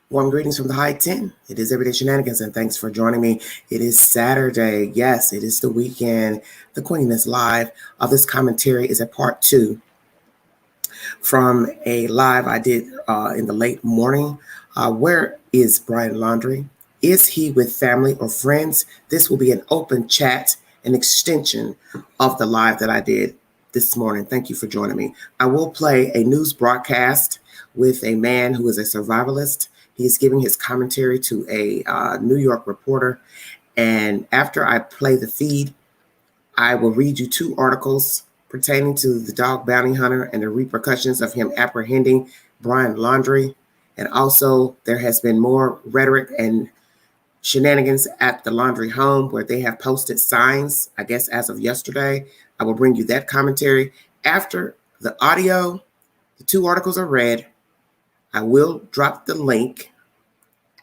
Warm greetings from the high 10. It is Everyday Shenanigans, and thanks for joining me. It is Saturday. Yes, it is the weekend. The Queen is live. This commentary is a part two from a live I did in the late morning. Where is Brian Laundrie? Is he with family or friends? This will be an open chat, an extension of the live that I did this morning. Thank you for joining me. I will play a news broadcast with a man who is a survivalist. He's giving his commentary to a New York reporter. And after I play the feed, I will read you two articles pertaining to the dog bounty hunter and the repercussions of him apprehending Brian Laundrie. And also, there has been more rhetoric and shenanigans at the Laundrie home where they have posted signs, I guess, as of yesterday. I will bring you that commentary. After the audio, the two articles are read. I will drop the link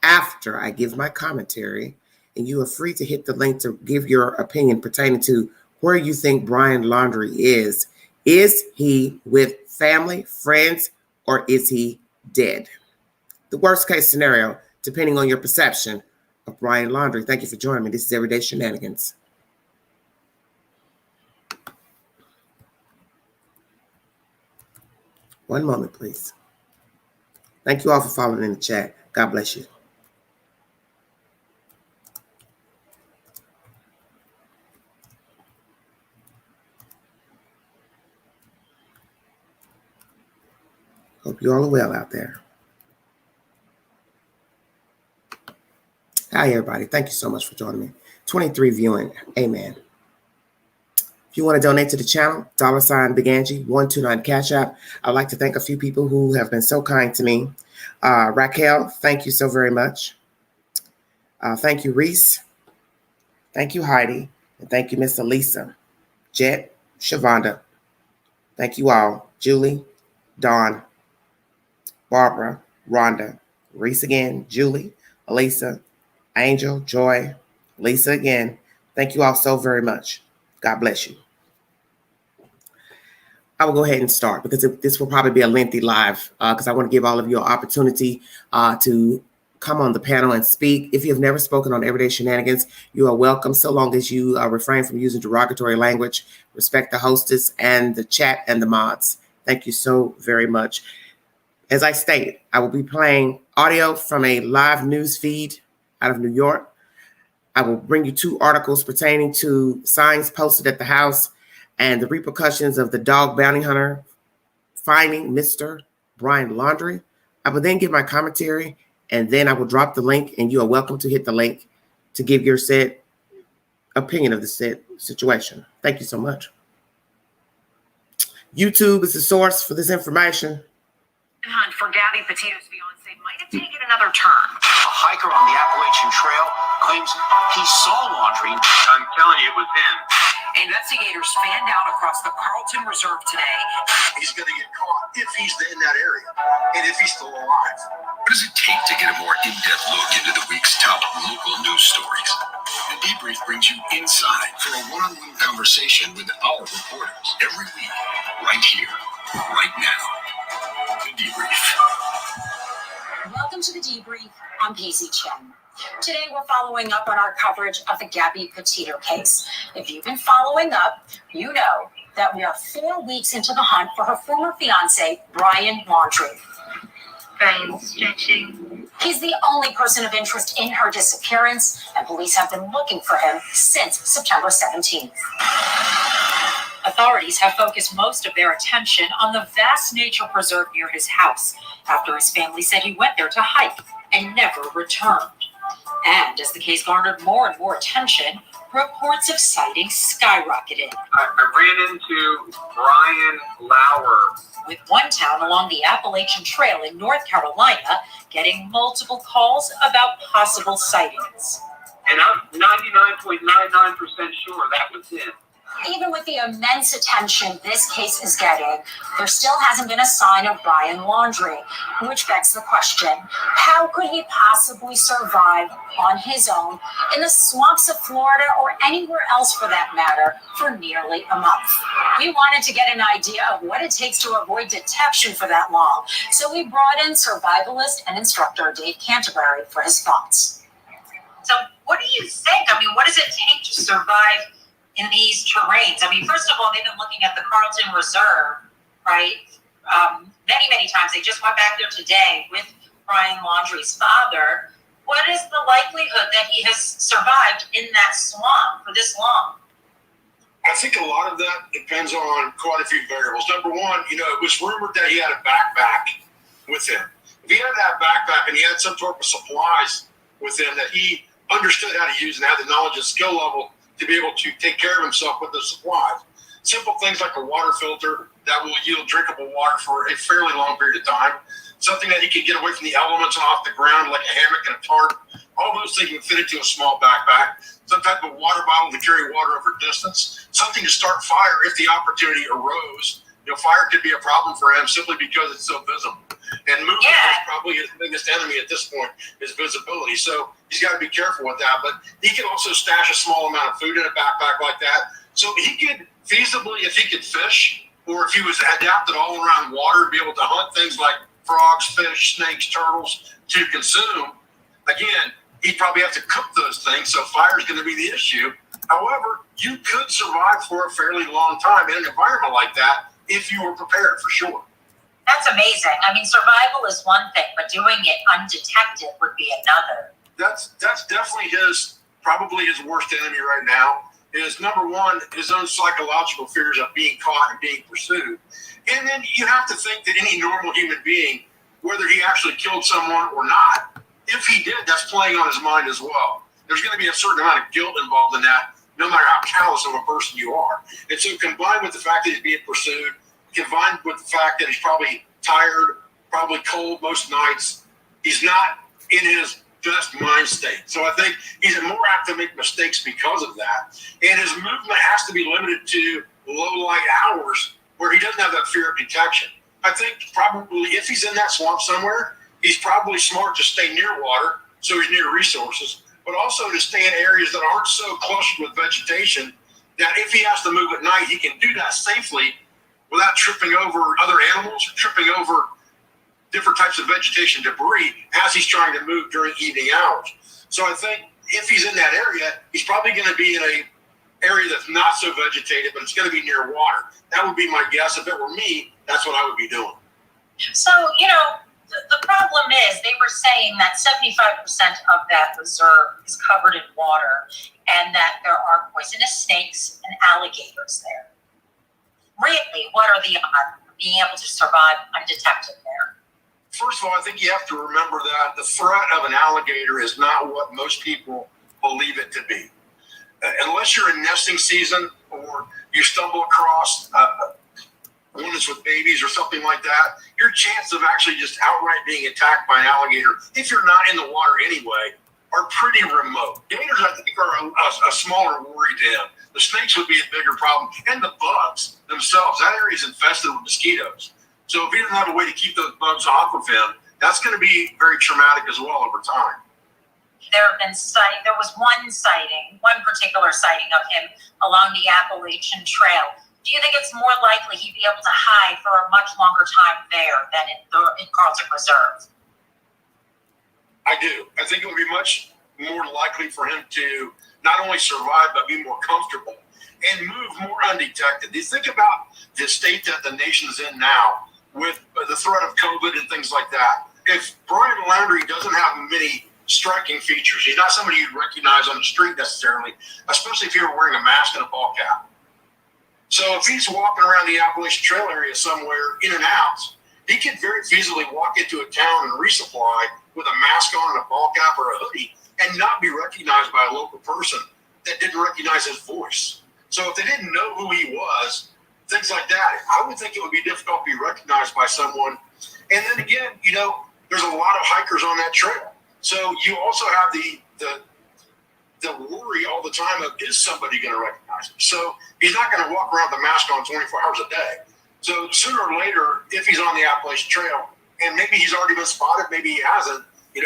after I give my commentary, and you are free to hit the link to give your opinion pertaining to where you think Brian Laundrie is. Is he with family, friends, or is he dead? The worst case scenario, depending on your perception of Brian Laundrie. Thank you for joining me. This is Everyday Shenanigans. One moment, please. Thank you all for following in the chat. God bless you. Hope you all are well out there. Hi, everybody. Thank you so much for joining me. 23 viewing. Amen. If you want to donate to the channel, $Big Angie, 129 Cash App. I'd like to thank a few people who have been so kind to me. Raquel, thank you so very much. Thank you, Reece. Thank you, Heidi. And thank you, Miss Elisa. Jet, Shavonda. Thank you all. Julie, Dawn, Barbara, Rhonda, Reece again, Julie, Elisa, Angel, Joy, Lisa again. Thank you all so very much. God bless you. I will go ahead and start because this will probably be a lengthy live because I want to give all of you an opportunity to come on the panel and speak. If you have never spoken on Everyday Shenanigans, you are welcome so long as you refrain from using derogatory language, respect the hostess and the chat and the mods. Thank you so very much. As I stated, I will be playing audio from a live news feed out of New York. I will bring you two articles pertaining to signs posted at the house and the repercussions of the dog bounty hunter finding Mr. Brian Laundrie. I will then give my commentary, and then I will drop the link, and you are welcome to hit the link to give your said opinion of the said situation. Thank you so much. YouTube is the source for this information. Hunt for Gabby Petito's fiance might have taken another turn. A hiker on the Appalachian Trail claims he saw Laundrie. I'm telling you, it was him. Investigators fanned out across the Carlton Reserve today. He's going to get caught if he's in that area and if he's still alive. What does it take to get a more in-depth look into the week's top local news stories? The Debrief brings you inside for a one-on-one conversation with our reporters every week, right here, right now. The Debrief. Welcome to The Debrief. I'm Casey Chen. Today, we're following up on our coverage of the Gabby Petito case. If you've been following up, you know that we are 4 weeks into the hunt for her former fiancé, Brian Laundrie. Brian's stretching. He's the only person of interest in her disappearance, and police have been looking for him since September 17th. Authorities have focused most of their attention on the vast nature preserve near his house after his family said he went there to hike and never returned. And as the case garnered more and more attention, reports of sightings skyrocketed. I ran into Brian Lauer. With one town along the Appalachian Trail in North Carolina getting multiple calls about possible sightings. And I'm 99.99% sure that was him. Even with the immense attention this case is getting, there still hasn't been a sign of Brian Laundrie, which begs the question, how could he possibly survive on his own in the swamps of Florida or anywhere else for that matter for nearly a month? We wanted to get an idea of what it takes to avoid detection for that long, so we brought in survivalist and instructor Dave Canterbury for his thoughts. So what do you think? I mean, what does it take to survive in these terrains? I mean, first of all, they've been looking at the Carlton Reserve, right? Many times. They just went back there today with Brian Laundrie's father. What is the likelihood that he has survived in that swamp for this long? I think a lot of that depends on quite a few variables. Number one, it was rumored that he had a backpack with him. If he had that backpack and he had some sort of supplies with him that he understood how to use and had the knowledge and skill level to be able to take care of himself with the supplies. Simple things like a water filter that will yield drinkable water for a fairly long period of time. Something that he could get away from the elements and off the ground, like a hammock and a tarp. All those things would fit into a small backpack. Some type of water bottle to carry water over distance. Something to start fire if the opportunity arose. Fire could be a problem for him simply because it's so visible. And movement is probably his biggest enemy at this point, is visibility. So he's got to be careful with that. But he can also stash a small amount of food in a backpack like that. So he could feasibly, if he could fish, or if he was adapted all around water, be able to hunt things like frogs, fish, snakes, turtles to consume. Again, he'd probably have to cook those things, so fire is going to be the issue. However, you could survive for a fairly long time in an environment like that if you were prepared, for sure. That's amazing. I mean, survival is one thing, but doing it undetected would be another. That's definitely probably his worst enemy right now. Is number one, his own psychological fears of being caught and being pursued. And then you have to think that any normal human being, whether he actually killed someone or not, if he did, that's playing on his mind as well. There's going to be a certain amount of guilt involved in that, no matter how callous of a person you are. And so combined with the fact that he's being pursued, combined with the fact that he's probably tired, probably cold most nights, he's not in his best mind state. So I think he's more apt to make mistakes because of that. And his movement has to be limited to low light hours where he doesn't have that fear of detection. I think probably if he's in that swamp somewhere, he's probably smart to stay near water, so he's near resources, but also to stay in areas that aren't so clustered with vegetation that if he has to move at night, he can do that safely without tripping over other animals or tripping over different types of vegetation debris as he's trying to move during evening hours. So I think if he's in that area, he's probably going to be in an area that's not so vegetated, but it's going to be near water. That would be my guess. If it were me, that's what I would be doing. So, the problem is they were saying that 75% of that reserve is covered in water and that there are poisonous snakes and alligators there. Really, what are the odds of being able to survive undetected there? First of all, I think you have to remember that the threat of an alligator is not what most people believe it to be. Unless you're in nesting season or you stumble across one that's with babies or something like that, your chance of actually just outright being attacked by an alligator, if you're not in the water anyway, are pretty remote. Gators, I think, are a smaller worry to him. The snakes would be a bigger problem, and the bugs themselves. That area is infested with mosquitoes. So if he doesn't have a way to keep those bugs off of him, that's going to be very traumatic as well over time. There was one particular sighting of him along the Appalachian Trail. Do you think it's more likely he'd be able to hide for a much longer time there than in Carlton Reserve? I do. I think it would be much more likely for him to not only survive, but be more comfortable and move more undetected. You think about the state that the nation's in now with the threat of COVID and things like that. If Brian Laundrie doesn't have many striking features, he's not somebody you'd recognize on the street necessarily, especially if you were wearing a mask and a ball cap. So if he's walking around the Appalachian Trail area somewhere in and out, he could very feasibly walk into a town and resupply with a mask on and a ball cap or a hoodie and not be recognized by a local person that didn't recognize his voice. So if they didn't know who he was, things like that, I would think it would be difficult to be recognized by someone. And then again, there's a lot of hikers on that trail. So you also have the the worry all the time of, is somebody going to recognize him? So he's not going to walk around with a mask on 24 hours a day. So sooner or later, if he's on the Appalachian Trail, and maybe he's already been spotted, maybe he hasn't,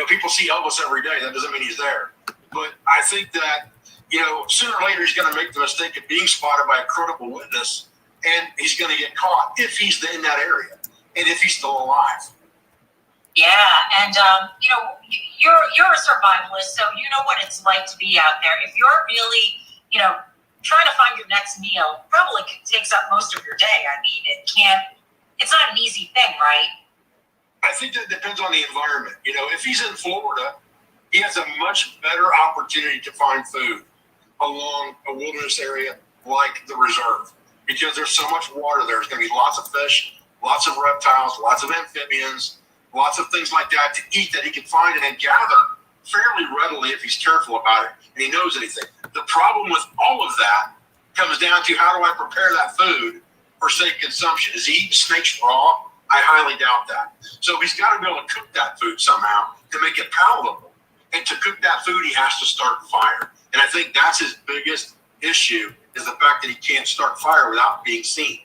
people see Elvis every day. That doesn't mean he's there. But I think that, sooner or later he's going to make the mistake of being spotted by a credible witness, and he's going to get caught if he's in that area and if he's still alive. Yeah, and you're a survivalist, so you know what it's like to be out there. If you're really, trying to find your next meal, probably takes up most of your day. I mean, it's not an easy thing, right? I think that depends on the environment. If he's in Florida, he has a much better opportunity to find food along a wilderness area like the reserve, because there's so much water there. There's going to be lots of fish, lots of reptiles, lots of amphibians, lots of things like that to eat that he can find and then gather fairly readily if he's careful about it and he knows anything. The problem with all of that comes down to, how do I prepare that food for safe consumption? Is he eating snakes raw? I highly doubt that. So he's got to be able to cook that food somehow to make it palatable. And to cook that food, he has to start fire. And I think that's his biggest issue, is the fact that he can't start fire without being seen.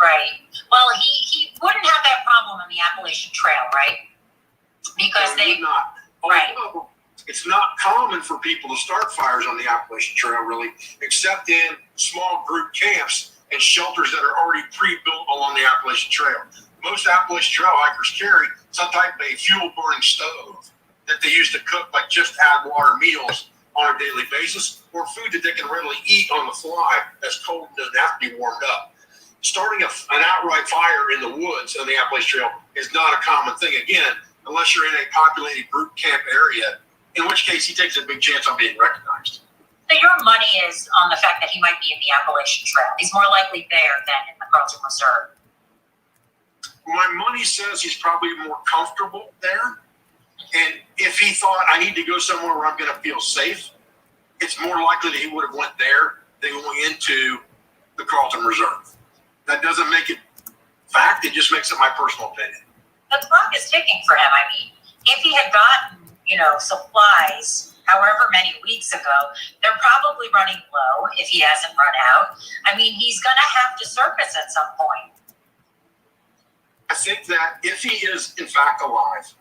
Right. Well, he wouldn't have that problem on the Appalachian Trail, right? Because they not. Right. It's not common for people to start fires on the Appalachian Trail, really, except in small group camps and shelters that are already pre-built along the Appalachian Trail. Most Appalachian Trail hikers carry some type of a fuel-burning stove that they use to cook, like just add water meals on a daily basis, or food that they can readily eat on the fly that's cold and doesn't have to be warmed up. Starting an outright fire in the woods on the Appalachian Trail is not a common thing, again, unless you're in a populated group camp area, in which case he takes a big chance on being recognized. So your money is on the fact that he might be in the Appalachian Trail. He's more likely there than in the Carlton Reserve. My money says he's probably more comfortable there. And if he thought, I need to go somewhere where I'm going to feel safe, it's more likely that he would have went there than going into the Carlton Reserve. That doesn't make it fact. It just makes it my personal opinion. The clock is ticking for him. I mean, if he had gotten, supplies however many weeks ago, they're probably running low if he hasn't run out. I mean, he's going to have to surface at some point. I think that if he is, in fact, alive,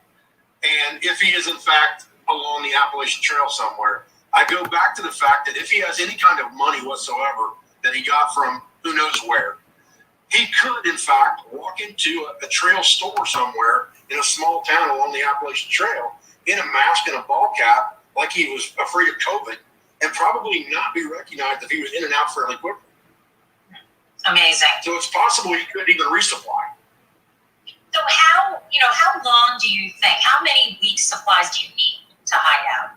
and if he is, in fact, along the Appalachian Trail somewhere, I go back to the fact that if he has any kind of money whatsoever that he got from who knows where, he could, in fact, walk into a trail store somewhere in a small town along the Appalachian Trail in a mask and a ball cap, like he was afraid of COVID, and probably not be recognized if he was in and out fairly quickly. Amazing. So it's possible he could even resupply. So how long do you think, how many weeks supplies do you need to hide out?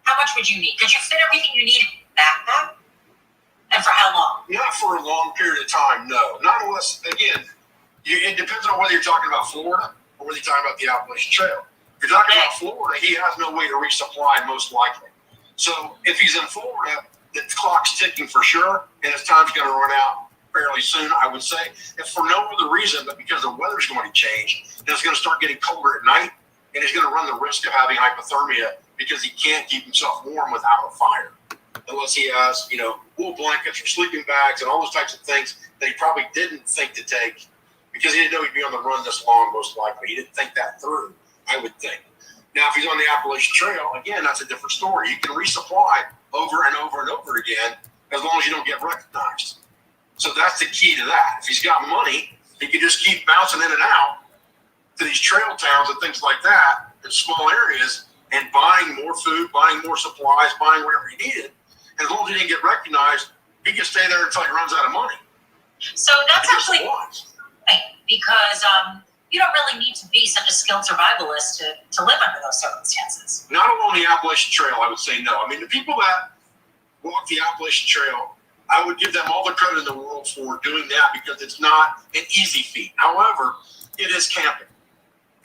How much would you need? Could you fit everything you need in a backpack? And for how long? Not for a long period of time, no. Not unless, again, it depends on whether you're talking about Florida or whether you're talking about the Appalachian Trail. If you're talking about Florida, he has no way to resupply, most likely. So if he's in Florida, the clock's ticking for sure, and his time's going to run out fairly soon, I would say. If for no other reason but because the weather's going to change, and it's going to start getting colder at night, and he's going to run the risk of having hypothermia because he can't keep himself warm without a fire. Unless he has, wool blankets or sleeping bags and all those types of things that he probably didn't think to take because he didn't know he'd be on the run this long, most likely. He didn't think that through, I would think. Now, if he's on the Appalachian Trail, again, that's a different story. You can resupply over and over and over again as long as you don't get recognized. So that's the key to that. If he's got money, he can just keep bouncing in and out to these trail towns and things like that in small areas and buying more food, buying more supplies, buying whatever he needed. As long as he didn't get recognized, he can stay there until he runs out of money. So that's actually right, because you don't really need to be such a skilled survivalist to live under those circumstances. Not along the Appalachian Trail, I would say no. I mean, the people that walk the Appalachian Trail, I would give them all the credit in the world for doing that because it's not an easy feat. However, it is camping.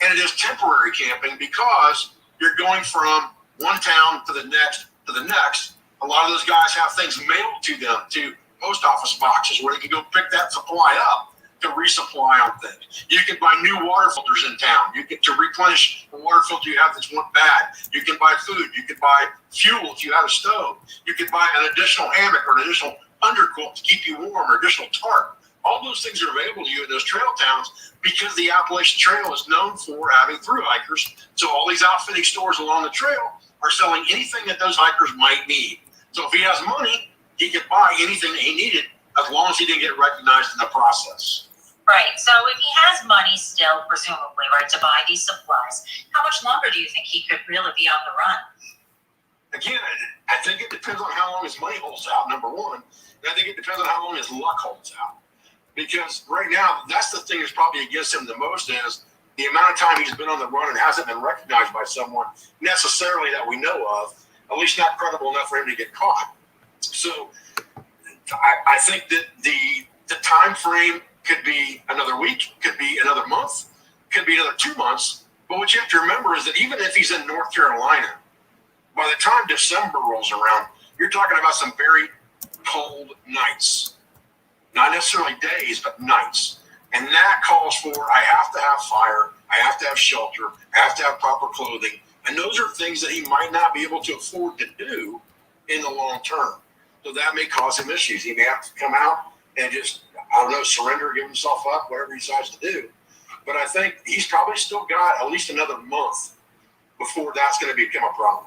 And it is temporary camping because you're going from one town to the next to the next. A lot of those guys have things mailed to them, to post office boxes where they can go pick that supply up. to resupply on things. You can buy new water filters in town. You get to replenish the water filter you have that's went bad. You can buy food. You can buy fuel if you have a stove. You can buy an additional hammock or an additional underquilt to keep you warm or additional tarp. All those things are available to you in those trail towns because the Appalachian Trail is known for having through hikers. So all these outfitting stores along the trail are selling anything that those hikers might need. So if he has money, he can buy anything that he needed as long as he didn't get recognized in the process. Right. So if he has money still, presumably, right, to buy these supplies, how much longer do you think he could really be on the run? Again, I think it depends on how long his money holds out, number one. And I think it depends on how long his luck holds out. Because right now, that's the thing that's probably against him the most is the amount of time he's been on the run and hasn't been recognized by someone necessarily that we know of, at least not credible enough for him to get caught. So I think that the time frame could be another week, could be another month, could be another 2 months. But what you have to remember is that even if he's in North Carolina, by the time December rolls around, you're talking about some very cold nights. Not necessarily days, but nights. And that calls for, I have to have fire, I have to have shelter, I have to have proper clothing. And those are things that he might not be able to afford to do in the long term. So that may cause him issues. He may have to come out and just, I don't know, surrender, give himself up, whatever he decides to do. But I think he's probably still got at least another month before that's going to become a problem.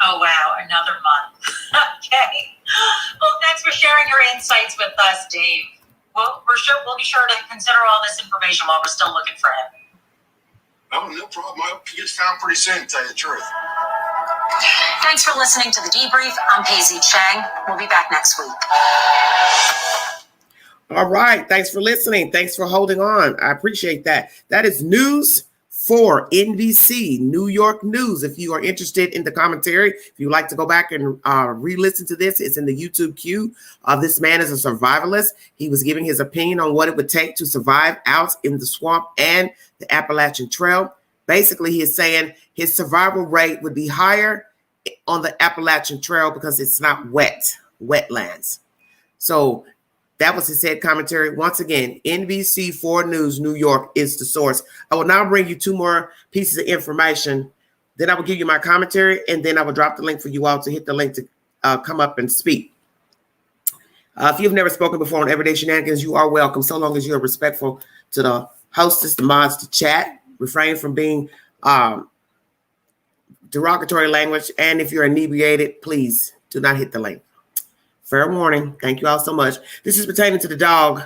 Oh, wow, another month. Okay. Well, thanks for sharing your insights with us, Dave. Well, we'll be sure to consider all this information while we're still looking for him. Oh, no problem. I hope he gets found pretty soon, to tell you the truth. Thanks for listening to The Debrief. I'm Casey Chang. We'll be back next week. All right. Thanks for listening. Thanks for holding on. I appreciate that. That is news for NBC, New York News. If you are interested in the commentary, if you'd like to go back and re-listen to this, it's in the YouTube queue. This man is a survivalist. He was giving his opinion on what it would take to survive out in the swamp and the Appalachian Trail. Basically, he is saying his survival rate would be higher on the Appalachian Trail because it's not wetlands. So that was his said commentary. Once again, NBC4 News, New York is the source. I will now bring you two more pieces of information. Then I will give you my commentary, and then I will drop the link for you all to hit the link to come up and speak. If you've never spoken before on Everyday Shenanigans, you are welcome, so long as you are respectful to the hostess, the mods, to chat. Refrain from being derogatory language, and if you're inebriated, please do not hit the link. Fair warning. Thank you all so much. This is pertaining to the dog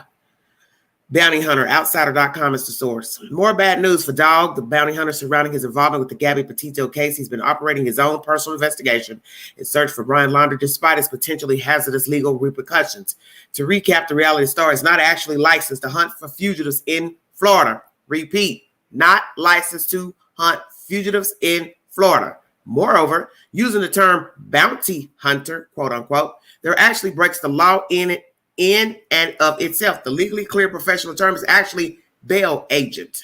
bounty hunter. Outsider.com is the source. More bad news for Dog, the bounty hunter surrounding his involvement with the Gabby Petito case. He's been operating his own personal investigation in search for Brian Laundrie, despite his potentially hazardous legal repercussions. To recap, the reality star is not actually licensed to hunt for fugitives in Florida. Repeat, not licensed to hunt fugitives in Florida. Moreover, using the term bounty hunter, quote unquote, there actually breaks the law in and of itself. The legally clear professional term is actually bail agent.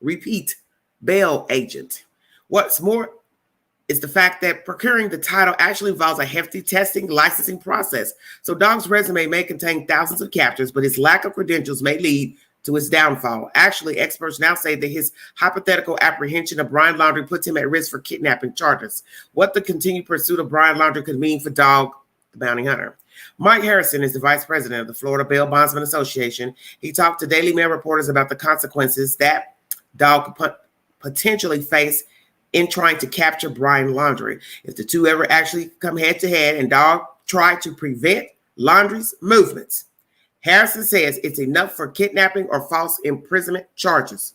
Repeat, bail agent. What's more is the fact that procuring the title actually involves a hefty testing, licensing process. So Dog's resume may contain thousands of captures, but his lack of credentials may lead to his downfall. Actually, experts now say that his hypothetical apprehension of Brian Laundrie puts him at risk for kidnapping charges. What the continued pursuit of Brian Laundrie could mean for Dog, the bounty hunter. Mike Harrison is the vice president of the Florida Bail Bondsman Association. He talked to Daily Mail reporters about the consequences that Dog could potentially face in trying to capture Brian Laundrie. If the two ever actually come head to head and Dog try to prevent Laundrie's movements, Harrison says it's enough for kidnapping or false imprisonment charges.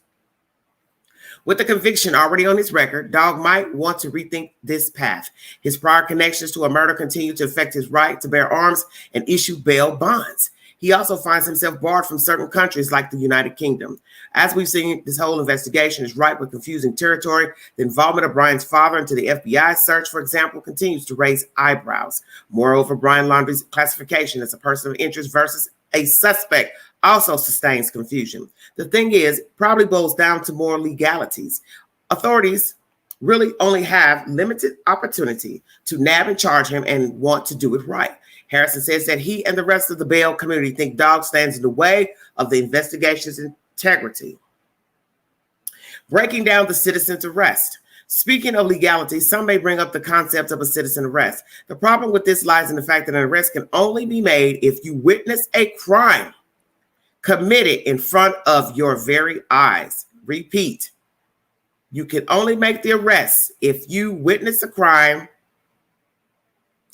With the conviction already on his record, Dog might want to rethink this path. His prior connections to a murder continue to affect his right to bear arms and issue bail bonds. He also finds himself barred from certain countries like the United Kingdom. As we've seen, this whole investigation is ripe with confusing territory. The involvement of Brian's father into the FBI search, for example, continues to raise eyebrows. Moreover, Brian Laundrie's classification as a person of interest versus a suspect also sustains confusion. The thing is, probably boils down to more legalities. Authorities really only have limited opportunity to nab and charge him and want to do it right. Harrison says that he and the rest of the bail community think dog stands in the way of the investigation's integrity. Breaking down the citizen's arrest. Speaking of legality, some may bring up the concept of a citizen arrest. The problem with this lies in the fact that an arrest can only be made if you witness a crime committed in front of your very eyes. Repeat, you can only make the arrest if you witness a crime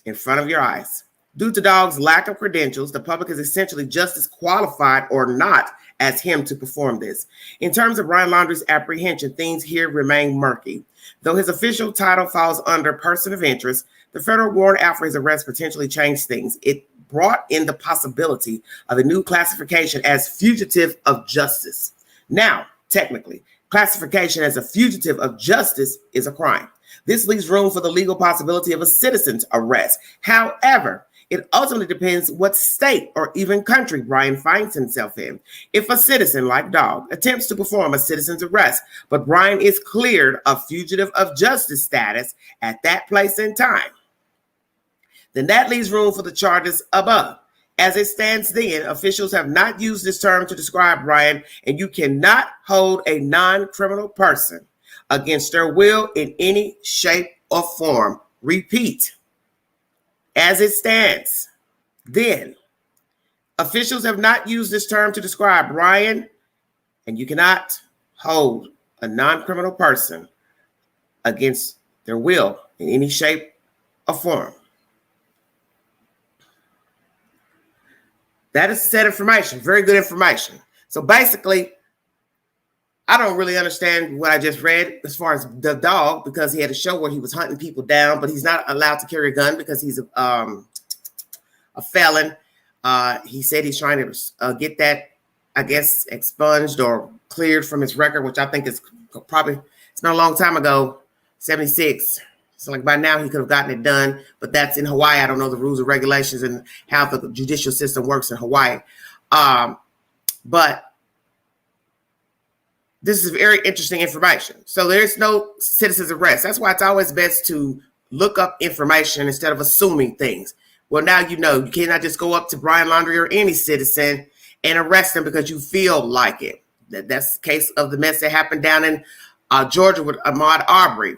in front of your eyes. Due to Dog's lack of credentials, the public is essentially just as qualified or not as him to perform this. In terms of Brian Laundrie's apprehension, things here remain murky. Though his official title falls under person of interest, the federal warrant out for his arrest potentially changed things. It brought in the possibility of a new classification as fugitive of justice. Now, technically, classification as a fugitive of justice is a crime. This leaves room for the legal possibility of a citizen's arrest. However, it ultimately depends what state or even country Brian finds himself in. If a citizen like Dog attempts to perform a citizen's arrest, but Brian is cleared of fugitive of justice status at that place and time, then that leaves room for the charges above. As it stands then, officials have not used this term to describe Brian, and you cannot hold a non-criminal person against their will in any shape or form. Repeat. As it stands, then, officials have not used this term to describe Brian, and you cannot hold a non-criminal person against their will in any shape or form. That is said information, very good information. So basically, I don't really understand what I just read as far as the Dog, because he had a show where he was hunting people down, but he's not allowed to carry a gun because he's a felon. He said he's trying to get that, I guess, expunged or cleared from his record, which I think is probably, it's not a long time ago, 76. So like by now he could have gotten it done, but that's in Hawaii. I don't know the rules and regulations and how the judicial system works in Hawaii. But this is very interesting information. So there's no citizen's arrest. That's why it's always best to look up information instead of assuming things. Well, now you know you cannot just go up to Brian Laundrie or any citizen and arrest them because you feel like it. That's the case of the mess that happened down in Georgia with Ahmaud Arbery.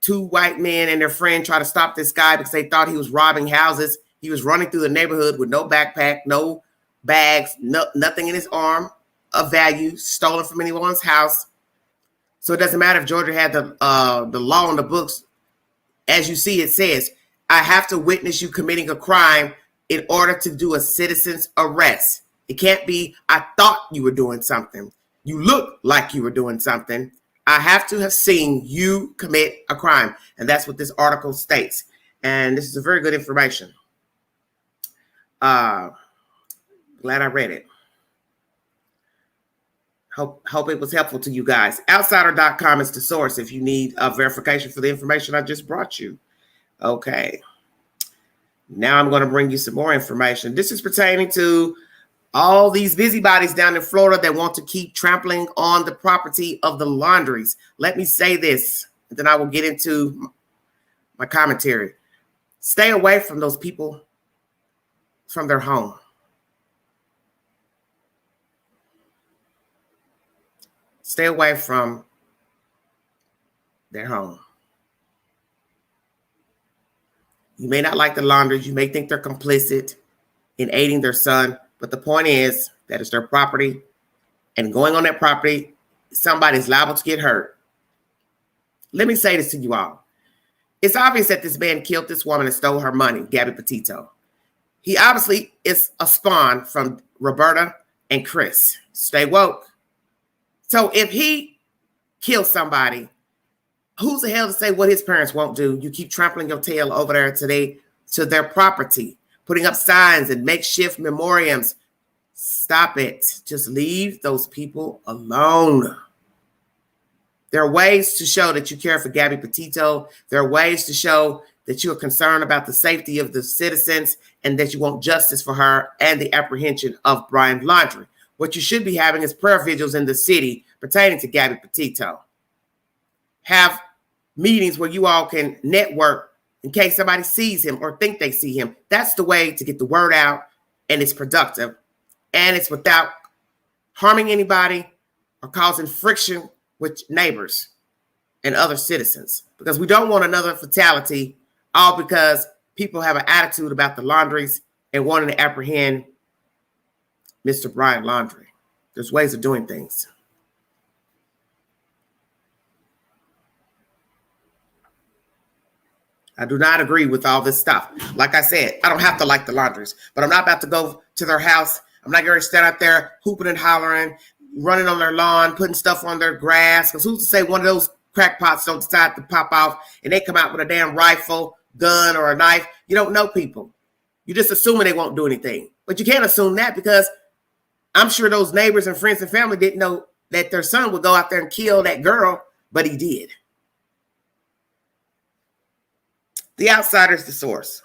2 white men and their friend tried to stop this guy because they thought he was robbing houses. He was running through the neighborhood with no backpack, no bags, nothing in his arm of value, stolen from anyone's house. So it doesn't matter if Georgia had the law on the books. As you see, it says, I have to witness you committing a crime in order to do a citizen's arrest. It can't be, I thought you were doing something. You look like you were doing something. I have to have seen you commit a crime. And that's what this article states. And this is a very good information. Glad I read it. Hope it was helpful to you guys. Outsider.com is the source if you need a verification for the information I just brought you. Okay. Now I'm going to bring you some more information. This is pertaining to all these busybodies down in Florida that want to keep trampling on the property of the Laundries. Let me say this, and then I will get into my commentary. Stay away from those people from their home. Stay away from their home. You may not like the Laundries. You may think they're complicit in aiding their son. But the point is that it's their property. And going on that property, somebody's liable to get hurt. Let me say this to you all. It's obvious that this man killed this woman and stole her money, Gabby Petito. He obviously is a spawn from Roberta and Chris. Stay woke. So if he kills somebody, who's the hell to say what his parents won't do? You keep trampling your tail over there to their property, putting up signs and makeshift memoriams. Stop it. Just leave those people alone. There are ways to show that you care for Gabby Petito. There are ways to show that you are concerned about the safety of the citizens and that you want justice for her and the apprehension of Brian Laundrie. What you should be having is prayer vigils in the city pertaining to Gabby Petito. Have meetings where you all can network in case somebody sees him or think they see him. That's the way to get the word out, and it's productive, and it's without harming anybody or causing friction with neighbors and other citizens, because we don't want another fatality, all because people have an attitude about the Laundries and wanting to apprehend Mr. Brian Laundrie. There's ways of doing things. I do not agree with all this stuff. Like I said, I don't have to like the Laundries, but I'm not about to go to their house. I'm not going to stand out there hooping and hollering, running on their lawn, putting stuff on their grass. Because who's to say one of those crackpots don't decide to pop off and they come out with a damn rifle, gun, or a knife? You don't know people. You're just assuming they won't do anything. But you can't assume that, because I'm sure those neighbors and friends and family didn't know that their son would go out there and kill that girl, but he did. The outsider's the source.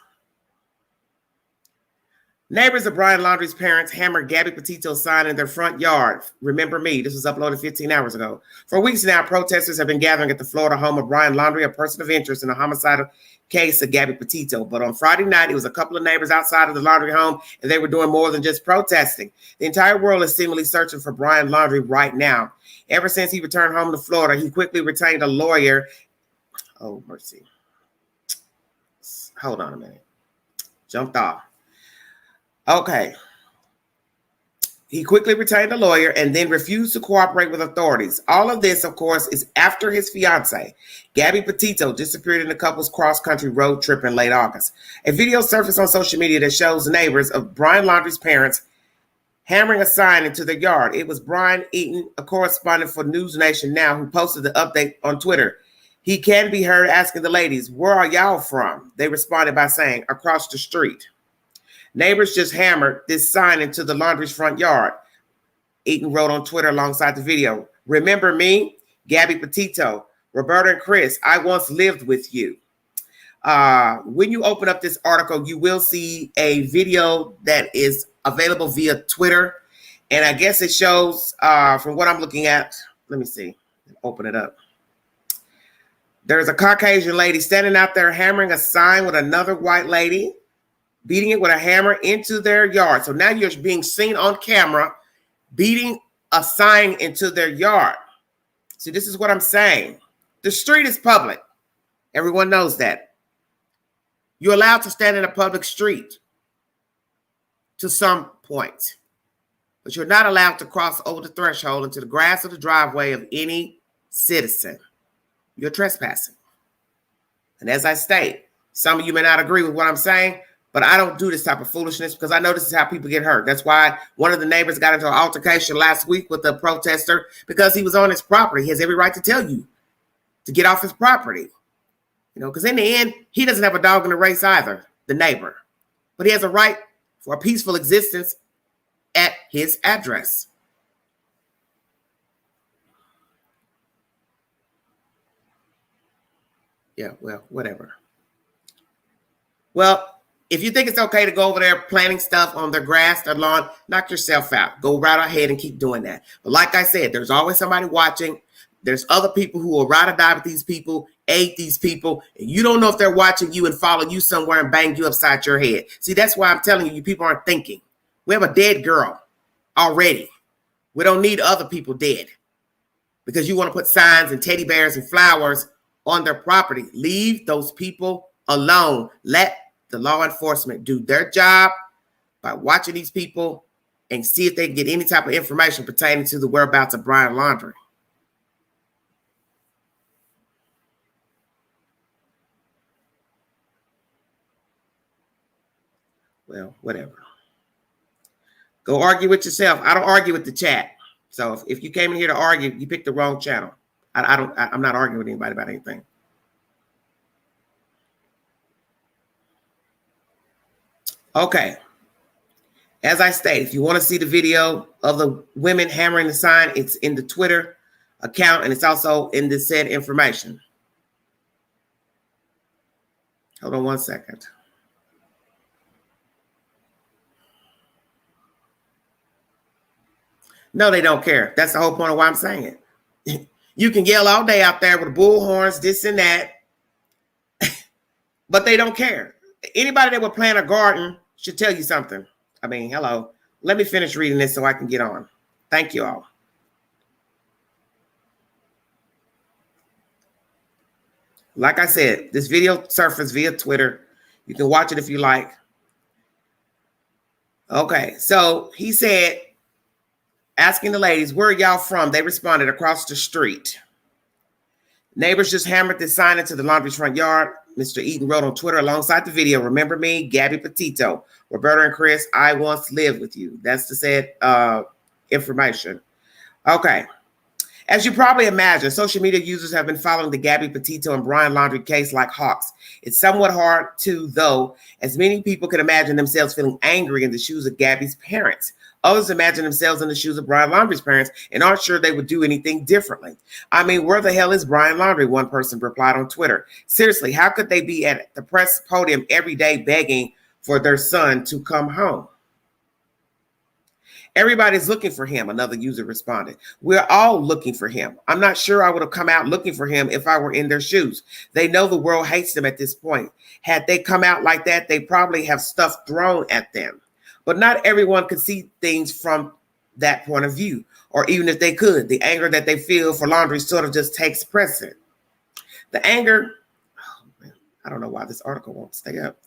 Neighbors of Brian Laundrie's parents hammered Gabby Petito's sign in their front yard. Remember me, this was uploaded 15 hours ago. For weeks now, protesters have been gathering at the Florida home of Brian Laundrie, a person of interest in the homicidal case of Gabby Petito. But on Friday night, it was a couple of neighbors outside of the Laundrie home, and they were doing more than just protesting. The entire world is seemingly searching for Brian Laundrie right now. Ever since he returned home to Florida, he quickly retained a lawyer. Oh, mercy. Hold on a minute. Jumped off. Okay. He quickly retained a lawyer and then refused to cooperate with authorities. All of this, of course, is after his fiancée, Gabby Petito, disappeared in the couple's cross-country road trip in late August. A video surfaced on social media that shows neighbors of Brian Laundrie's parents hammering a sign into their yard. It was Brian Eaton, a correspondent for News Nation Now, who posted the update on Twitter. He can be heard asking the ladies, "Where are y'all from?" They responded by saying, "Across the street." Neighbors just hammered this sign into the Laundrie's front yard. Eaton wrote on Twitter alongside the video, "Remember me? Gabby Petito, Roberta and Chris, I once lived with you." When you open up this article, you will see a video that is available via Twitter. And I guess it shows, from what I'm looking at, let me see, open it up. There's a Caucasian lady standing out there hammering a sign with another white lady, beating it with a hammer into their yard. So now you're being seen on camera beating a sign into their yard. See, this is what I'm saying. The street is public. Everyone knows that. You're allowed to stand in a public street to some point, but you're not allowed to cross over the threshold into the grass or the driveway of any citizen. You're trespassing. And as I state, some of you may not agree with what I'm saying, but I don't do this type of foolishness because I know this is how people get hurt. That's why one of the neighbors got into an altercation last week with a protester because he was on his property. He has every right to tell you to get off his property. You know, because in the end, he doesn't have a dog in the race either, the neighbor. But he has a right for a peaceful existence at his address. Yeah, well, whatever. Well, if you think it's okay to go over there planting stuff on their grass, their lawn, knock yourself out. Go right ahead and keep doing that. But like I said, there's always somebody watching. There's other people who will ride or die with these people, aid these people, and you don't know if they're watching you and follow you somewhere and bang you upside your head. See, that's why I'm telling you, you people aren't thinking. We have a dead girl already. We don't need other people dead because you want to put signs and teddy bears and flowers on their property. Leave those people alone. Let the law enforcement do their job by watching these people and see if they can get any type of information pertaining to the whereabouts of Brian Laundrie. Well, whatever. Go argue with yourself. I don't argue with the chat. So if you came in here to argue, you picked the wrong channel. I'm not arguing with anybody about anything. Okay. As I stated, if you want to see the video of the women hammering the sign, it's in the Twitter account and it's also in the said information. Hold on one second. No, they don't care. That's the whole point of why I'm saying it. You can yell all day out there with bull horns, this and that. but they don't care. Anybody that would plant a garden should tell you something. I mean, hello. Let me finish reading this so I can get on. Thank you all. Like I said, this video surfaced via Twitter. You can watch it if you like. Okay, so he said, asking the ladies, where are y'all from? They responded, across the street. Neighbors just hammered this sign into the Laundrie's front yard. Mr. Eaton wrote on Twitter alongside the video, remember me, Gabby Petito, Roberta and Chris, I once lived with you. That's the said information. Okay. As you probably imagine, social media users have been following the Gabby Petito and Brian Laundrie case like hawks. It's somewhat hard to, though, as many people can imagine themselves feeling angry in the shoes of Gabby's parents. Others imagine themselves in the shoes of Brian Laundrie's parents and aren't sure they would do anything differently. I mean, where the hell is Brian Laundrie? One person replied on Twitter. Seriously, how could they be at the press podium every day begging for their son to come home? Everybody's looking for him, another user responded. We're all looking for him. I'm not sure I would have come out looking for him if I were in their shoes. They know the world hates them at this point. Had they come out like that, they probably have stuff thrown at them. But not everyone could see things from that point of view. Or even if they could, the anger that they feel for Laundrie sort of just takes precedent. The anger, oh man, I don't know why this article won't stay up.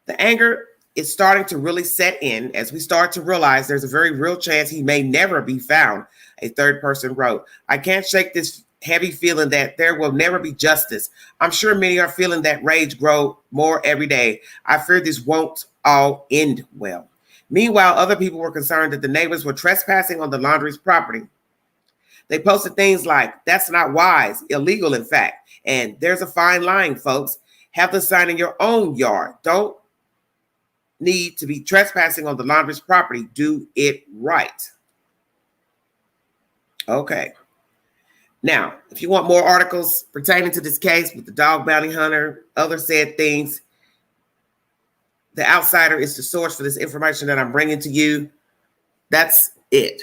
The anger is starting to really set in as we start to realize there's a very real chance he may never be found, a third person wrote. I can't shake this heavy feeling that there will never be justice. I'm sure many are feeling that rage grow more every day. I fear this won't all end well. Meanwhile, other people were concerned that the neighbors were trespassing on the Laundrie's property. They posted things like, that's not wise, illegal in fact, and there's a fine line, folks. Have the sign in your own yard. Don't need to be trespassing on the Laundrie's property. Do it right. Okay. Now, if you want more articles pertaining to this case with the dog bounty hunter, other said things, The Outsider is the source for this information that I'm bringing to you. That's it.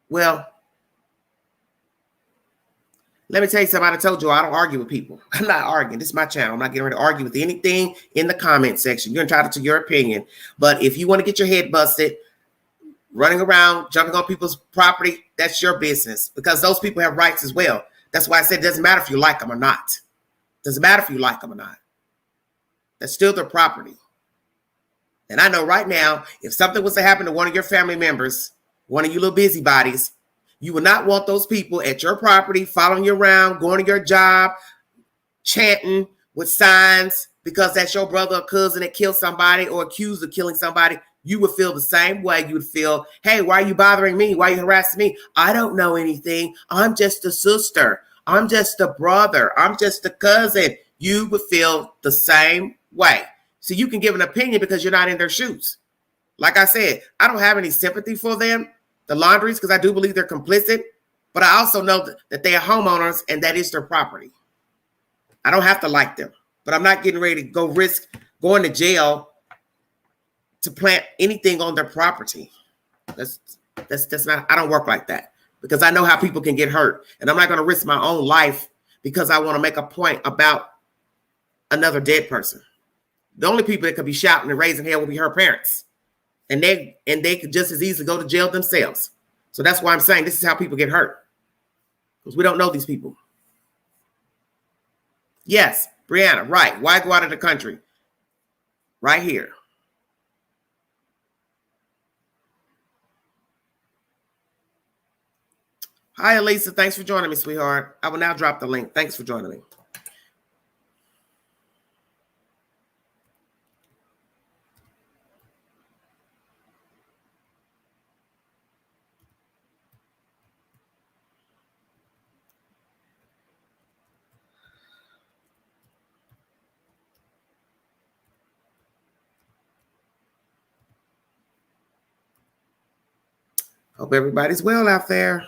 Well, let me tell you something. I told you I don't argue with people. I'm not arguing. This is my channel. I'm not getting ready to argue with anything in the comment section. You're entitled to your opinion. But if you want to get your head busted, running around, jumping on people's property, that's your business. Because those people have rights as well. That's why I said it doesn't matter if you like them or not. Doesn't matter if you like them or not. That's still their property. And I know right now, if something was to happen to one of your family members, one of you little busybodies, you would not want those people at your property, following you around, going to your job, chanting with signs because that's your brother or cousin that killed somebody or accused of killing somebody. You would feel the same way. You would feel, hey, why are you bothering me? Why are you harassing me? I don't know anything. I'm just a sister. I'm just a brother. I'm just a cousin. You would feel the same way. So you can give an opinion because you're not in their shoes. Like I said, I don't have any sympathy for them, the Laundries, because I do believe they're complicit, but I also know that they are homeowners and that is their property. I don't have to like them, but I'm not getting ready to go risk going to jail to plant anything on their property. That's not, I don't work like that because I know how people can get hurt, and I'm not going to risk my own life because I want to make a point about another dead person. The only people that could be shouting and raising hell will be her parents. And they could just as easily go to jail themselves. So that's why I'm saying this is how people get hurt. Because we don't know these people. Yes, Brianna, right. Why go out of the country? Right here. Hi, Elisa. Thanks for joining me, sweetheart. I will now drop the link. Thanks for joining me. Hope everybody's well out there.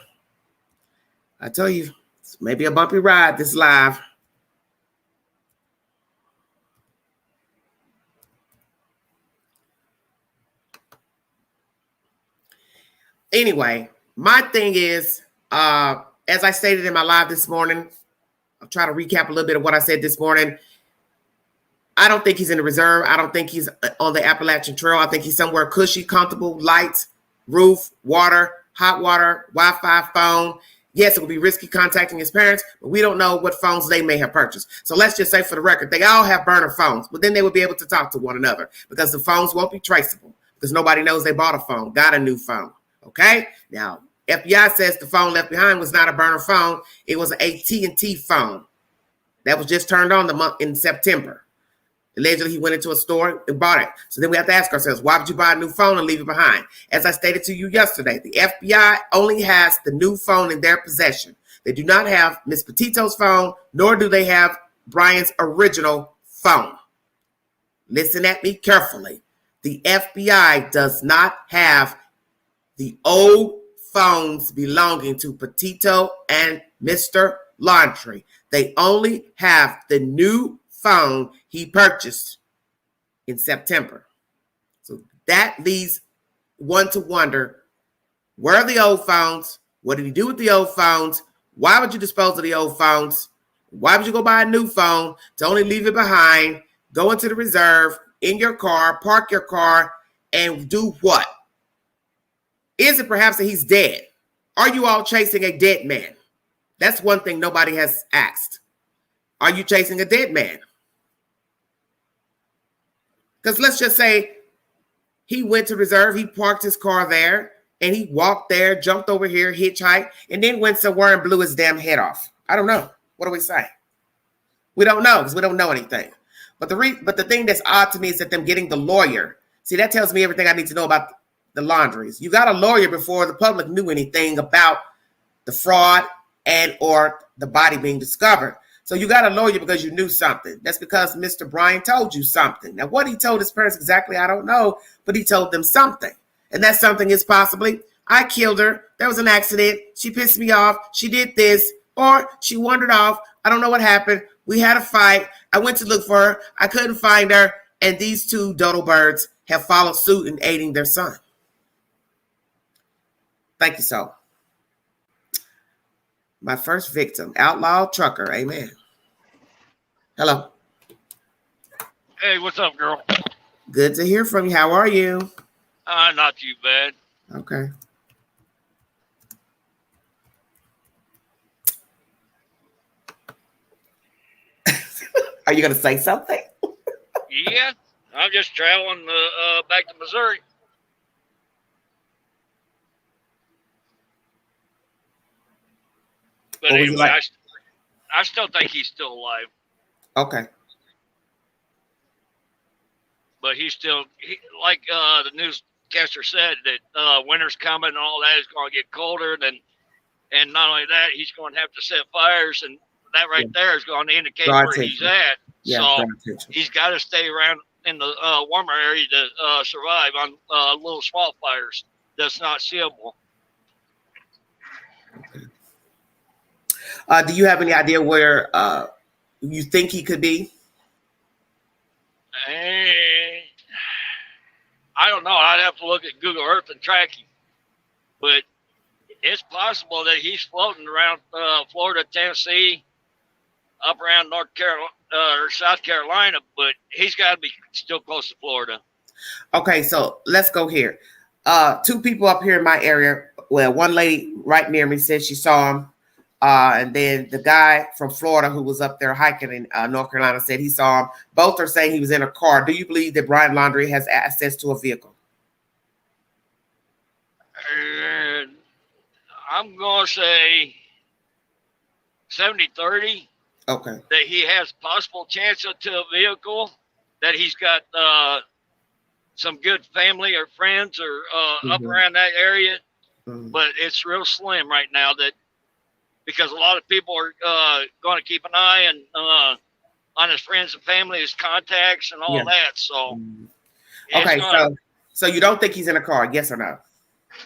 I tell you, it's maybe a bumpy ride this live. Anyway, my thing is, as I stated in my live this morning, I'll try to recap a little bit of what I said this morning. I don't think he's in the reserve. I don't think he's on the Appalachian Trail. I think he's somewhere cushy, comfortable, lights, roof, water, hot water, Wi-Fi, phone. Yes, it would be risky contacting his parents, but we don't know what phones they may have purchased. So let's just say for the record, they all have burner phones, but then they would be able to talk to one another because the phones won't be traceable because nobody knows they bought a phone, got a new phone. Okay? Now, FBI says the phone left behind was not a burner phone. It was an AT&T phone that was just turned on in September. Allegedly, he went into a store and bought it. So then we have to ask ourselves, why would you buy a new phone and leave it behind? As I stated to you yesterday, the FBI only has the new phone in their possession. They do not have Miss Petito's phone, nor do they have Brian's original phone. Listen at me carefully. The FBI does not have the old phones belonging to Petito and Mr. Laundrie. They only have the new phone he purchased in September. So that leads one to wonder, where are the old phones? What did he do with the old phones? Why would you dispose of the old phones? Why would you go buy a new phone to only leave it behind, go into the reserve, in your car, park your car, and do what? Is it perhaps that he's dead? Are you all chasing a dead man? That's one thing nobody has asked. Are you chasing a dead man? Because let's just say he went to reserve, he parked his car there, and he walked there, jumped over here, hitchhiked, and then went somewhere and blew his damn head off. I don't know. What do we say? We don't know because we don't know anything. But the thing that's odd to me is that them getting the lawyer. See, that tells me everything I need to know about the Laundries. You got a lawyer before the public knew anything about the fraud and or the body being discovered. So you got a lawyer because you knew something. That's because Mr. Brian told you something. Now, what he told his parents exactly, I don't know, but he told them something. And that something is possibly, I killed her. There was an accident. She pissed me off. She did this. Or she wandered off. I don't know what happened. We had a fight. I went to look for her. I couldn't find her. And these two dodo birds have followed suit in aiding their son. Thank you, so. My first victim, Outlaw Trucker. Amen. Hello. Hey, what's up, girl? Good to hear from you. How are you? Not too bad. Okay. Are you going to say something? Yeah, I'm just traveling back to Missouri. But anyway, like? I still think he's still alive. Okay. But he's still, like the newscaster said, that winter's coming and all that is going to get colder. And not only that, he's going to have to set fires. And that right there is going to indicate where he's at. Yeah, so he's got to stay around in the warmer area to survive on little small fires. That's not seeable. Do you have any idea where you think he could be? I don't know. I'd have to look at Google Earth and track him. But it's possible that he's floating around Florida, Tennessee, up around North Carolina or South Carolina, but he's got to be still close to Florida. Okay, so let's go here. Two people up here in my area. Well, one lady right near me said she saw him. And then the guy from Florida who was up there hiking in North Carolina said he saw him. Both are saying he was in a car. Do you believe that Brian Laundrie has access to a vehicle? I'm going to say 70-30. Okay. That he has possible chance to a vehicle, that he's got some good family or friends or up around that area. Mm-hmm. But it's real slim right now because a lot of people are going to keep an eye on his friends and family, his contacts, and all that. So, okay, so you don't think he's in a car? Yes or no?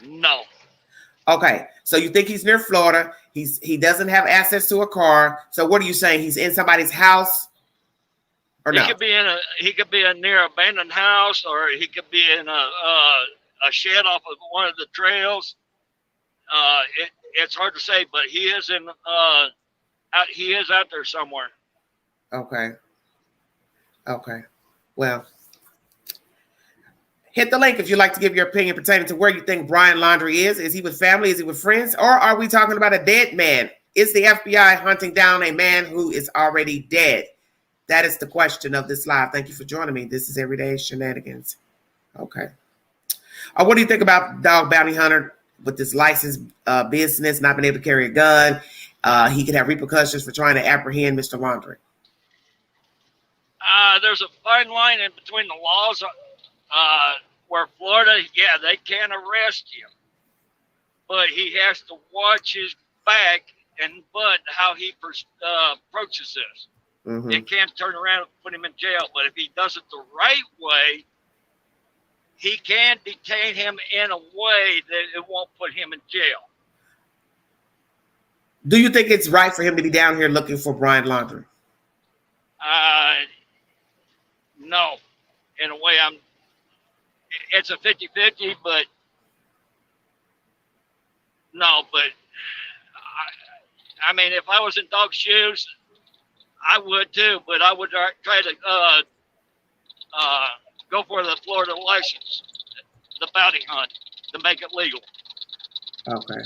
No. Okay, so you think he's near Florida? He doesn't have access to a car. So what are you saying? He's in somebody's house, or no? He could be in near abandoned house, or he could be in a shed off of one of the trails. It's hard to say, but he is out there somewhere. Okay. Well, hit the link if you'd like to give your opinion pertaining to where you think Brian Laundrie is. Is he with family? Is he with friends? Or are we talking about a dead man? Is the FBI hunting down a man who is already dead? That is the question of this live. Thank you for joining me. This is Everyday Shenanigans. Okay. What do you think about Dog Bounty Hunter with this licensed business, not being able to carry a gun? He could have repercussions for trying to apprehend Mr. Laundrie. There's a fine line in between the laws where Florida, they can arrest you, but he has to watch his back and how he approaches this. Mm-hmm. It can't turn around and put him in jail, but if he does it the right way, he can detain him in a way that it won't put him in jail. Do you think it's right for him to be down here looking for Brian Laundrie? No. In a way, it's a 50-50, but no, but I mean, if I was in Dog's shoes, I would too, but I would try to go for the Florida license, the bounty hunt, to make it legal. Okay.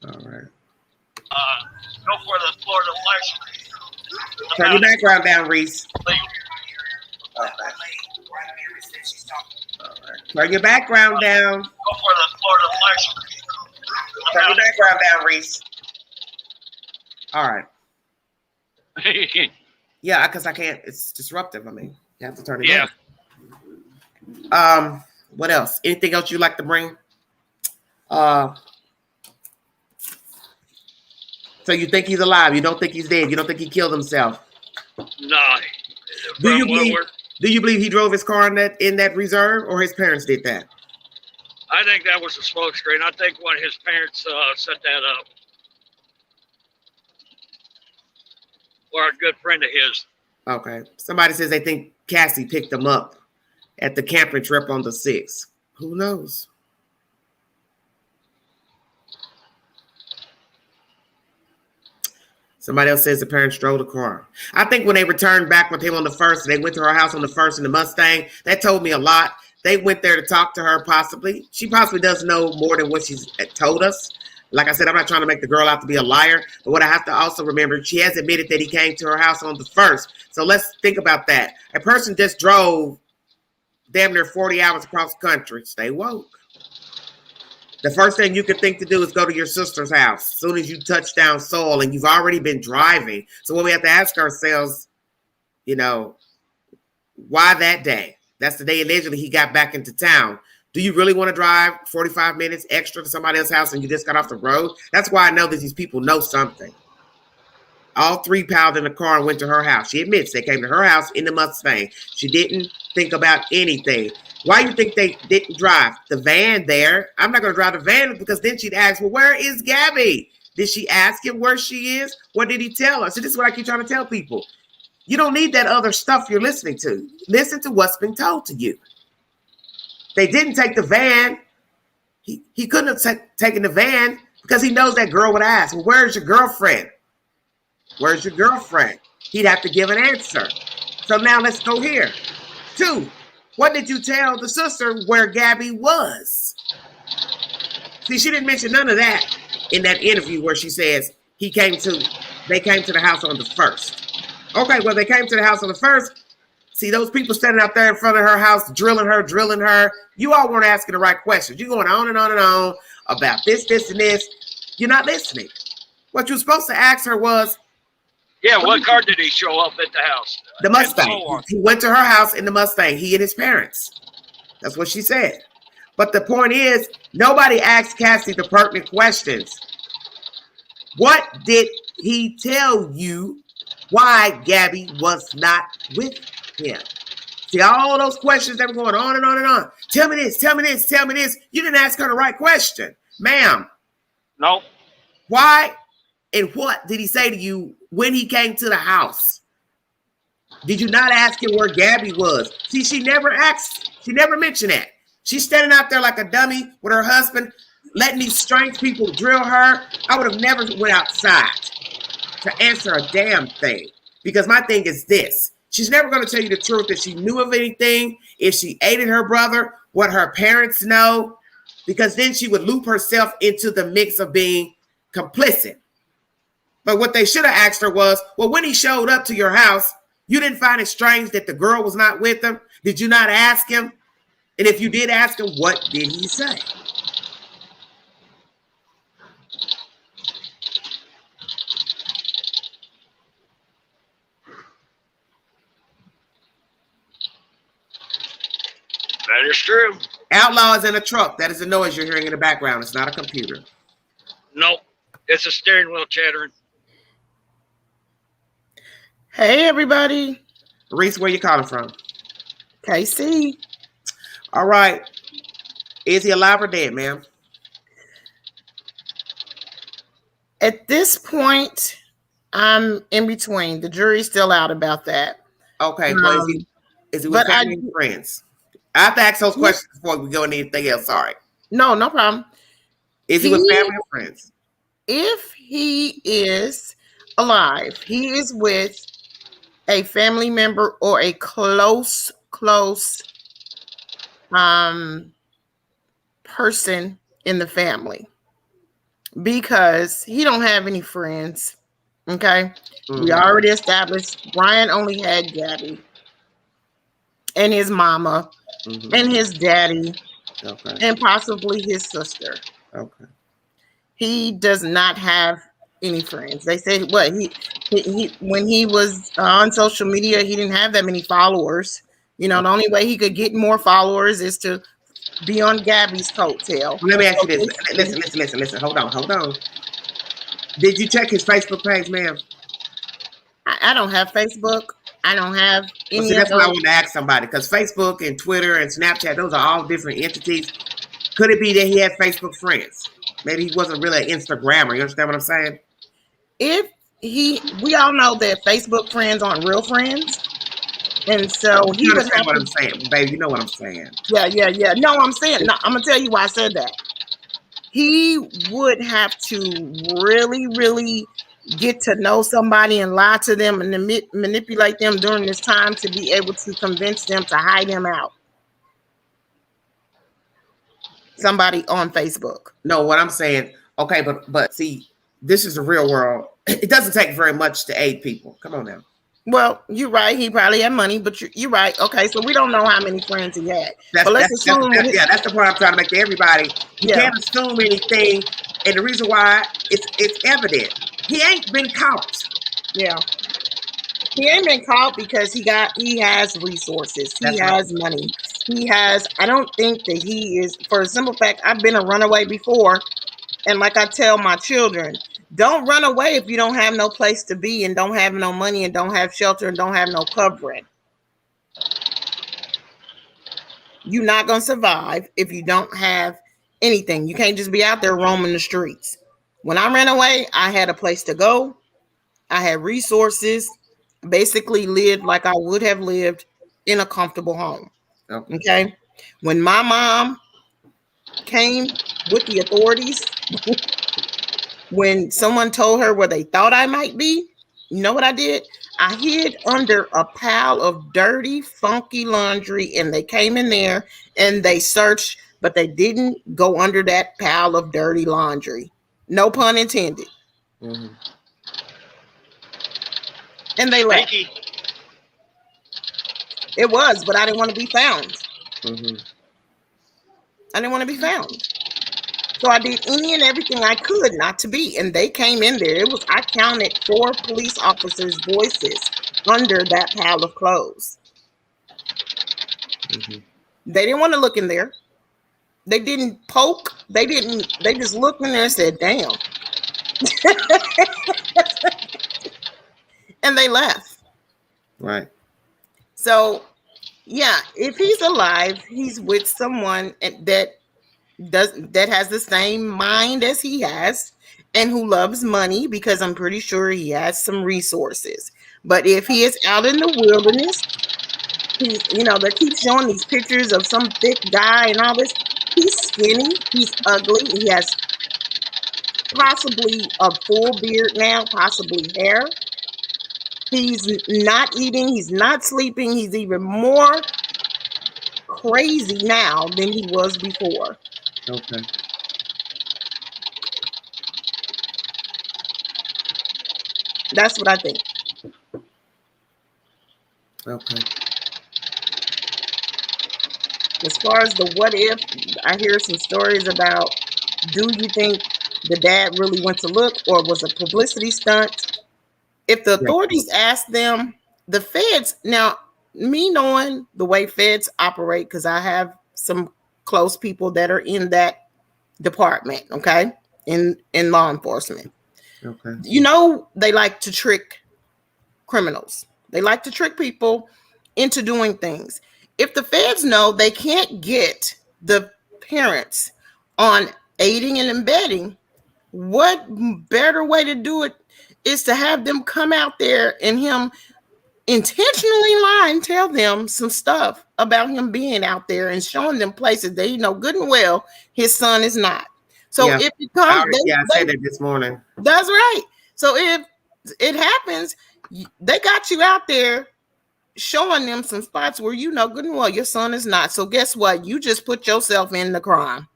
All right. Go for the Florida license. Turn your background down, Reece. Legal. Okay. All right. Turn your background down. Go for the Florida license. Turn your background down, Reece. All right. Yeah, because I can't. It's disruptive. I mean, you have to turn it down. What else? Anything else you'd like to bring? So you think he's alive? You don't think he's dead? You don't think he killed himself? No. Do you believe he drove his car in that reserve, or his parents did that? I think that was a smoke screen. I think one of his parents set that up. Or a good friend of his. Okay. Somebody says they think Cassie picked him up at the camping trip on the 6th. Who knows? Somebody else says the parents drove the car. I think when they returned back with him on the 1st, they went to her house on the 1st in the Mustang. That told me a lot. They went there to talk to her possibly. She possibly does know more than what she's told us. Like I said, I'm not trying to make the girl out to be a liar. But what I have to also remember, she has admitted that he came to her house on the 1st. So let's think about that. A person just drove damn near 40 hours across the country. Stay woke. The first thing you could think to do is go to your sister's house as soon as you touch down soil, and you've already been driving. So what we have to ask ourselves, why that day? That's the day allegedly he got back into town. Do you really want to drive 45 minutes extra to somebody else's house and you just got off the road? That's why I know that these people know something. All three piled in the car and went to her house. She admits they came to her house in the Mustang. She didn't think about anything. Why do you think they didn't drive the van there? I'm not going to drive the van because then she'd ask, well, where is Gabby? Did she ask him where she is? What did he tell her? So this is what I keep trying to tell people. You don't need that other stuff you're listening to. Listen to what's been told to you. They didn't take the van. He couldn't have taken the van because he knows that girl would ask, well, where's your girlfriend? Where's your girlfriend? He'd have to give an answer. So now let's go here. 2, what did you tell the sister where Gabby was? See, she didn't mention none of that in that interview where she says they came to the house on the 1st. Okay, well, they came to the house on the 1st. See, those people standing out there in front of her house, drilling her. You all weren't asking the right questions. You're going on and on and on about this, and this. You're not listening. What you were supposed to ask her was, yeah, what car did he show up at the house? The Mustang. He went to her house in the Mustang, he and his parents. That's what she said. But the point is, nobody asked Cassie the pertinent questions. What did he tell you why Gabby was not with him? See, all those questions that were going on and on and on. Tell me this. You didn't ask her the right question. Ma'am. No. Why and what did he say to you when he came to the house? Did you not ask him where Gabby was? See, she never mentioned that. She's standing out there like a dummy with her husband. letting these strange people drill her, I would have never went outside to answer a damn thing. Because my thing is this. She's never going to tell you the truth if she knew of anything, if she aided her brother, what her parents know, because then she would loop herself into the mix of being complicit. But what they should have asked her was, well, when he showed up to your house, you didn't find it strange that the girl was not with him? Did you not ask him? And if you did ask him, what did he say? That is true. Outlaw is in a truck. That is the noise you're hearing in the background. It's not a computer. Nope. It's a steering wheel chattering. Hey, everybody. Reece, where you calling from? Cassie. All right. Is he alive or dead, ma'am? At this point, I'm in between. The jury's still out about that. Okay. Well, is he with family and friends? I have to ask those questions before we go into anything else. Sorry. No problem. Is he with family and friends? If he is alive, he is with a family member or a close person in the family, because he don't have any friends. Okay. We already established Brian only had Gabby and his mama and his daddy and possibly his sister. Okay. He does not have any friends. They said what he when he was on social media, he didn't have that many followers. You know, the only way he could get more followers is to be on Gabby's coattail. Let me ask you this. Listen. Hold on. Did you check his Facebook page, ma'am? I don't have Facebook. I don't have any. That's what I want to ask somebody, because Facebook and Twitter and Snapchat, those are all different entities. Could it be that he had Facebook friends? Maybe he wasn't really an Instagrammer. You understand what I'm saying? We all know that Facebook friends aren't real friends. And so he would have what I'm saying, baby. You know what I'm saying. Yeah. No, I'm gonna tell you why I said that. He would have to really get to know somebody and lie to them and manipulate them during this time to be able to convince them to hide him out. Somebody on Facebook. No, what I'm saying, okay, but see, this is the real world. It doesn't take very much to aid people. Come on now. Well, you're right. He probably had money, but you're right. Okay, so we don't know how many friends he had. That's the point I'm trying to make to everybody. You can't assume anything, and the reason why it's evident. He ain't been caught. Yeah. He ain't been caught because he has resources. He has money. I don't think that he is, for a simple fact, I've been a runaway before. And like I tell my children, don't run away if you don't have no place to be and don't have no money and don't have shelter and don't have no covering. You're not going to survive if you don't have anything. You can't just be out there roaming the streets. When I ran away, I had a place to go. I had resources. Basically lived like I would have lived in a comfortable home. Okay. When my mom came with the authorities, when someone told her where they thought I might be, you know what I did? I hid under a pile of dirty, funky laundry, and they came in there and they searched, but they didn't go under that pile of dirty laundry. No pun intended. Mm-hmm. And they left. It was, but I didn't want to be found. Mm-hmm. I didn't want to be found. So I did any and everything I could not to be. And they came in there. I counted 4 police officers' voices under that pile of clothes. Mm-hmm. They didn't want to look in there. They didn't poke. They just looked in there and said, damn. And they left. Right. So, yeah, if he's alive, he's with someone that has the same mind as he has and who loves money, because I'm pretty sure he has some resources. But if he is out in the wilderness, they keep showing these pictures of some thick guy and all this. He's skinny. He's ugly. He has possibly a full beard now, possibly hair. He's not eating. He's not sleeping. He's even more crazy now than he was before. Okay. That's what I think. Okay. As far as the what if, I hear some stories about, do you think the dad really went to look, or was a publicity stunt? If the authorities ask them, the feds, now me knowing the way feds operate, because I have some close people that are in that department, okay, in law enforcement. Okay. You know, they like to trick criminals. They like to trick people into doing things. If the feds know they can't get the parents on aiding and abetting, what better way to do it is to have them come out there and him intentionally lie and tell them some stuff about him being out there and showing them places they know good and well his son is not. So if it comes, I said that this morning. That's right. So if it happens, they got you out there showing them some spots where you know good and well your son is not. So guess what? You just put yourself in the crime.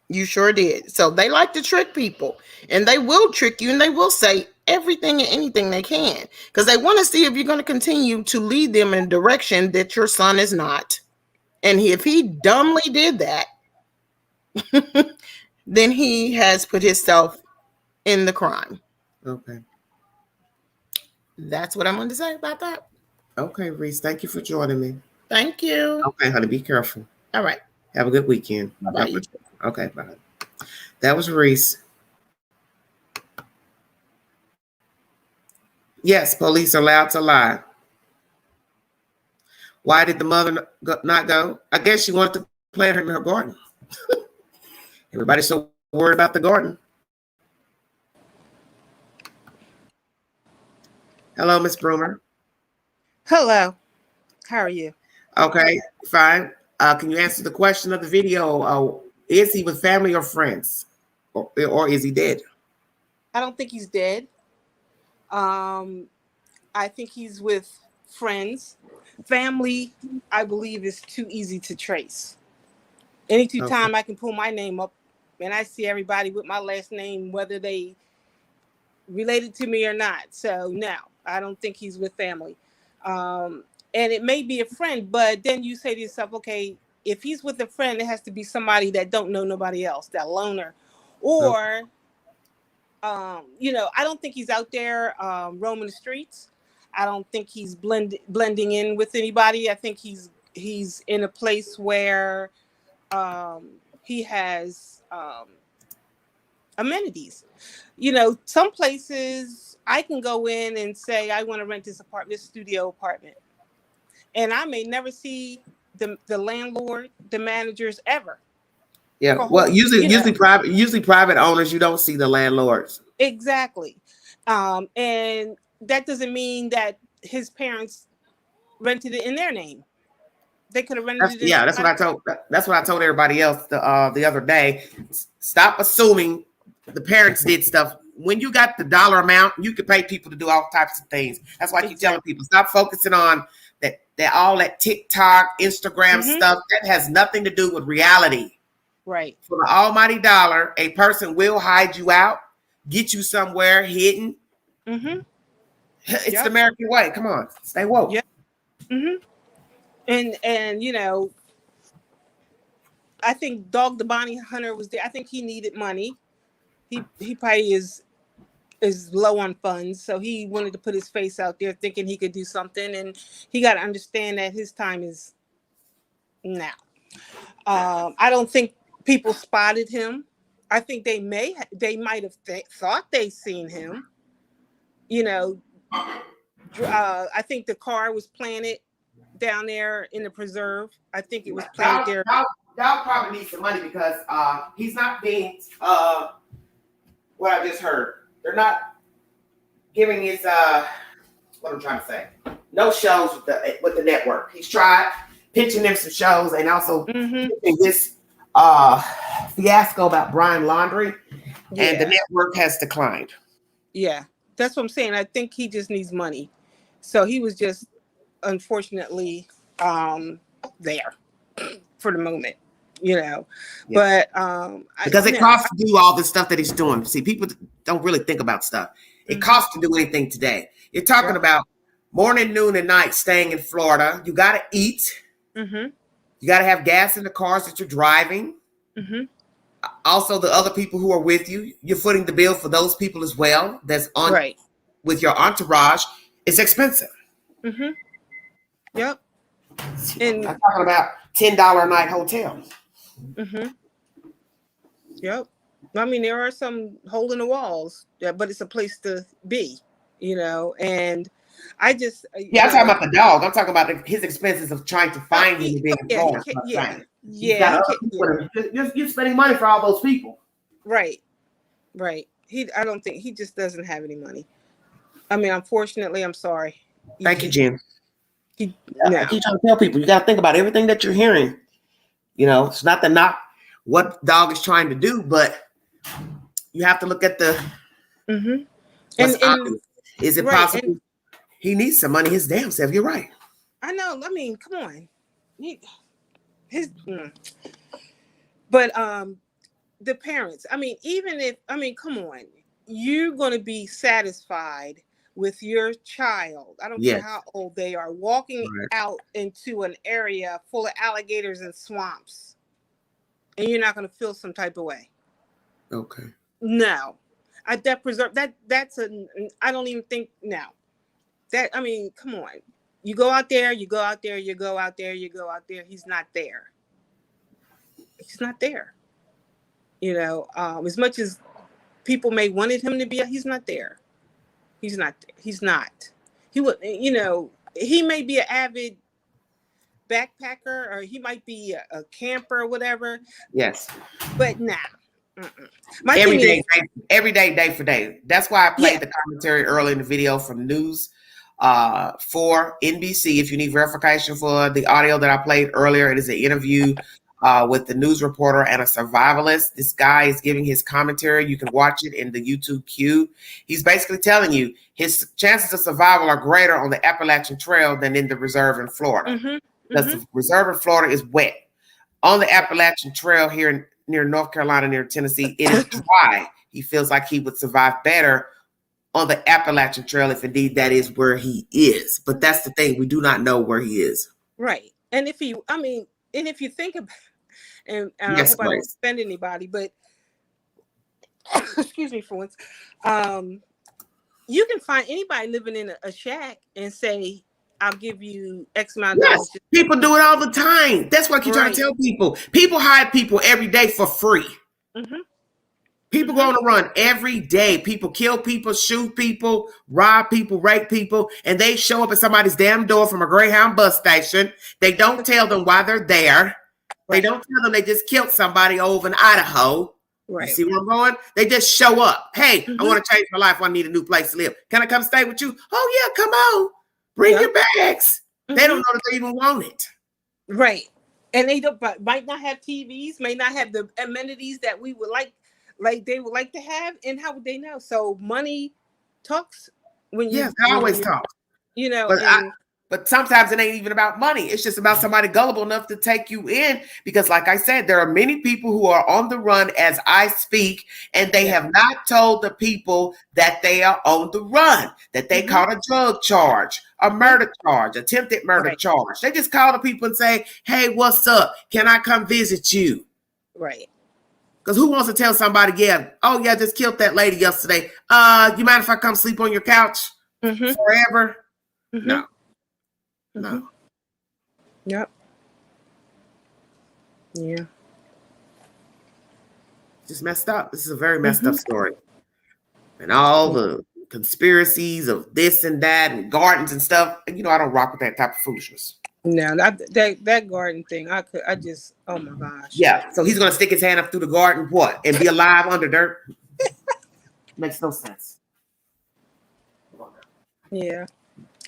You sure did. So they like to trick people, and they will trick you, and they will say everything and anything they can because they want to see if you're going to continue to lead them in a direction that your son is not. And if he dumbly did that, then he has put himself in the crime. Okay. That's what I'm going to say about that. Okay, Reece, thank you for joining me. Thank you. Okay, honey, be careful. All right. Have a good weekend. Bye-bye. Okay, bye. That was Reece. Yes, police are allowed to lie. Why did the mother not go? I guess she wanted to plant her in her garden. Everybody's so worried about the garden. Hello, Miss Broomer. Hello. How are you? Okay, fine. Can you answer the question of the video? Is he with family or friends? Or is he dead? I don't think he's dead. I think he's with friends. Family, I believe, is too easy to trace. Anytime I can pull my name up and I see everybody with my last name, whether they related to me or not. So no, I don't think he's with family. And it may be a friend, but then you say to yourself, okay, if he's with a friend, it has to be somebody that don't know nobody else, that loner. Or, I don't think he's out there roaming the streets. I don't think he's blending in with anybody. I think he's in a place where he has amenities. Some places I can go in and say, I want to rent this studio apartment. And I may never see the landlord, the managers ever. Yeah, well, usually private owners, you don't see the landlords. Exactly. And that doesn't mean that his parents rented it in their name. They could have rented it. Yeah, that's what I told everybody else the other day. Stop assuming the parents did stuff. When you got the dollar amount, you can pay people to do all types of things. That's why I keep telling people, stop focusing on that all that TikTok, Instagram stuff. That has nothing to do with reality. Right. For the almighty dollar, a person will hide you out, get you somewhere hidden. It's the American way. Come on, stay woke. Yeah. And I think Dog the Bounty Hunter was there. I think he needed money. He probably is low on funds, so he wanted to put his face out there, thinking he could do something. And he got to understand that his time is now. I don't think people spotted him. I think they might have thought they seen him. I think the car was planted down there in the preserve. I think it was planted there. Y'all probably need some money because he's not being what I just heard. They're not giving his what I'm trying to say. No shows with the network. He's tried. pitching them some shows and also pitching this fiasco about Brian Laundrie, and the network has declined. Yeah, that's what I'm saying. I think he just needs money. So he was just, unfortunately, there for the moment, you know. Yeah. But because it costs to do all the stuff that he's doing. See, people don't really think about stuff. It costs to do anything today. You're talking about morning, noon, and night staying in Florida. You got to eat. You got to have gas in the cars that you're driving. Also, the other people who are with you, you're footing the bill for those people as well. That's on with your entourage. It's expensive. Yep. And I'm talking about $10 a night hotels. Yep. I mean, there are some hole in the walls, but it's a place to be, you know. And I just I'm talking about the dog. I'm talking about his expenses of trying to find him and being involved. You're spending money for all those people. Right. I don't think he just doesn't have any money. I mean, unfortunately, I'm sorry. Thank you, Jim. I keep trying to tell people, you got to think about everything that you're hearing. You know, it's not to knock what dog is trying to do, but you have to look at the. And is it possible he needs some money his damn self? You're right. I know. I mean, come on. But the parents. I mean, come on. You're going to be satisfied with your child. I don't care how old they are, walking out into an area full of alligators and swamps, and you're not going to feel some type of way. Okay. No, I don't even think now. I mean, come on. You go out there. He's not there. He's not there. You know, as much as people may wanted him to be, he's not there. He's not. He would, you know, he may be an avid backpacker, or he might be a camper or whatever. Yes. But nah. Every day, day for day. That's why I played the commentary early in the video from News for NBC. If you need verification for the audio that I played earlier, it is an interview with the news reporter and a survivalist. This guy is giving his commentary. You can watch it in the YouTube queue. He's basically telling you his chances of survival are greater on the Appalachian Trail than in the reserve in Florida. Because the reserve in Florida is wet. On the Appalachian Trail here near North Carolina, near Tennessee, it is dry. He feels like he would survive better on the Appalachian Trail if indeed that is where he is. But that's the thing. We do not know where he is. Right. And if you think about and I hope I don't offend anybody, but excuse me for once, you can find anybody living in a shack and say, I'll give you X amount of dollars. People do it all the time. That's what I keep trying to tell people. People hire people every day for free. People go on a run every day. People kill people, shoot people, rob people, rape people, and they show up at somebody's damn door from a Greyhound bus station. They don't tell them why they're there. They don't tell them they just killed somebody over in Idaho. You see where I'm going? They just show up. Hey, I want to change my life. I need a new place to live. Can I come stay with you? Oh, yeah, come on. Bring your bags. They don't know that they even want it. Right. And they might not have TVs, may not have the amenities that we would like they would like to have. And how would they know? So money talks when you always talk. You know, but sometimes it ain't even about money. It's just about somebody gullible enough to take you in. Because like I said, there are many people who are on the run as I speak, and they have not told the people that they are on the run, that they caught a drug charge, a murder charge, attempted murder charge. They just call the people and say, hey, what's up? Can I come visit you? Right. Because who wants to tell somebody, just killed that lady yesterday. You mind if I come sleep on your couch forever? No. No. Yep. Yeah. Just messed up. This is a very messed up story. And all the conspiracies of this and that and gardens and stuff. You know, I don't rock with that type of foolishness. No, that garden thing, oh my gosh. Yeah. So he's gonna stick his hand up through the garden, and be alive under dirt? Makes no sense. Yeah.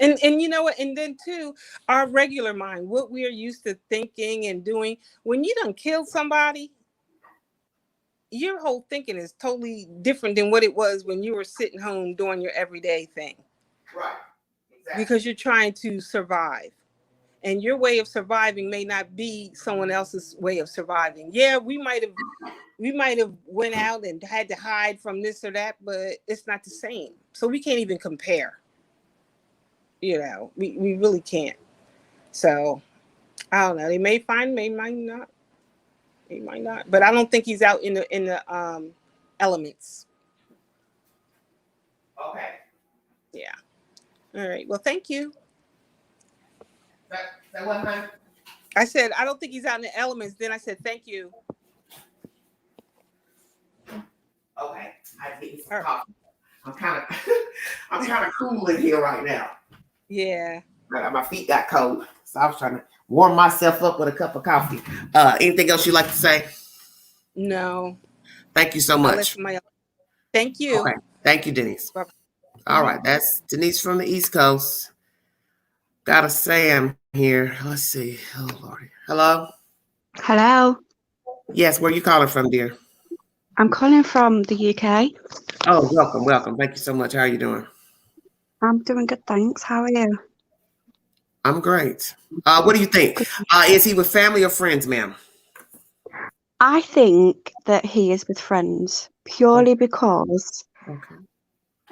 And you know what? And then too, our regular mind, what we are used to thinking and doing, when you done killed somebody, your whole thinking is totally different than what it was when you were sitting home doing your everyday thing. Right. Exactly. Because you're trying to survive. And your way of surviving may not be someone else's way of surviving. Yeah, we might have went out and had to hide from this or that, but it's not the same. So we can't even compare. You know, we really can't. So I don't know. They may find, they might not. They might not. But I don't think he's out in the elements. Okay. Yeah. All right. Well, thank you. That what, honey? I said I don't think he's out in the elements. Then I said thank you. Okay. I need some Right. coffee. I'm kind of cool in here right now. Yeah. My feet got cold, so I was trying to warm myself up with a cup of coffee. Anything else you'd like to say? No. Thank you so much. Thank you. Okay. Thank you, Denise. Bye-bye. All right. That's Denise from the East Coast. Got a Sam here. Let's see. Oh, Lordy. Hello? Hello. Yes, where are you calling from, dear? I'm calling from the UK. Oh, welcome. Thank you so much. How are you doing? I'm doing good, thanks. How are you? I'm great. What do you think? Is he with family or friends, ma'am? I think that he is with friends purely because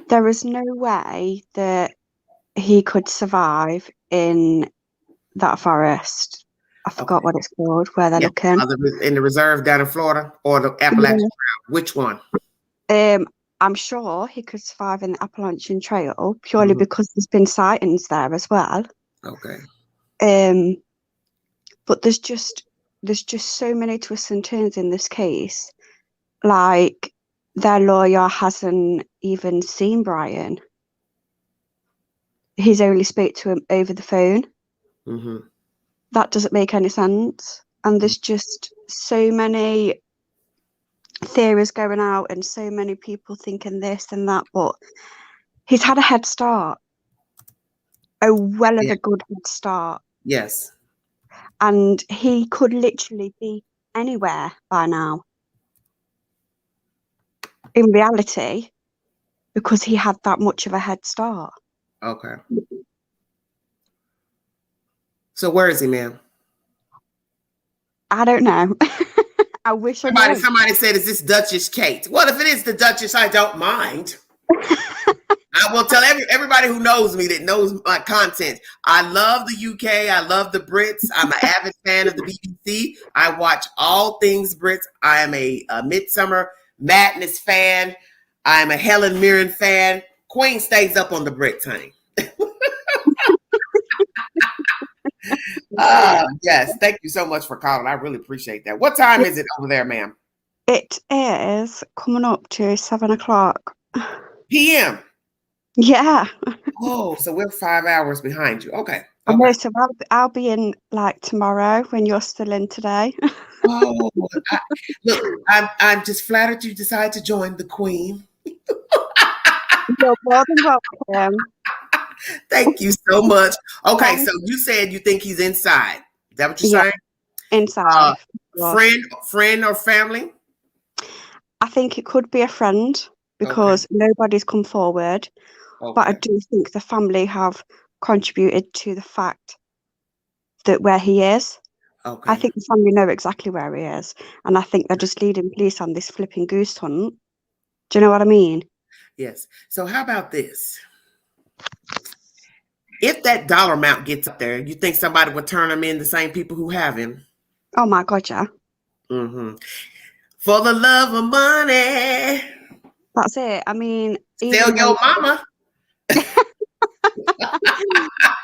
there is no way that he could survive in that forest. I forgot what it's called, where they're looking. In the reserve down in Florida or the Appalachian Trail? Which one? I'm sure he could survive in the Appalachian Trail purely because there's been sightings there as well. Okay. But there's just so many twists and turns in this case. Like, their lawyer hasn't even seen Brian. He's only spoke to him over the phone. Mm-hmm. That doesn't make any sense. And there's just so many theories going out and so many people thinking this and that, but he's had a head start. A good head start. Yes. And he could literally be anywhere by now. In reality, because he had that much of a head start. Okay. So where is he, ma'am? I don't know. I wish I knew. Somebody said, is this Duchess Kate? Well, if it is the Duchess, I don't mind. I will tell everybody who knows me, that knows my content. I love the UK. I love the Brits. I'm an avid fan of the BBC. I watch all things Brits. I am a Midsummer Madness fan. I'm a Helen Mirren fan. Queen stays up on the Brits, honey. Yes, thank you so much for calling. I really appreciate that. What time is it over there, ma'am? It is coming up to 7:00 p.m. Yeah. Oh, so we're 5 hours behind you. Okay. No, so I'll be in like tomorrow when you're still in today. Oh, look, I'm just flattered you decided to join the Queen. You're more than welcome. Thank you so much. Okay, so you said you think he's inside. Is that what you're saying? Inside. Friend or family? I think it could be a friend because nobody's come forward. Okay. But I do think the family have contributed to the fact that where he is. Okay. I think the family know exactly where he is. And I think they're just leading police on this flipping goose hunt. Do you know what I mean? Yes. So how about this? If that dollar amount gets up there, you think somebody would turn him in, the same people who have him? Oh my God, yeah. Mm-hmm. For the love of money. That's it. I mean, tell your mama.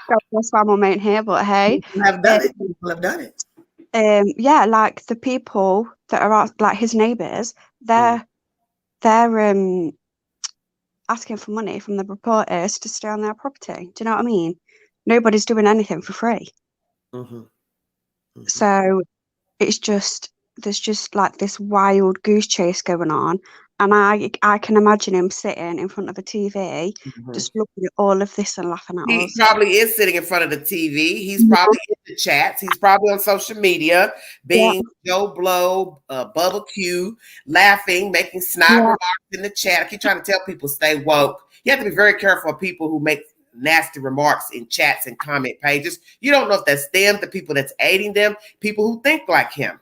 God bless my mum ain't here, but hey. People have done it. People have done it. Yeah, like the people that are like his neighbours, they're asking for money from the reporters to stay on their property. Do you know what I mean? Nobody's doing anything for free. Mm-hmm. Mm-hmm. So there's just like this wild goose chase going on, And I can imagine him sitting in front of a TV, just looking at all of this and laughing at us. He probably is sitting in front of the TV. He's probably in the chats. He's probably on social media, being Joe Blow, Bubba Q, laughing, making snide remarks in the chat. I keep trying to tell people, stay woke. You have to be very careful of people who make nasty remarks in chats and comment pages. You don't know if that's them, the people that's aiding them, people who think like him.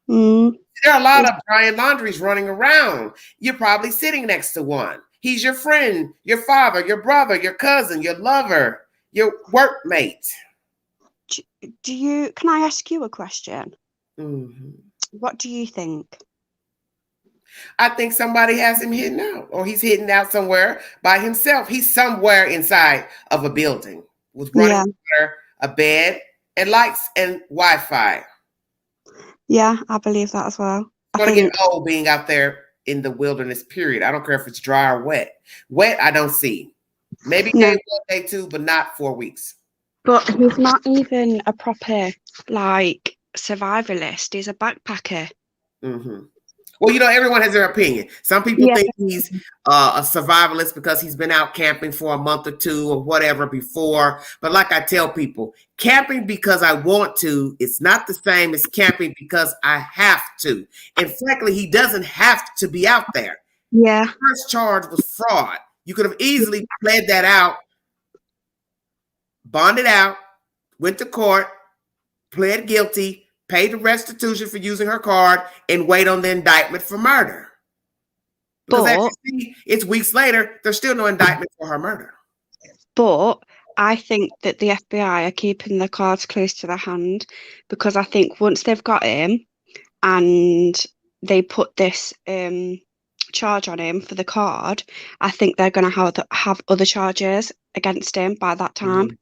There are a lot of Brian Laundries running around. You're probably sitting next to one. He's your friend, your father, your brother, your cousin, your lover, your workmate. Can I ask you a question? What do you think? I think somebody has him hidden out, or he's hidden out somewhere by himself. He's somewhere inside of a building with running water, a bed, and lights and Wi-Fi. Yeah, I believe that as well. It's going to get old being out there in the wilderness, period. I don't care if it's dry or wet. Wet, I don't see. Maybe day 1, day 2, but not 4 weeks. But he's not even a proper, like, survivalist. He's a backpacker. Well, you know, everyone has their opinion. Some people think he's a survivalist because he's been out camping for a month or 2 or whatever before. But like I tell people, camping because I want to, it's not the same as camping because I have to. And frankly, he doesn't have to be out there. Yeah. The first charge was fraud. You could have easily pled that out, bonded out, went to court, pled guilty, paid the restitution for using her card, and wait on the indictment for murder. Because as you see, it's weeks later, there's still no indictment for her murder. But I think that the FBI are keeping their cards close to their hand, because I think once they've got him and they put this charge on him for the card, I think they're going to have other charges against him by that time.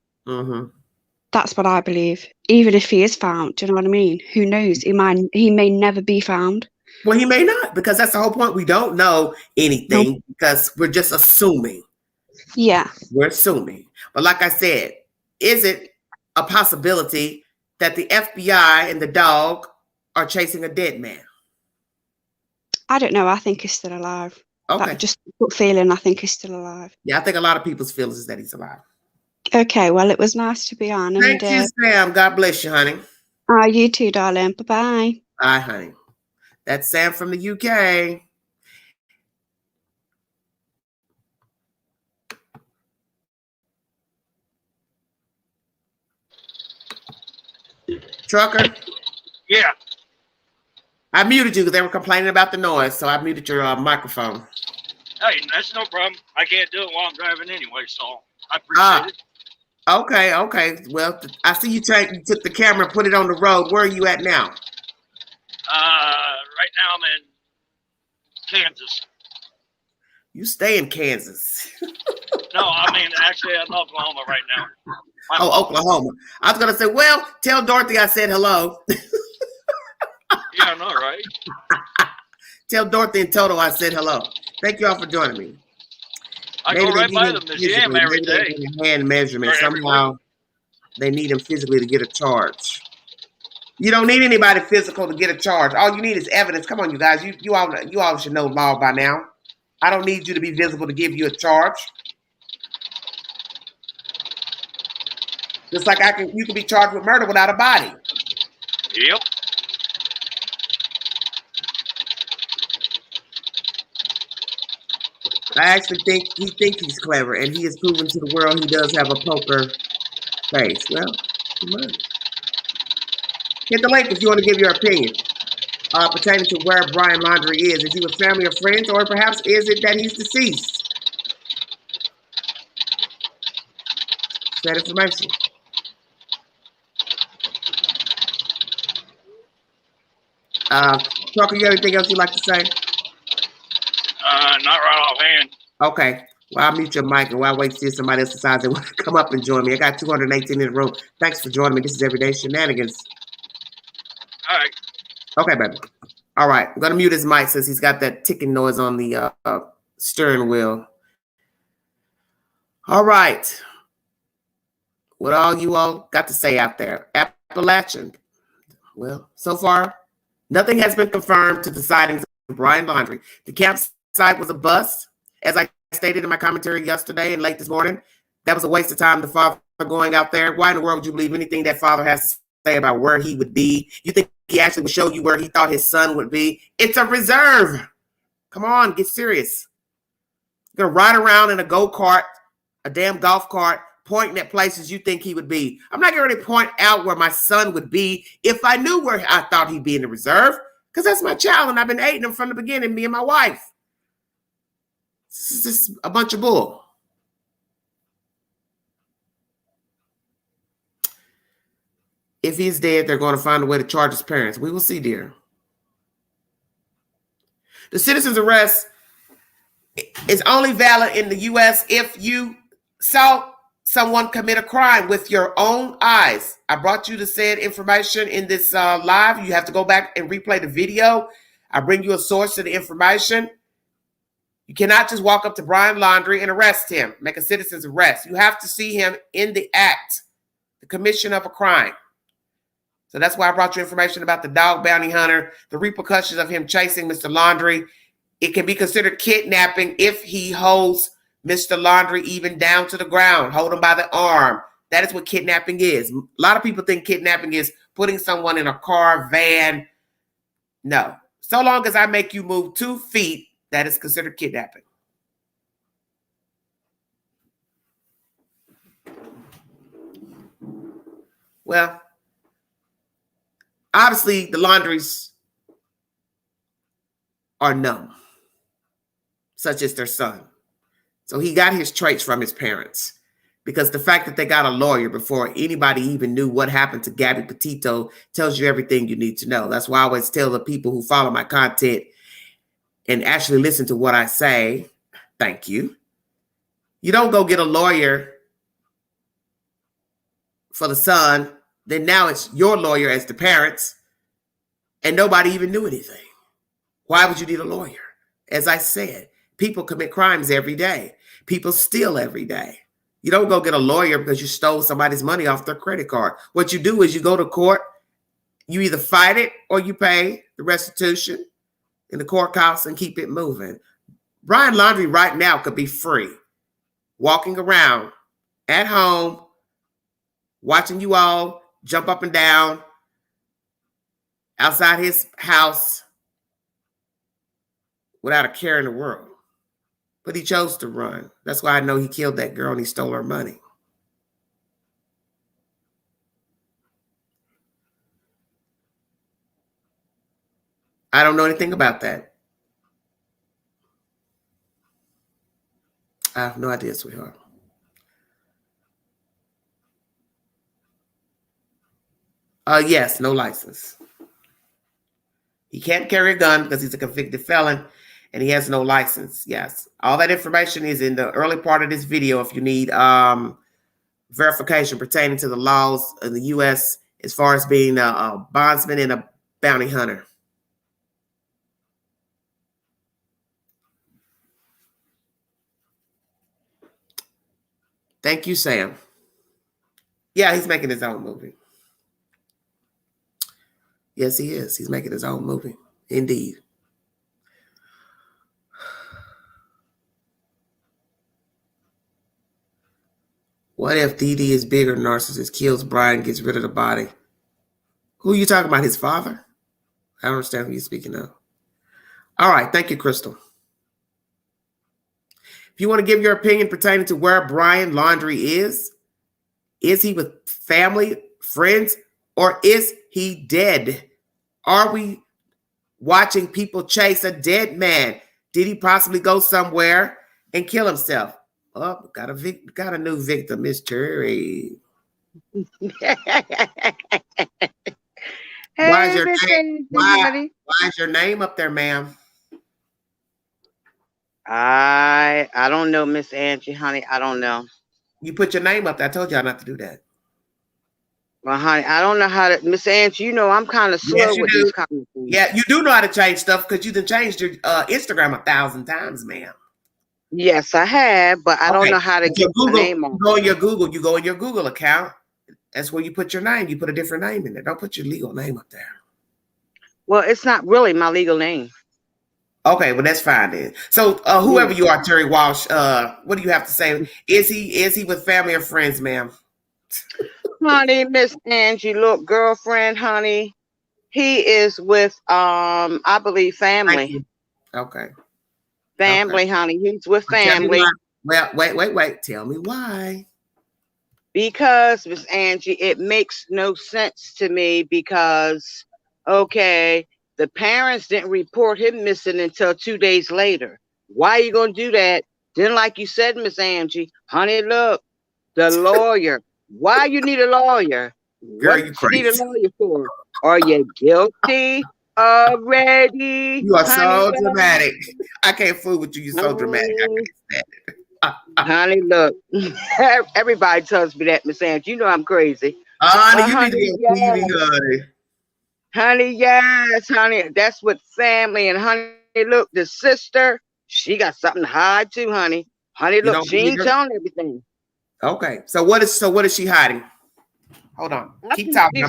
That's what I believe. Even if he is found, do you know what I mean? Who knows? He may never be found. Well, he may not, because that's the whole point. We don't know anything because we're just assuming. Yeah. We're assuming. But like I said, is it a possibility that the FBI and the dog are chasing a dead man? I don't know. I think he's still alive. Okay. Just feeling I think he's still alive. Yeah, I think a lot of people's feelings is that he's alive. Okay, well, it was nice to be on. Thank you, Sam. God bless you, honey. You too, darling. Bye-bye. Bye, honey. That's Sam from the UK. Trucker? Yeah. I muted you because they were complaining about the noise, so I muted your microphone. Hey, that's no problem. I can't do it while I'm driving anyway, so I appreciate it. Okay. Well, I see you took the camera and put it on the road. Where are you at now? Right now I'm in Kansas. You stay in Kansas. No, I mean, actually I'm in Oklahoma right now. Oklahoma. I was going to say, well, tell Dorothy I said hello. Yeah, I know, right? Tell Dorothy and Toto I said hello. Thank you all for joining me. I go right by them, the gym every day. Hand measurement. Somehow they need him physically to get a charge. You don't need anybody physical to get a charge. All you need is evidence. Come on, you guys. You all should know law by now. I don't need you to be visible to give you a charge. Just like you can be charged with murder without a body. Yep. I actually think he's clever, and he has proven to the world he does have a poker face. Well, hit the link if you want to give your opinion pertaining to where Brian Laundrie is. Is he with family or friends, or perhaps is it that he's deceased? That information. Trucker, you have anything else you'd like to say? Not right offhand. Okay. Well, I'll mute your mic and while I wait to see if somebody else decides they want to come up and join me. I got 218 in the room. Thanks for joining me. This is Everyday Shenanigans. All right. Okay, baby. All right. I'm going to mute his mic since he's got that ticking noise on the steering wheel. All right. What all you all got to say out there? Appalachian. Well, so far, nothing has been confirmed to the sightings of Brian Laundrie. The camp site was a bust. As I stated in my commentary yesterday and late this morning, that was a waste of time, the father going out there. Why in the world would you believe anything that father has to say about where he would be? You think he actually would show you where he thought his son would be? It's a reserve. Come on, get serious. You're going to ride around in a go-kart, a damn golf cart, pointing at places you think he would be. I'm not going to point out where my son would be if I knew where I thought he'd be in the reserve, because that's my child, and I've been hating him from the beginning, me and my wife. This is just a bunch of bull. If he's dead, they're going to find a way to charge his parents. We will see, dear. The citizen's arrest is only valid in the U.S. if you saw someone commit a crime with your own eyes. I brought you the said information in this live. You have to go back and replay the video. I bring you a source of the information. You cannot just walk up to Brian Laundrie and arrest him, make a citizen's arrest. You have to see him in the act, the commission of a crime. So that's why I brought you information about the dog bounty hunter, the repercussions of him chasing Mr. Laundrie. It can be considered kidnapping if he holds Mr. Laundrie even down to the ground, hold him by the arm. That is what kidnapping is. A lot of people think kidnapping is putting someone in a car, van. No. So long as I make you move 2 feet, that is considered kidnapping. Well, obviously the Laundries are numb, such as their son. So he got his traits from his parents, because the fact that they got a lawyer before anybody even knew what happened to Gabby Petito tells you everything you need to know. That's why I always tell the people who follow my content and actually listen to what I say, thank you. You don't go get a lawyer for the son, then now it's your lawyer as the parents, and nobody even knew anything. Why would you need a lawyer? As I said, people commit crimes every day. People steal every day. You don't go get a lawyer because you stole somebody's money off their credit card. What you do is you go to court, you either fight it or you pay the restitution in the courthouse and keep it moving. Brian Laundrie right now could be free, walking around at home, watching you all jump up and down outside his house without a care in the world. But he chose to run. That's why I know he killed that girl and he stole her money. I don't know anything about that. I have no idea, sweetheart. Yes, no license. He can't carry a gun because he's a convicted felon and he has no license. Yes. All that information is in the early part of this video if you need verification pertaining to the laws of the U.S. as far as being a bondsman and a bounty hunter. Thank you, Sam. Yeah, he's making his own movie. Yes, he is. He's making his own movie. Indeed. What if DD is bigger narcissist, kills Brian, gets rid of the body? Who are you talking about? His father? I don't understand who you're speaking of. All right. Thank you, Crystal. If you want to give your opinion pertaining to where Brian Laundrie is he with family, friends, or is he dead? Are we watching people chase a dead man? Did he possibly go somewhere and kill himself? Oh, got a new victim, Miss Terry. Why is your name up there, ma'am? I don't know, Miss Angie, honey. I don't know. You put your name up there. I told y'all not to do that. Well, honey, I don't know how to, Miss Angie, you know I'm kind of slow with these kind of things. Yeah, you do know how to change stuff because you done changed your Instagram 1,000 times, ma'am. Yes, I have, but I don't know how to get my name on. You go in your Google account. That's where you put your name. You put a different name in there. Don't put your legal name up there. Well, it's not really my legal name. Okay, well that's fine then. So whoever you are, Terry Walsh, what do you have to say? Is he with family or friends, ma'am? Honey, Miss Angie, look, girlfriend, honey. He is with I believe family. Okay. Family, honey. He's with family. Well, wait. Tell me why. Because, Miss Angie, it makes no sense to me because, okay, the parents didn't report him missing until 2 days later. Why are you going to do that? Then, like you said, Miss Angie, honey, look, the lawyer. Why you need a lawyer? Girl, what you need a lawyer for? Are you guilty already? You are so dramatic. I can't fool with you. You're so dramatic. I can't stand it. Honey, look, everybody tells me that, Miss Angie. You know I'm crazy. Honey, honey. Honey, yes, honey. That's what family and honey, look, the sister, she got something to hide too, honey. Honey, look, she ain't telling everything. Okay. So what is she hiding? Hold on. Keep talking.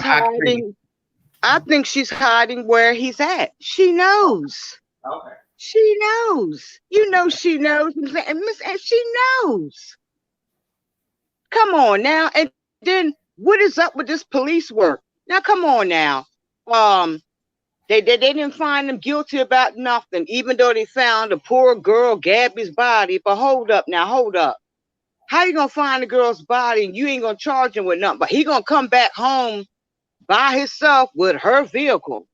I think she's hiding where he's at. She knows. Okay. She knows. You know she knows. And she knows. Come on now. And then what is up with this police work? Now come on now. They didn't find him guilty about nothing, even though they found a poor girl, Gabby's body. But hold up. How you gonna find the girl's body and you ain't gonna charge him with nothing? But he gonna come back home by himself with her vehicle.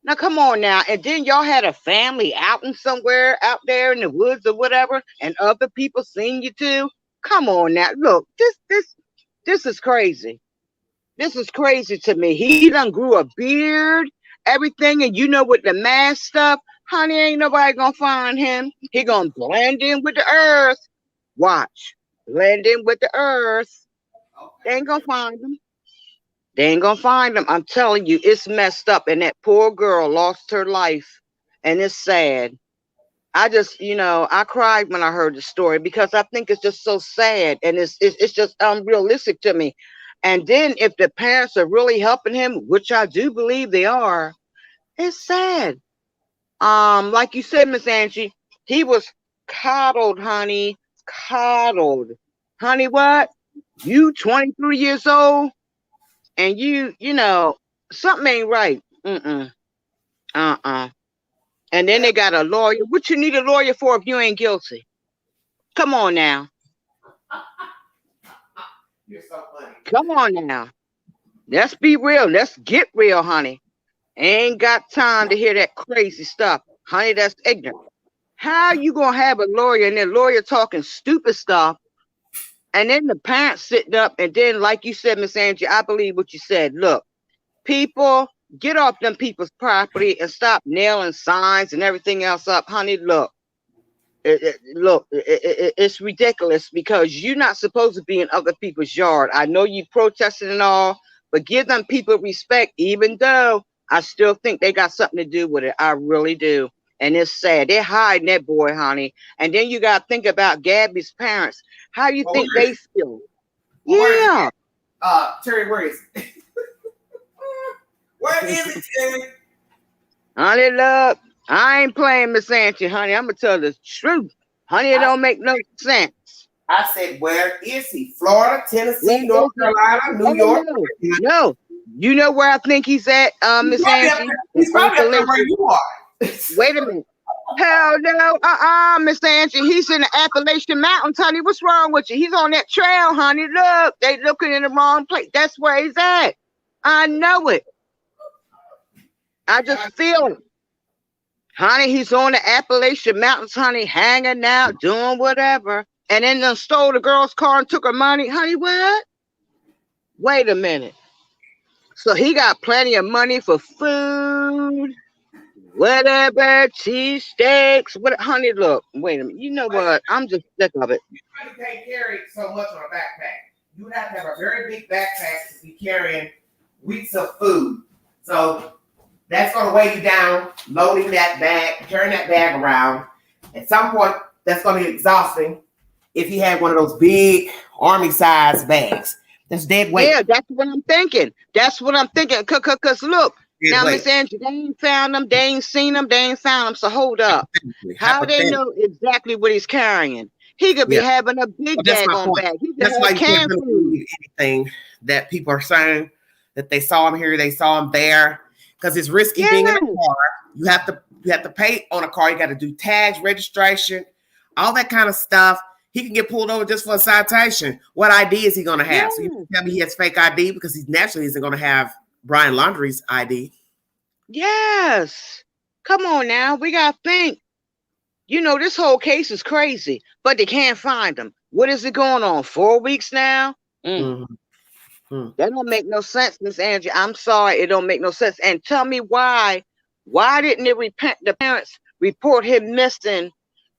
Now, come on now. And then y'all had a family outing somewhere out there in the woods or whatever, and other people seen you too. Come on now. Look, this is crazy. This is crazy to me. He done grew a beard, everything, and you know, with the mask stuff, honey, ain't nobody gonna find him. He gonna blend in with the earth. Watch. Blend in with the earth. They ain't gonna find him. They ain't gonna find him. I'm telling you, it's messed up. And that poor girl lost her life. And it's sad. I just, I cried when I heard the story because I think it's just so sad. And it's just unrealistic to me. And then if the parents are really helping him, which I do believe they are, it's sad. Like you said, Miss Angie, he was coddled, honey. Coddled. Honey, what? You 23 years old? And you know, something ain't right. And then they got a lawyer. What you need a lawyer for if you ain't guilty? Come on now. You're so funny. Come on now. Let's be real. Let's get real, honey. Ain't got time to hear that crazy stuff. Honey, that's ignorant. How you gonna have a lawyer and that lawyer talking stupid stuff? And then the parents sitting up, and then, like you said, Miss Angie, I believe what you said. Look, people, get off them people's property and stop nailing signs and everything else up. Honey, look, it's ridiculous because you're not supposed to be in other people's yard. I know you protested and all, but give them people respect, even though I still think they got something to do with it. I really do. And it's sad. They're hiding that boy, honey. And then you got to think about Gabby's parents. How you think they feel? Yeah. Terry, where is it? Where is it, Terry? Honey, look, I ain't playing Miss Angie, honey. I'm going to tell the truth. Honey, it don't make no sense. I said, where is he? Florida, Tennessee, North Carolina, New York? No. You know where I think he's at, Miss Angie? He's probably up where you are. Wait a minute. Hell no. Miss Angie. He's in the Appalachian Mountains, honey. What's wrong with you? He's on that trail, honey. Look, they looking in the wrong place. That's where he's at. I know it. I just feel it. Honey, he's on the Appalachian Mountains, honey, hanging out, doing whatever. And then they stole the girl's car and took her money. Honey, what? Wait a minute. So he got plenty of money for food, whatever, cheesesteaks, what? Honey, look, wait a minute. You know what? I'm just sick of it. You really can't carry so much on a backpack. You would have to have a very big backpack to be carrying weeks of food. So that's going to weigh you down, loading that bag, carrying that bag around. At some point, that's going to be exhausting if you had one of those big army-sized bags. That's dead weight. Yeah, that's what I'm thinking. That's what I'm thinking. Because look, Now, wait. Miss Angie, they ain't found them. They ain't seen them. They ain't found them. So hold up. How they know exactly what he's carrying? He could be having a big daggone bag. He could have canned food. Anything that people are saying that they saw him here, they saw him there, because it's risky being in a car. You have to pay on a car. You got to do tags, registration, all that kind of stuff. He can get pulled over just for a citation. What ID is he going to have? So you can tell me he has fake ID, because he's naturally isn't going to have Brian Laundrie's ID. Yes. Come on now. We got to think. You know, this whole case is crazy, but they can't find him. What is it going on? 4 weeks now? That don't make no sense, Miss Angie. I'm sorry. It don't make no sense. And tell me why. Why didn't the parents report him missing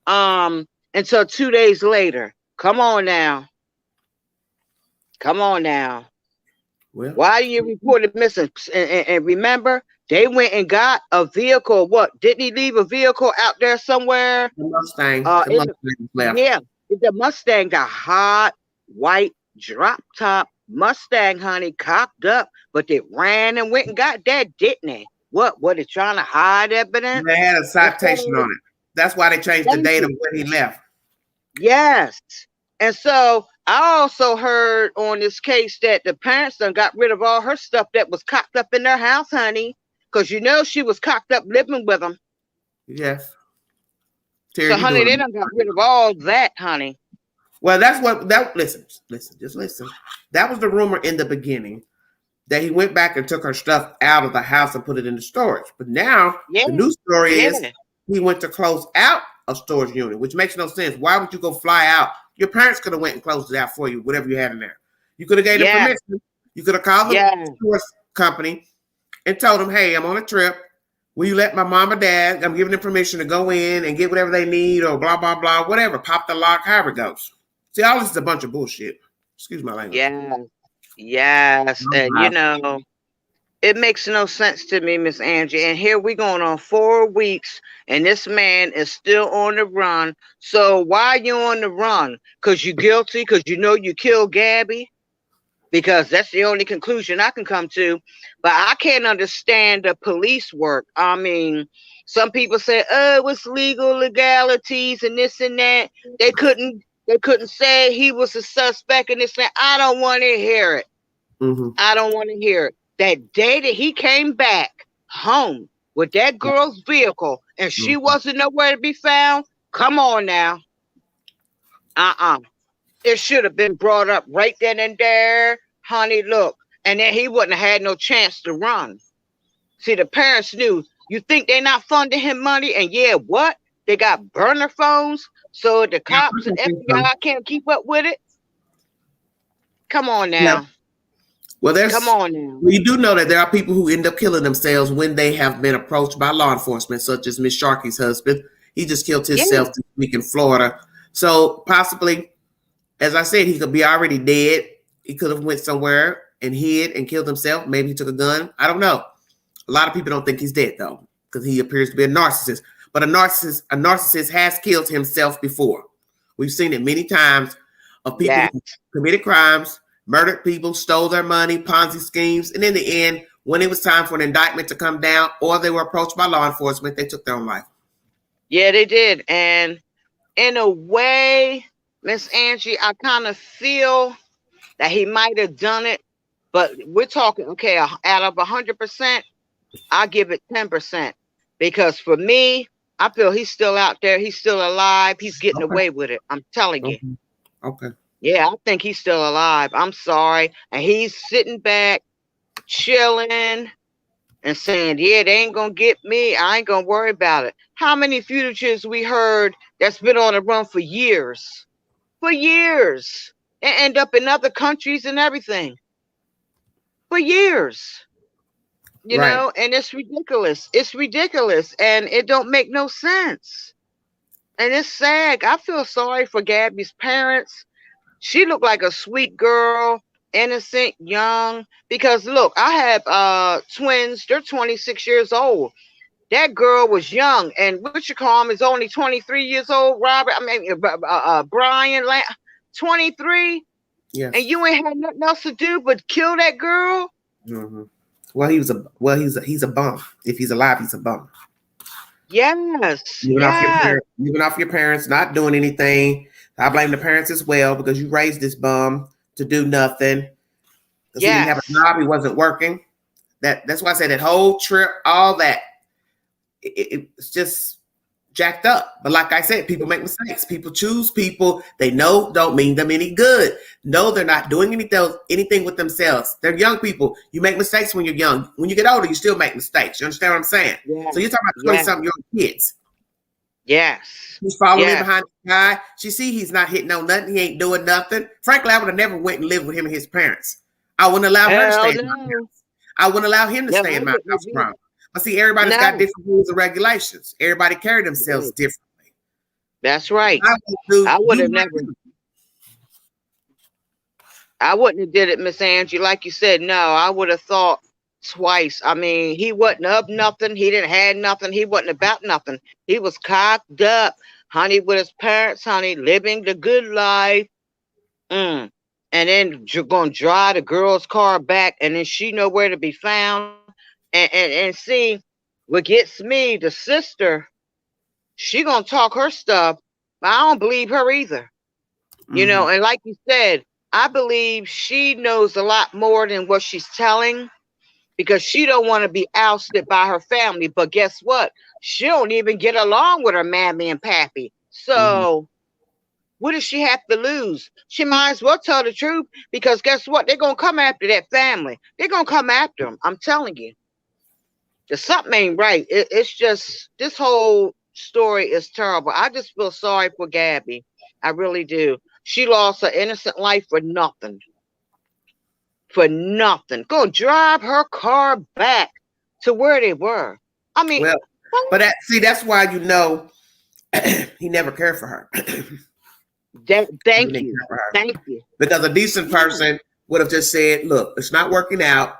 until 2 days later? Come on now. Come on now. Well, why do you report it missing? And remember, they went and got a vehicle. What? Didn't he leave a vehicle out there somewhere? The Mustang. Yeah, the Mustang, the hot white drop top Mustang, honey, cocked up, but they ran and went and got that, didn't they? What? Were they trying to hide evidence? They had a citation on it. That's why they changed the date of when he left. Yes. And so I also heard on this case that the parents done got rid of all her stuff that was cocked up in their house, honey. Because you know she was cocked up living with them. Yes. Terry, so, honey, they done got rid of all that, honey. Well, that's what listen. That was the rumor in the beginning, that he went back and took her stuff out of the house and put it into storage. But now the new story is he went to close out a storage unit, which makes no sense. Why would you go fly out? Your parents could have went and closed it out for you, whatever you had in there. You could have gave them permission. You could have called the storage company and told them, hey, I'm on a trip. Will you let my mom or dad, I'm giving them permission to go in and get whatever they need or blah, blah, blah, whatever. Pop the lock, however it goes. See, all this is a bunch of bullshit. Excuse my language. Yes. And, you know, it makes no sense to me, Miss Angie. And here we going on 4 weeks, and this man is still on the run. So why are you on the run? Because you're guilty? Because you know you killed Gabby? Because that's the only conclusion I can come to. But I can't understand the police work. I mean, some people say, oh, it's legalities and this and that. They couldn't say he was a suspect and this and that. I don't want to hear it. I don't want to hear it. That day that he came back home with that girl's vehicle and she wasn't nowhere to be found, come on now. It should have been brought up right then and there. Honey, look. And then he wouldn't have had no chance to run. See, the parents knew. You think they're not funding him money? And what? They got burner phones so the cops and FBI can't keep up with it? Come on now. Yeah. Well, come on now. We do know that there are people who end up killing themselves when they have been approached by law enforcement, such as Miss Sharkey's husband. He just killed himself this week in Florida. So possibly, as I said, he could be already dead. He could have went somewhere and hid and killed himself. Maybe he took a gun. I don't know. A lot of people don't think he's dead, though, because he appears to be a narcissist. But a narcissist has killed himself before. We've seen it many times of people who committed crimes, murdered people, stole their money, Ponzi schemes. And in the end, when it was time for an indictment to come down or they were approached by law enforcement, they took their own life. Yeah, they did. And in a way, Miss Angie, I kind of feel that he might have done it. But we're talking, okay, out of 100%, I give it 10%. Because for me, I feel he's still out there. He's still alive. He's getting away with it. I'm telling you. Okay. Yeah, I think he's still alive. I'm sorry. And he's sitting back, chilling, and saying, yeah, they ain't going to get me. I ain't going to worry about it. How many fugitives we heard that's been on the run for years? For years. And end up in other countries and everything. For years. You know, and it's ridiculous. It's ridiculous. And it don't make no sense. And it's sad. I feel sorry for Gabby's parents. She looked like a sweet girl, innocent, young. Because look, I have twins. They're 26 years old. That girl was young, and what you call him is only 23 years old. Robert, Brian, 23. Yes. And you ain't had nothing else to do but kill that girl. Well, he's a bum. If he's alive, he's a bum. Yes. Living off your parents, not doing anything. I blame the parents as well because you raised this bum to do nothing. Because he didn't have a job, he wasn't working. That's why I said that whole trip, all that, it's just jacked up. But like I said, people make mistakes. People choose people they know don't mean them any good. No, they're not doing anything with themselves. They're young people. You make mistakes when you're young. When you get older, you still make mistakes. You understand what I'm saying? Yes. So you're talking about 20-something-year-old kids. Yes. He's following in behind the guy. She see he's not hitting on nothing. He ain't doing nothing. Frankly, I would have never went and lived with him and his parents. I wouldn't allow her to stay in my house. I wouldn't allow him to stay in my house. But see, everybody's got different rules and regulations. Everybody carry themselves differently. That's right. I would have never. I wouldn't have did it, Miss Angie. Like you said, no, I would have thought twice. I mean, he wasn't up nothing. He didn't have nothing. He wasn't about nothing. He was cocked up, honey, with his parents, honey, living the good life. And then you're going to drive the girl's car back, and then she nowhere to be found. And see, what gets me, the sister, she gonna talk her stuff, but I don't believe her either. You know, and like you said, I believe she knows a lot more than what she's telling, because she don't want to be ousted by her family. But guess what? She don't even get along with her mammy and pappy. So what does she have to lose? She might as well tell the truth, because guess what? They're gonna come after that family. They're gonna come after them. I'm telling you. There's something ain't right. It's just, this whole story is terrible. I just feel sorry for Gabby. I really do. She lost her innocent life for nothing. For nothing. Go drive her car back to where they were. I mean, well, but that's why you know he never cared for her. Thank you. Thank you. Because a decent person would have just said, look, it's not working out.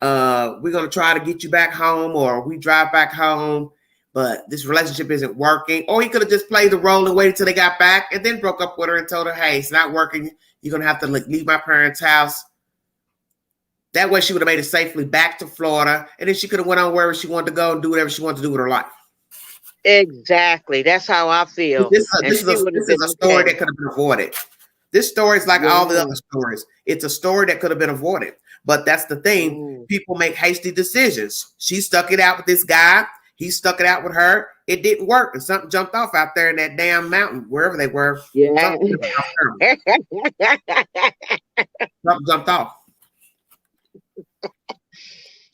We're going to try to get you back home, or we drive back home, but this relationship isn't working. Or he could have just played the role and waited till they got back and then broke up with her and told her, hey, it's not working. You're going to have to leave my parents' house. That way she would have made it safely back to Florida, and then she could have went on wherever she wanted to go and do whatever she wanted to do with her life. Exactly. That's how I feel. This is a story that could have been avoided. This story is like all the other stories. It's a story that could have been avoided. But that's the thing. People make hasty decisions. She stuck it out with this guy. He stuck it out with her. It didn't work. And something jumped off out there in that damn mountain, wherever they were. Yeah. Something jumped off.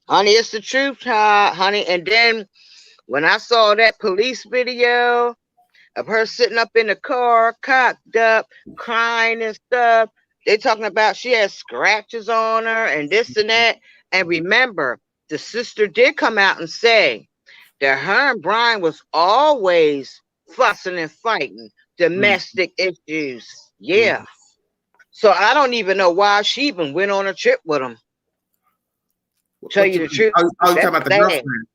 Honey, it's the truth, honey. And then when I saw that police video of her sitting up in the car, cocked up, crying and stuff, they talking about she has scratches on her and this and that. And remember, the sister did come out and say that her and Brian was always fussing and fighting, domestic issues. Yeah. So I don't even know why she even went on a trip with him. Tell you the truth. You talking about the girlfriend?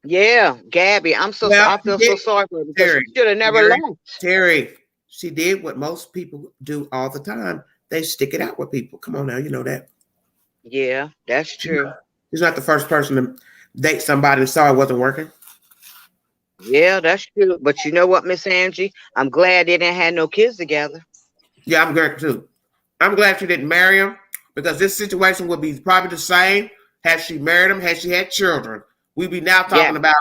Yeah, Gabby. I feel so sorry for her, because she should have never left. Terry, she did what most people do all the time. They stick it out with people. Come on now, you know that. Yeah, that's true. She's not the first person to date somebody and saw it wasn't working. Yeah, that's true. But you know what, Miss Angie? I'm glad they didn't have no kids together. Yeah, I'm glad too. I'm glad she didn't marry him, because this situation would be probably the same had she married him, had she had children. We'd be now talking about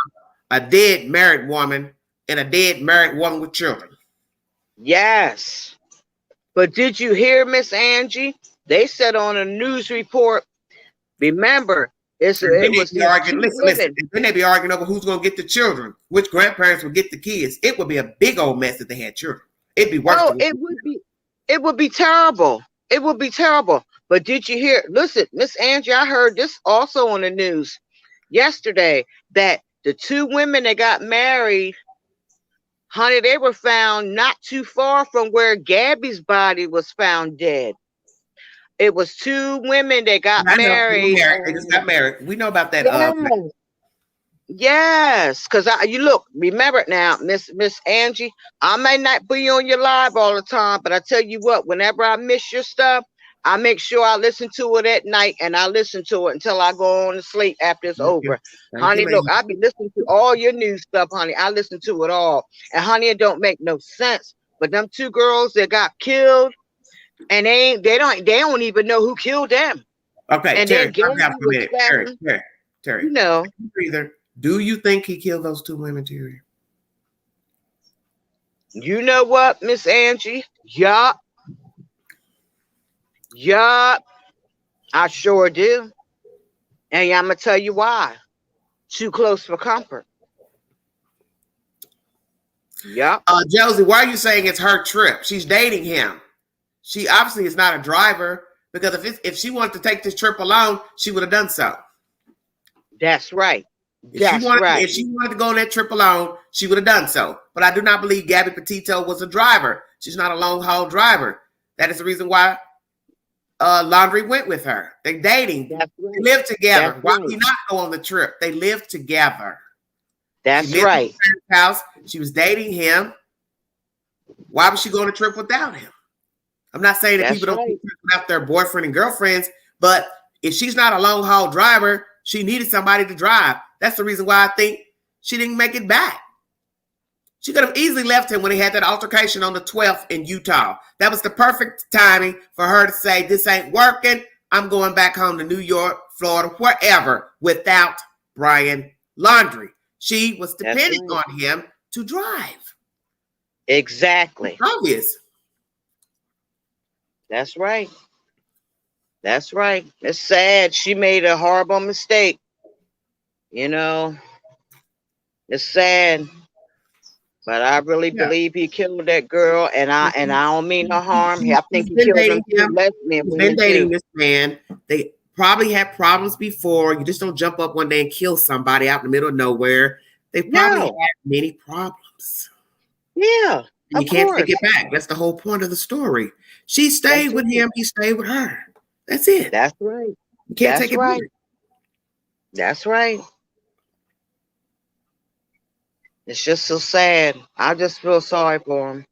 a dead married woman and a dead married woman with children. Yes. But did you hear, Miss Angie? They said on a news report, remember, it was listen. Then they be arguing over who's going to get the children, which grandparents will get the kids. It would be a big old mess if they had children. It'd be worse. It would be terrible. It would be terrible. But did you hear? Listen, Miss Angie, I heard this also on the news yesterday, that the two women that got married, honey, they were found not too far from where Gabby's body was found dead. It was two women that got married. They just got married. We know about that. Yes, because you look, remember it now, Miss Angie. I may not be on your live all the time, but I tell you what, whenever I miss your stuff, I make sure I listen to it at night, and I listen to it until I go on to sleep after it's over. Honey, look, I be listening to all your new stuff, honey. I listen to it all. And honey, it don't make no sense. But them two girls that got killed, and they don't even know who killed them. Okay, and Terry, then calm down for a minute. Terry. You know. Do you think he killed those two women, Terry? You know what, Miss Angie? Yup. I sure do. And I'm going to tell you why. Too close for comfort. Yup. Josie, why are you saying it's her trip? She's dating him. She obviously is not a driver, because if she wanted to take this trip alone, she would have done so. That's right. If she wanted to go on that trip alone, she would have done so. But I do not believe Gabby Petito was a driver. She's not a long haul driver. That is the reason why Laundrie went with her. They're dating. Right. They live together. Why would he not go on the trip? They live together. That's right. House. She was dating him. Why would she go on a trip without him? I'm not saying that people don't go without their boyfriend and girlfriends, but if she's not a long haul driver, she needed somebody to drive. That's the reason why I think she didn't make it back. She could have easily left him when he had that altercation on the 12th in Utah. That was the perfect timing for her to say, this ain't working. I'm going back home to New York, Florida, wherever, without Brian Laundrie. She was depending on him to drive. Exactly. It's obvious. That's right. That's right. It's sad. She made a horrible mistake. You know, it's sad. But I really believe he killed that girl, and I don't mean no harm. I think he killed them two lesbian women. Been dating this man. They probably had problems before. You just don't jump up one day and kill somebody out in the middle of nowhere. They probably had many problems. Yeah. And you can't take it back. That's the whole point of the story. She stayed with him. He stayed with her. That's it. That's right. You can't take it back. That's right. It's just so sad. I just feel sorry for him.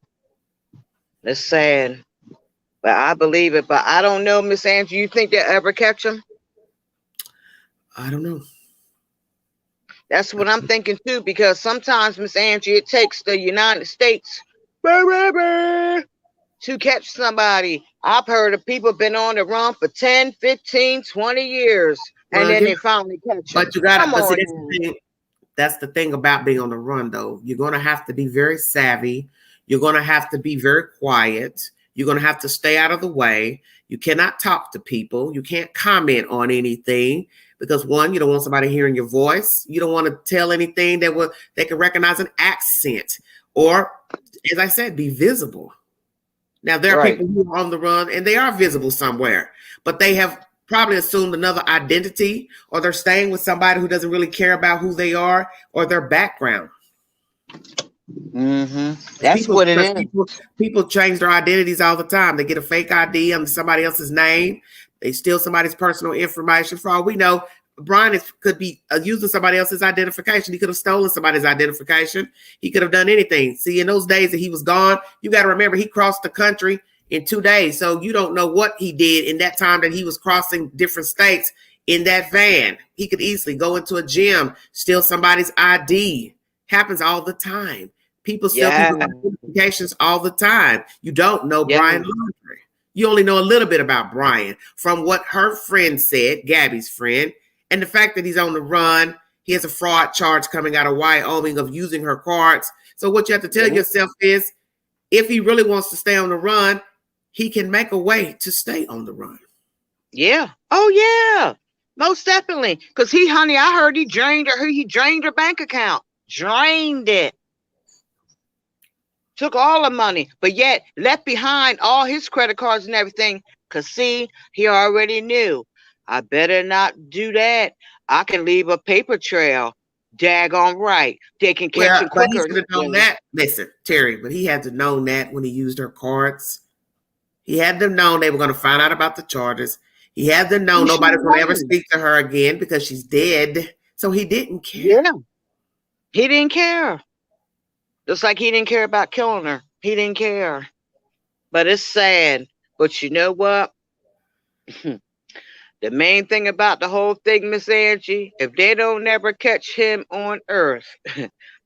It's sad. But I believe it. But I don't know, Miss Angie, you think they'll ever catch him? I don't know. That's what I'm thinking too, because sometimes, Miss Angie, it takes the United States forever to catch somebody. I've heard of people been on the run for 10, 15, 20 years, and then they finally catch them. But you got to, that's the thing about being on the run, though. You're going to have to be very savvy. You're going to have to be very quiet. You're going to have to stay out of the way. You cannot talk to people. You can't comment on anything because, one, you don't want somebody hearing your voice. You don't want to tell anything that they can recognize an accent. Or, as I said, be visible. Now, there are people who are on the run, and they are visible somewhere, but they have probably assumed another identity, or they're staying with somebody who doesn't really care about who they are or their background. That's what it is. People change their identities all the time. They get a fake ID under somebody else's name. They steal somebody's personal information. For all we know, Brian could be using somebody else's identification. He could have stolen somebody's identification. He could have done anything. See, in those days that he was gone, you got to remember he crossed the country in 2 days. So you don't know what he did in that time that he was crossing different states in that van. He could easily go into a gym, steal somebody's ID. Happens all the time. People steal people's identifications all the time. You don't know Brian Laundrie. You only know a little bit about Brian from what her friend said, Gabby's friend, and the fact that he's on the run. He has a fraud charge coming out of Wyoming of using her cards. So what you have to tell yourself is, if he really wants to stay on the run, he can make a way to stay on the run. Yeah. Oh, yeah. Most definitely. Because honey, I heard he drained her bank account. Drained it. Took all the money, but yet left behind all his credit cards and everything. Because, see, he already knew. I better not do that. I can leave a paper trail. Daggone right. They can catch him quicker. He should have known that. Listen, Terry, but he had to know that when he used her cards. He had to know they were going to find out about the charges. He had to know nobody's going to ever speak to her again because she's dead. So he didn't care. Yeah. He didn't care. Just like he didn't care about killing her. He didn't care. But it's sad. But you know what? The main thing about the whole thing, Miss Angie, if they don't never catch him on Earth,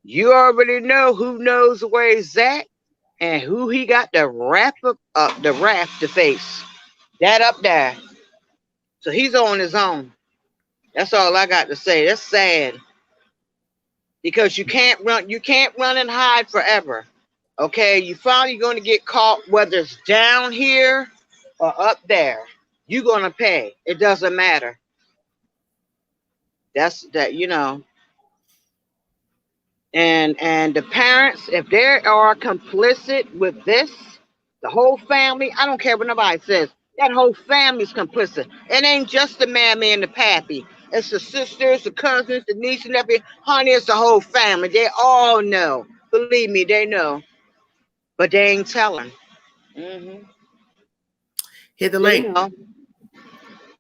you already know who knows where he's at and who he got the wrath to face. That up there. So he's on his own. That's all I got to say. That's sad. Because you can't run and hide forever. Okay, you finally going to get caught, whether it's down here or up there. You're going to pay. It doesn't matter. That's that, you know. And the parents, if they are complicit with this, the whole family, I don't care what nobody says, that whole family's complicit. It ain't just the mammy and the pappy. It's the sisters, the cousins, the niece and everything. Honey, it's the whole family. They all know. Believe me, they know. But they ain't telling. Mm-hmm. Hit the link. Know.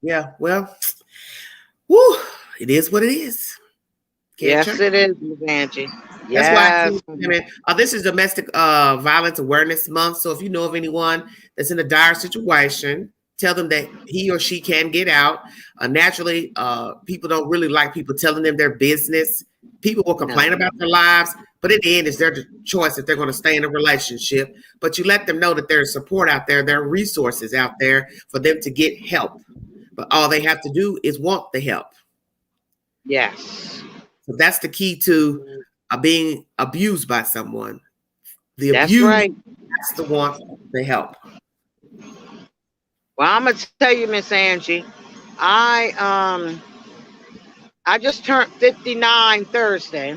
Yeah, well, woo, it is what it is. Yes, it is, Angie. That's why this is Domestic Violence Awareness Month. So if you know of anyone that's in a dire situation, tell them that he or she can get out. Naturally, people don't really like people telling them their business. People will complain about their lives, but in the end, it's their choice if they're going to stay in a relationship. But you let them know that there's support out there, there are resources out there for them to get help. But all they have to do is want the help. Yes. So that's the key to being abused by someone. The that's abuse right. has to want the help. Well, I'm gonna tell you, Miss Angie, I just turned 59 Thursday.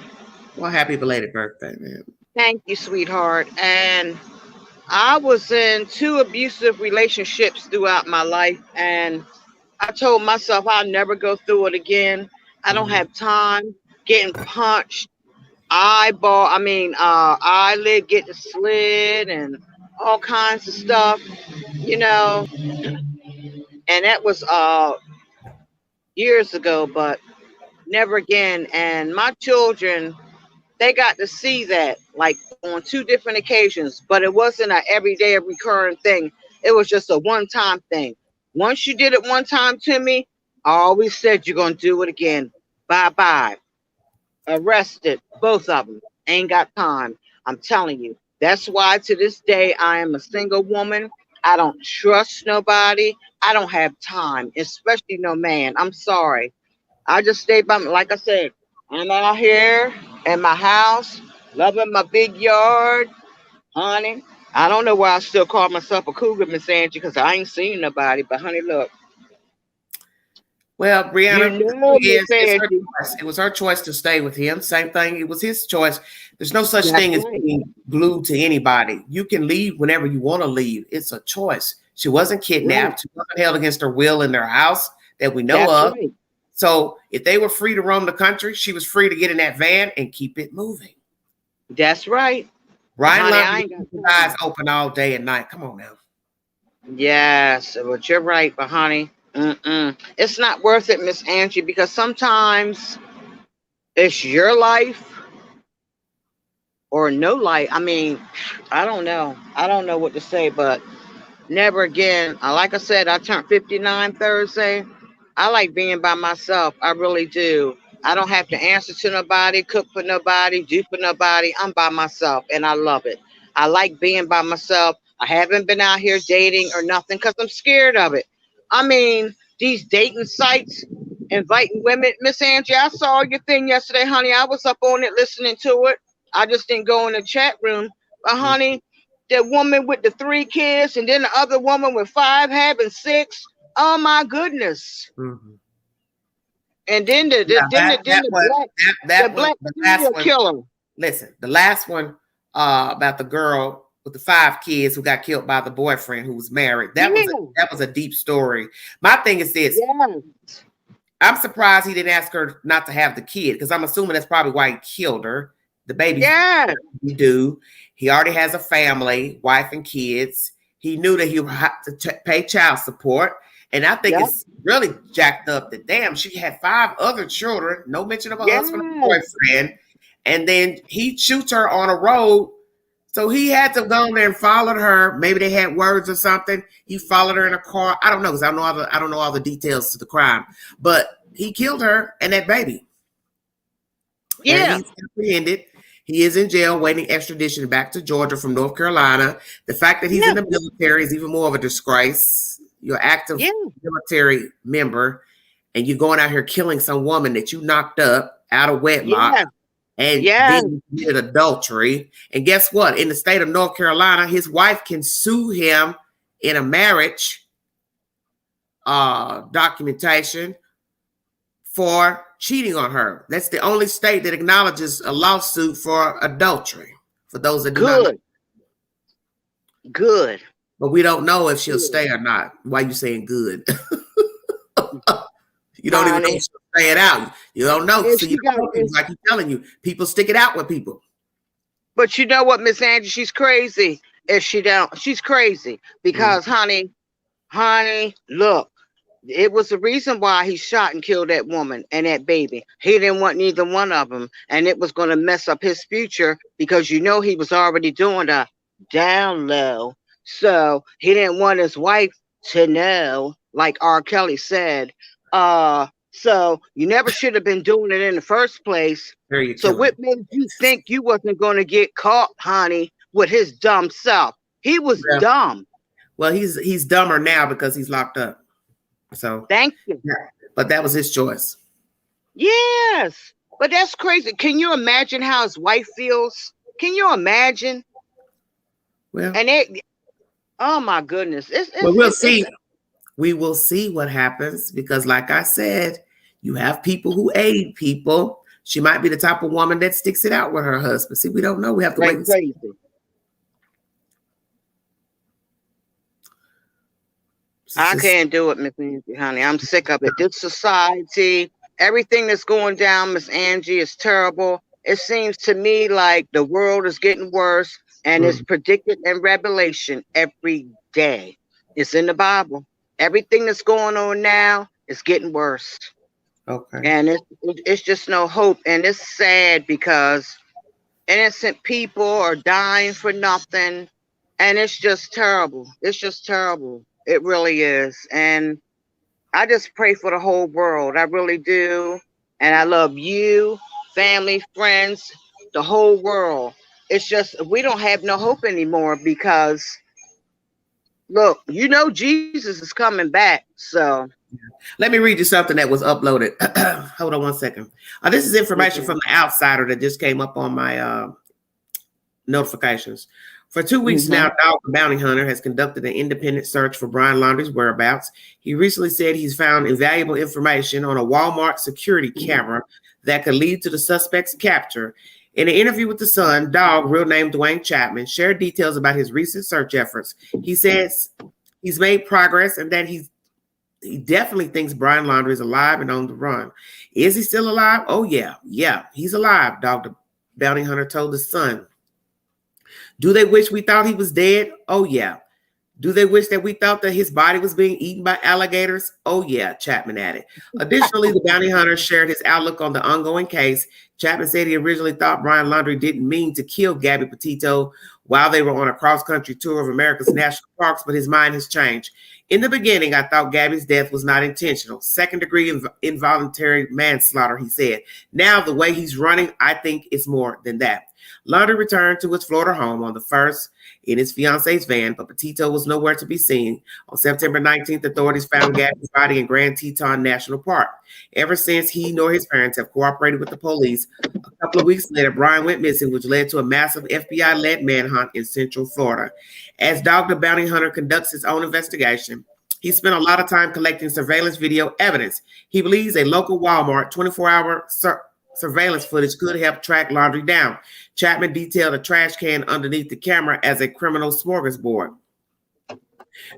Well, happy belated birthday, man. Thank you, sweetheart. And I was in 2 abusive relationships throughout my life, and I told myself I'll never go through it again. I don't have time. Getting punched, eyelid getting slid, and all kinds of stuff, you know. And that was years ago, but never again. And my children, they got to see that like on 2 different occasions, but it wasn't an everyday recurring thing. It was just a one-time thing. Once you did it one time to me, I always said you're gonna do it again. Bye-bye. Arrested, both of them. Ain't got time. I'm telling you. That's why to this day I am a single woman. I don't trust nobody. I don't have time, especially no man. I'm sorry. I just stay by me. Like I said, I'm out here in my house, loving my big yard, honey. I don't know why I still call myself a cougar, Miss Angie, because I ain't seen nobody. But honey, look. Well, Brianna, you know it was her choice to stay with him. Same thing. It was his choice. There's no such thing as being glued to anybody. You can leave whenever you want to leave. It's a choice. She wasn't kidnapped. She wasn't held against her will in their house that we know of. Right. So if they were free to roam the country, she was free to get in that van and keep it moving. That's right. Ryan Laundrie, his eyes open all day and night. Come on now. Yes, but you're right, but honey. It's not worth it, Miss Angie, because sometimes it's your life or no life. I mean, I don't know. I don't know what to say, but never again. Like I said, I turned 59 Thursday. I like being by myself. I really do. I don't have to answer to nobody, cook for nobody, do for nobody. I'm by myself, and I love it. I like being by myself. I haven't been out here dating or nothing because I'm scared of it. I mean, these dating sites inviting women. Miss Angie, I saw your thing yesterday, honey. I was up on it listening to it. I just didn't go in the chat room. But honey, the woman with the 3 kids and then the other woman with 5 having 6. Oh my goodness. And then the black serial killer. Listen, the last one about the girl with the 5 kids who got killed by the boyfriend who was married. That was a deep story. My thing is this. Yes. I'm surprised he didn't ask her not to have the kid, because I'm assuming that's probably why he killed her. The baby. Yeah. He already has a family, wife and kids. He knew that he would have to pay child support. And I think it's really jacked up that, damn, she had 5 other children, no mention of a husband or boyfriend. And then he shoots her on a road So he had to go there and followed her. Maybe they had words or something. He followed her in a car. I don't know, because I don't know all the details to the crime. But he killed her and that baby. Yeah. And he's apprehended. He is in jail waiting extradition back to Georgia from North Carolina. The fact that he's in the military is even more of a disgrace. You're an active military member, and you're going out here killing some woman that you knocked up out of wedlock. And then committed adultery. And guess what? In the state of North Carolina, his wife can sue him in a marriage documentation for cheating on her. That's the only state that acknowledges a lawsuit for adultery. For those that do not know. Good. But we don't know if she'll stay or not. Why you saying good? You don't even know if she'll stay it out. You don't know. So you don't know, like he's telling you, people stick it out with people. But you know what, Miss Angie, she's crazy. If she don't, she's crazy because, honey, look, it was the reason why he shot and killed that woman and that baby. He didn't want neither one of them, and it was going to mess up his future because you know he was already doing a down low. So he didn't want his wife to know, like R. Kelly said. So you never should have been doing it in the first place. So what made you think you wasn't going to get caught, honey, with his dumb self? He was dumb. Well, he's dumber now because he's locked up. So thank you. Yeah, but that was his choice. Yes, but that's crazy. Can you imagine how his wife feels? Can you imagine? Well, and it. Oh my goodness! We'll see. We will see what happens because, like I said, you have people who aid people. She might be the type of woman that sticks it out with her husband. See, we don't know. We have to wait and see. I can't do it, Miss Angie, honey. I'm sick of it. This society, everything that's going down, Miss Angie, is terrible. It seems to me like the world is getting worse, and it's predicted in Revelation every day. It's in the Bible. Everything that's going on now is getting worse. Okay. And it's just no hope. And it's sad because innocent people are dying for nothing. And it's just terrible. It's just terrible. It really is. And I just pray for the whole world. I really do. And I love you, family, friends, the whole world. It's just we don't have no hope anymore because look, you know Jesus is coming back. So let me read you something that was uploaded. Hold on one second. This is information from the Outsider that just came up on my notifications. For 2 weeks now, Dog the Bounty Hunter has conducted an independent search for Brian Laundrie's whereabouts. He recently said he's found invaluable information on a Walmart security camera that could lead to the suspect's capture. In an interview with The Sun, Dog, real name Dwayne Chapman, shared details about his recent search efforts. He says he's made progress and that he definitely thinks Brian Laundrie is alive and on the run. Is he still alive? Oh, yeah. Yeah, he's alive, Dog the Bounty Hunter told The Sun. Do they wish we thought he was dead? Oh, yeah. Do they wish that we thought that his body was being eaten by alligators? Oh, yeah, Chapman added. Additionally, the bounty hunter shared his outlook on the ongoing case. Chapman said he originally thought Brian Laundrie didn't mean to kill Gabby Petito while they were on a cross-country tour of America's national parks, but his mind has changed. In the beginning, I thought Gabby's death was not intentional. Second-degree involuntary manslaughter, he said. Now, the way he's running, I think it's more than that. Laundrie returned to his Florida home on the 1st in his fiance's van, but Petito was nowhere to be seen. On September 19th, authorities found Gabby's body in Grand Teton National Park. Ever since, he nor his parents have cooperated with the police. A couple of weeks later, Brian went missing, which led to a massive FBI-led manhunt in Central Florida. As Dog the Bounty Hunter conducts his own investigation, he spent a lot of time collecting surveillance video evidence. He believes a local Walmart 24-hour surveillance footage could help track Laundrie down. Chapman detailed a trash can underneath the camera as a criminal smorgasbord.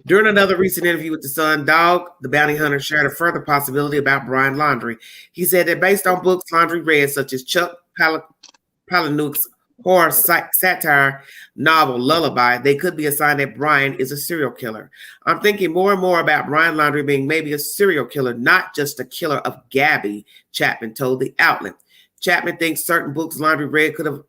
During another recent interview with The Sun, Dog the Bounty Hunter shared a further possibility about Brian Laundrie. He said that based on books Laundrie read, such as Chuck Palahniuk's horror satire novel Lullaby, they could be a sign that Brian is a serial killer. I'm thinking more and more about Brian Laundrie being maybe a serial killer, not just a killer of Gabby, Chapman told the outlet. Chapman thinks certain books Laundrie read could have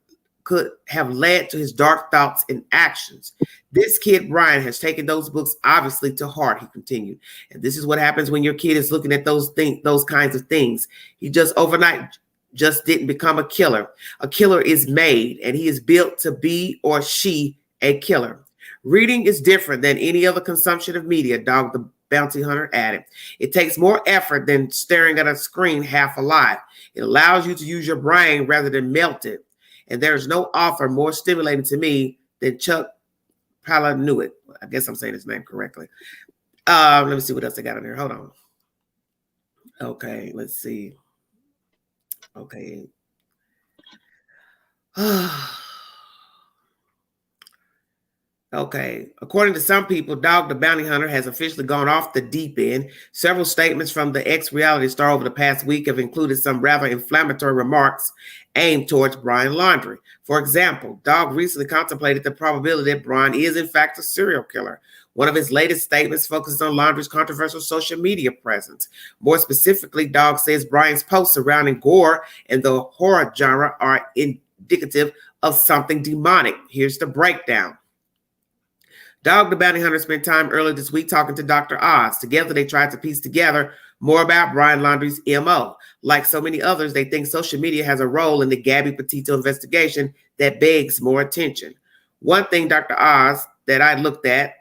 could have led to his dark thoughts and actions. This kid, Brian, has taken those books obviously to heart, he continued. And this is what happens when your kid is looking at those kinds of things. He just overnight just didn't become a killer. A killer is made, and he is built to be or she a killer. Reading is different than any other consumption of media, Dog the Bounty Hunter added. It takes more effort than staring at a screen half alive. It allows you to use your brain rather than melt it. And there is no author more stimulating to me than Chuck Palahniuk. I guess I'm saying his name correctly. Let me see what else I got in there. Hold on. Okay, let's see. Okay. Okay. According to some people, Dog the Bounty Hunter has officially gone off the deep end. Several statements from the ex-reality star over the past week have included some rather inflammatory remarks aimed towards Brian Laundrie. For example, Dog recently contemplated the probability that Brian is in fact a serial killer. One of his latest statements focuses on Laundrie's controversial social media presence. More specifically, Dog says Brian's posts surrounding gore and the horror genre are indicative of something demonic. Here's the breakdown. Dog the Bounty Hunter spent time earlier this week talking to Dr. Oz. Together, they tried to piece together more about Brian Laundrie's MO. Like so many others, they think social media has a role in the Gabby Petito investigation that begs more attention. One thing, Dr. Oz, that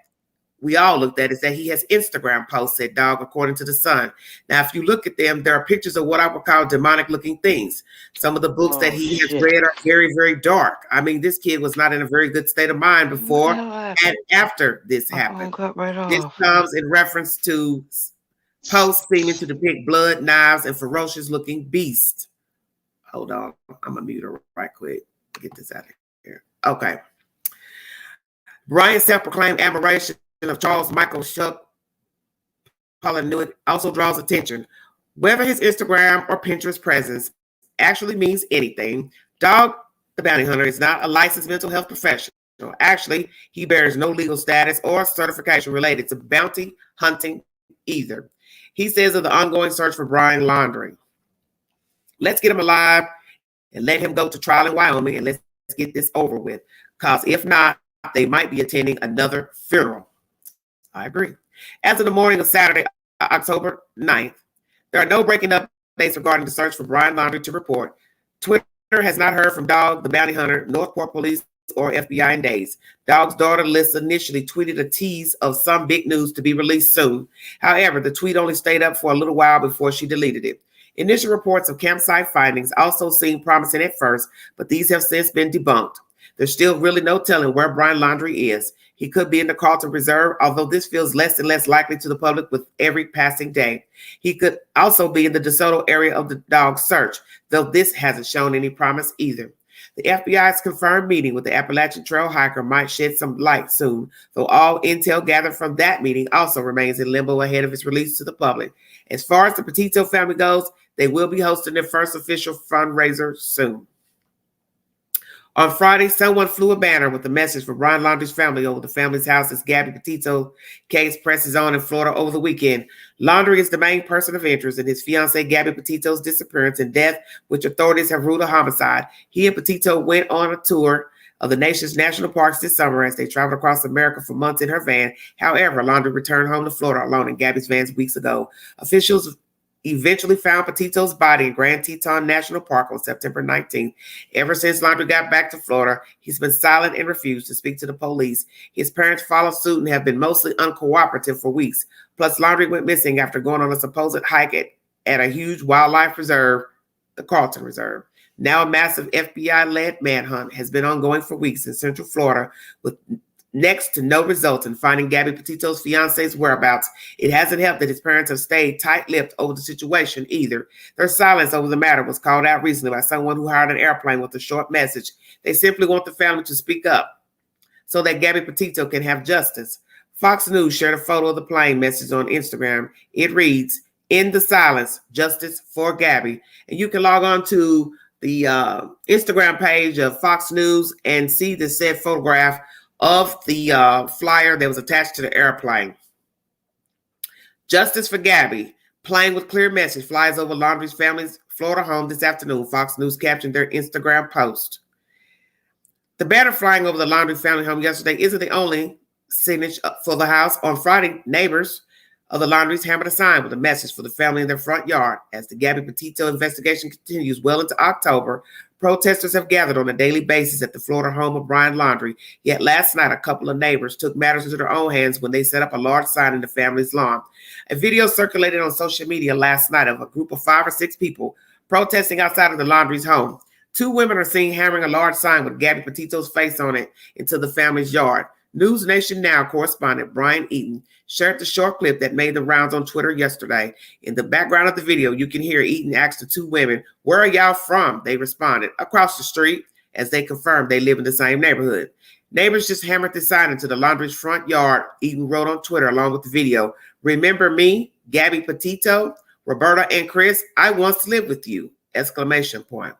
we all looked at, is that he has Instagram posts, said Dog, according to The Sun. Now, if you look at them, there are pictures of what I would call demonic-looking things. Some of the books that he has read are very, very dark. I mean, this kid was not in a very good state of mind before and after this happened. This comes in reference to posts seeming to depict blood, knives, and ferocious-looking beasts. Hold on. I'm going to mute her right quick. Get this out of here. Okay. Brian's self-proclaimed admiration of Charles Michael Chuck Palahniuk also draws attention. Whether his Instagram or Pinterest presence actually means anything, Dog the Bounty Hunter is not a licensed mental health professional. Actually, he bears no legal status or certification related to bounty hunting either. He says of the ongoing search for Brian Laundrie, let's get him alive and let him go to trial in Wyoming, and let's get this over with. Because if not, they might be attending another funeral. I agree. As of the morning of Saturday, October 9th, there are no breaking updates regarding the search for Brian Laundrie to report. Twitter has not heard from Dog the Bounty Hunter, Northport Police, or FBI in days. Dog's daughter, Lisa, initially tweeted a tease of some big news to be released soon. However, the tweet only stayed up for a little while before she deleted it. Initial reports of campsite findings also seemed promising at first, but these have since been debunked. There's still really no telling where Brian Laundrie is. He could be in the Carlton Reserve, although this feels less and less likely to the public with every passing day. He could also be in the DeSoto area of the dog search, though this hasn't shown any promise either. The FBI's confirmed meeting with the Appalachian Trail hiker might shed some light soon, though all intel gathered from that meeting also remains in limbo ahead of its release to the public. As far as the Petito family goes, they will be hosting their first official fundraiser soon. On Friday, someone flew a banner with a message for Brian Laundrie's family over the family's house as Gabby Petito case presses on in Florida over the weekend. Laundrie is the main person of interest in his fiancée Gabby Petito's disappearance and death, which authorities have ruled a homicide. He and Petito went on a tour of the nation's national parks this summer as they traveled across America for months in her van. However, Laundrie returned home to Florida alone in Gabby's van weeks ago. Officials eventually found Petito's body in Grand Teton National Park on September 19th. Ever since Laundrie got back to Florida, he's been silent and refused to speak to the police. His parents followed suit and have been mostly uncooperative for weeks. Plus, Laundrie went missing after going on a supposed hike at a huge wildlife reserve, the Carlton Reserve. Now a massive FBI-led manhunt has been ongoing for weeks in Central Florida with next to no result in finding Gabby Petito's fiance's whereabouts. It hasn't helped that his parents have stayed tight-lipped over the situation either. Their silence over the matter was called out recently by someone who hired an airplane with a short message. They simply want the family to speak up so that Gabby Petito can have justice. Fox News shared a photo of the plane message on Instagram. It reads, "In the silence, justice for Gabby." And you can log on to the Instagram page of Fox News and see the said photograph of the flyer that was attached to the airplane. Justice for Gabby. Plane with clear message flies over Laundrie's family's Florida home this afternoon. Fox News captioned their Instagram post. The banner flying over the Laundrie family home yesterday isn't the only signage for the house. On Friday, neighbors of the Laundries hammered a sign with a message for the family in their front yard. As the Gabby Petito investigation continues well into October, protesters have gathered on a daily basis at the Florida home of Brian Laundrie. Yet last night, a couple of neighbors took matters into their own hands when they set up a large sign in the family's lawn. A video circulated on social media last night of a group of 5 or 6 people protesting outside of the Laundrie's home. 2 women are seen hammering a large sign with Gabby Petito's face on it into the family's yard. News Nation Now correspondent Brian Eaton shared the short clip that made the rounds on Twitter yesterday. In the background of the video, you can hear Eaton ask the 2 women, "Where are y'all from?" They responded, "Across the street," as they confirmed they live in the same neighborhood. Neighbors just hammered the sign into the Laundrie's front yard. Eaton wrote on Twitter along with the video, "Remember me, Gabby Petito, Roberta and Chris? I once lived with you!" Exclamation point.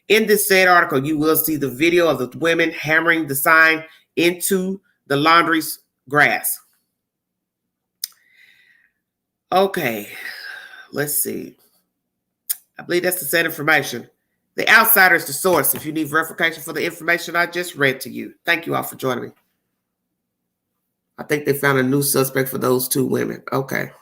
In this said article, you will see the video of the women hammering the sign into the Laundrie's grass. Okay, let's see. I believe that's the said information. The Outsider is the source if you need verification for the information I just read to you. Thank you all for joining me. I think they found a new suspect for those 2 women. Okay.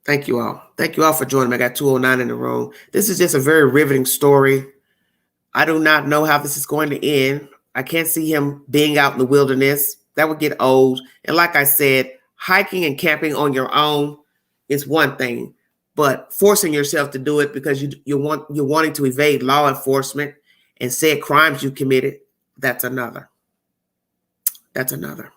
Thank you all. Thank you all for joining me. I got 209 in the room. This is just a very riveting story. I do not know how this is going to end. I can't see him being out in the wilderness. That would get old. And like I said, hiking and camping on your own is one thing, but forcing yourself to do it because you're wanting to evade law enforcement and said crimes you committed, that's another. That's another.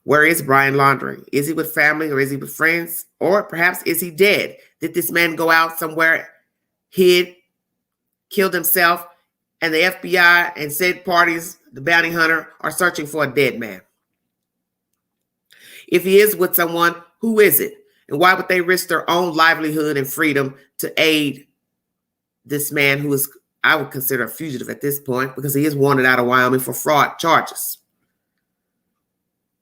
Where is Brian Laundrie? Is he with family or is he with friends? Or perhaps is he dead? Did this man go out somewhere, hid, killed himself, and the FBI and said parties, the bounty hunter, are searching for a dead man? If he is with someone, who is it? And why would they risk their own livelihood and freedom to aid this man who is, I would consider, a fugitive at this point because he is wanted out of Wyoming for fraud charges?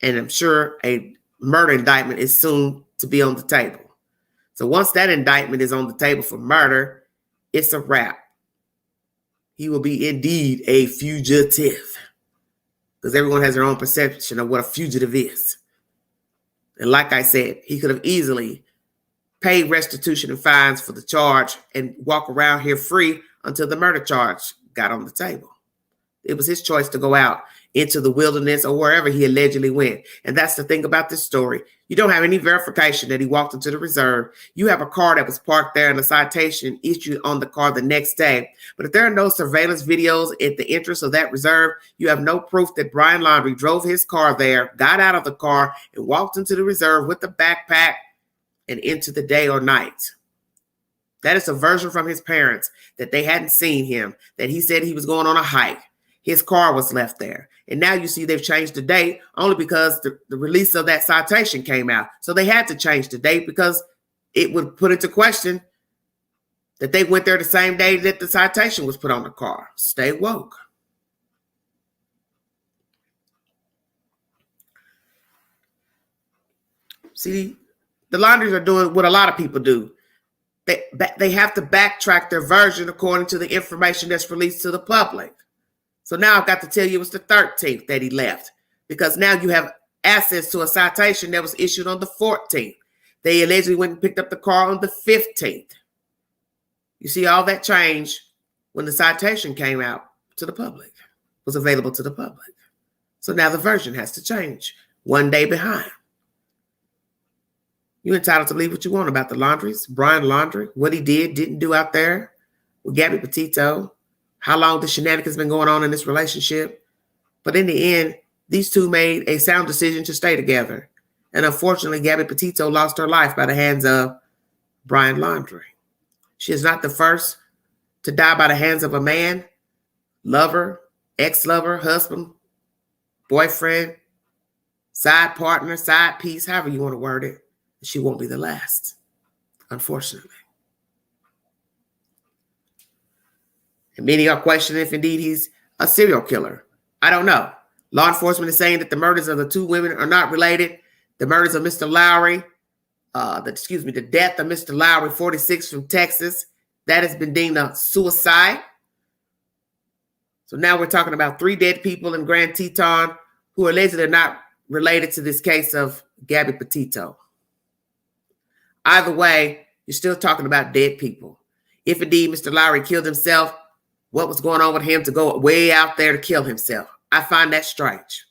And I'm sure a murder indictment is soon to be on the table. So once that indictment is on the table for murder, it's a wrap. He will be indeed a fugitive because everyone has their own perception of what a fugitive is. And like I said, he could have easily paid restitution and fines for the charge and walk around here free until the murder charge got on the table. It was his choice to go out into the wilderness or wherever he allegedly went. And that's the thing about this story. You don't have any verification that he walked into the reserve. You have a car that was parked there and a citation issued on the car the next day. But if there are no surveillance videos at the entrance of that reserve, you have no proof that Brian Laundrie drove his car there, got out of the car, and walked into the reserve with the backpack and into the day or night. That is a version from his parents that they hadn't seen him, that he said he was going on a hike. His car was left there. And now you see they've changed the date only because the release of that citation came out. So they had to change the date because it would put into question that they went there the same day that the citation was put on the car. Stay woke. See, the Laundries are doing what a lot of people do. They have to backtrack their version according to the information that's released to the public. So now I've got to tell you it's the 13th that he left because now you have access to a citation that was issued on the 14th. They allegedly went and picked up the car on the 15th. You see all that change when the citation came out to the public, was available to the public. So now the version has to change, one day behind. You're entitled to believe what you want about the Laundries, Brian Laundrie, what he did, didn't do out there with Gabby Petito, how long the shenanigans been going on in this relationship. But in the end, these two made a sound decision to stay together. And unfortunately, Gabby Petito lost her life by the hands of Brian Laundrie. She is not the first to die by the hands of a man, lover, ex-lover, husband, boyfriend, side partner, side piece, however you want to word it. She won't be the last, unfortunately. And many are questioning if indeed he's a serial killer. I don't know. Law enforcement is saying that the murders of the two women are not related. The murders of Mr. Lowry, the death of Mr. Lowry, 46 from Texas, That has been deemed a suicide. So now we're talking about 3 dead people in Grand Teton who are allegedly not related to this case of Gabby Petito. Either way, you're still talking about dead people. If indeed Mr. Laundrie killed himself, what was going on with him to go way out there to kill himself? I find that strange.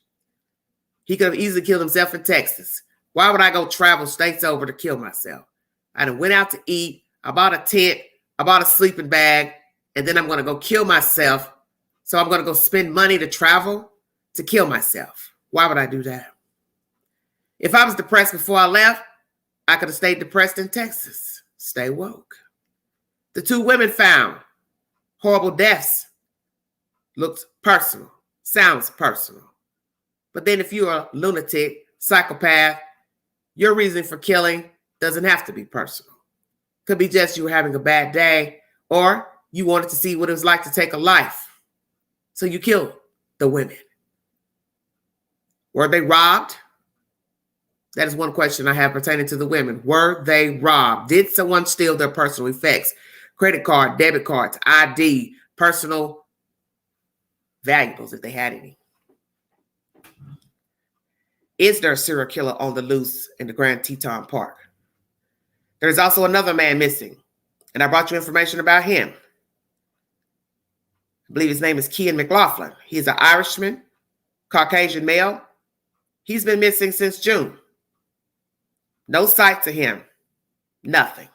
He could have easily killed himself in Texas. Why would I go travel states over to kill myself? I done went out to eat, I bought a tent, I bought a sleeping bag, and then I'm going to go kill myself. So I'm going to go spend money to travel to kill myself. Why would I do that? If I was depressed before I left, I could have stayed depressed in Texas. Stay woke. The 2 women found horrible deaths. Looks personal. Sounds personal. But then if you're a lunatic, psychopath, your reason for killing doesn't have to be personal. Could be just you were having a bad day, or you wanted to see what it was like to take a life. So you killed the women. Were they robbed? That is one question I have pertaining to the women. Were they robbed? Did someone steal their personal effects? Credit card, debit cards, ID, personal valuables if they had any. Is there a serial killer on the loose in the Grand Teton Park? There's also another man missing, and I brought you information about him. I believe his name is Kean McLaughlin. He's an Irishman, Caucasian male. He's been missing since June. No sight of him. Nothing.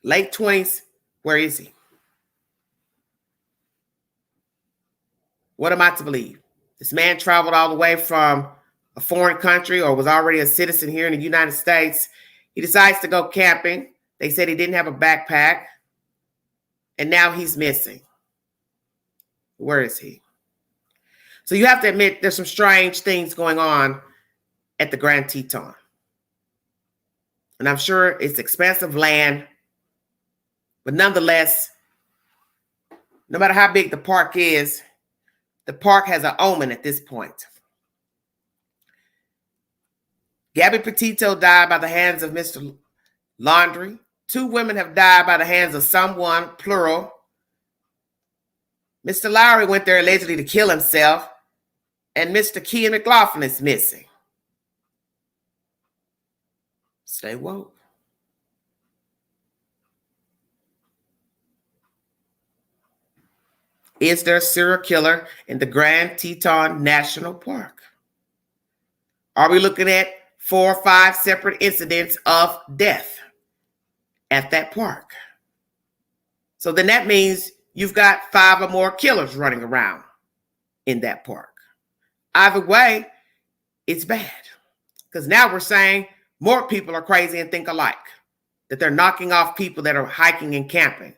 Late 20s, where is he? What am I to believe? This man traveled all the way from a foreign country or was already a citizen here in the United States. He decides to go camping. They said he didn't have a backpack. And now he's missing. Where is he? So you have to admit there's some strange things going on at the Grand Teton. And I'm sure it's expansive land. But nonetheless, no matter how big the park is, the park has an omen at this point. Gabby Petito died by the hands of Mr. Laundrie. 2 women have died by the hands of someone, plural. Mr. Laundrie went there allegedly to kill himself, and Mr. Kean McLaughlin is missing. Stay woke. Is there a serial killer in the Grand Teton National Park? Are we looking at 4 or 5 separate incidents of death at that park? So then that means you've got 5 or more killers running around in that park. Either way, it's bad. Because now we're saying more people are crazy and think alike. That they're knocking off people that are hiking and camping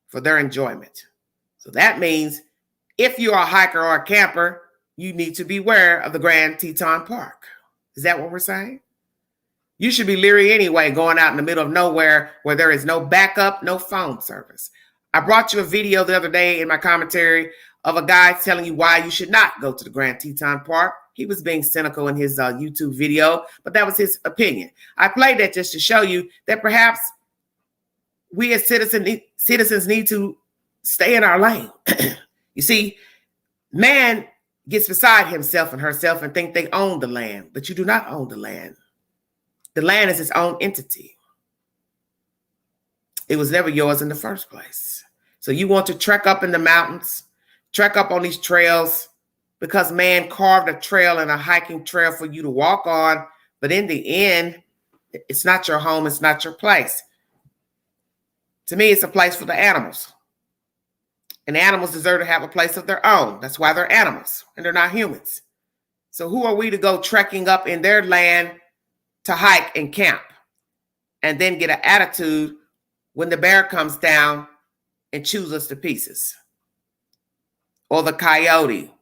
for their enjoyment. So that means if you're a hiker or a camper, you need to beware of the Grand Teton Park. Is that what we're saying? You should be leery anyway, going out in the middle of nowhere where there is no backup, no phone service. I brought you a video the other day in my commentary of a guy telling you why you should not go to the Grand Teton Park. He was being cynical in his YouTube video, but that was his opinion. I played that just to show you that perhaps we as citizens need to stay in our lane. You see, man gets beside himself and herself and think they own the land, but you do not own the land. The land is its own entity. It was never yours in the first place. So you want to trek up in the mountains, trek up on these trails because man carved a trail and a hiking trail for you to walk on. But in the end, it's not your home. It's not your place. To me, it's a place for the animals. And animals deserve to have a place of their own. That's why they're animals and they're not humans. So who are we to go trekking up in their land to hike and camp and then get an attitude when the bear comes down and chews us to pieces? Or the coyote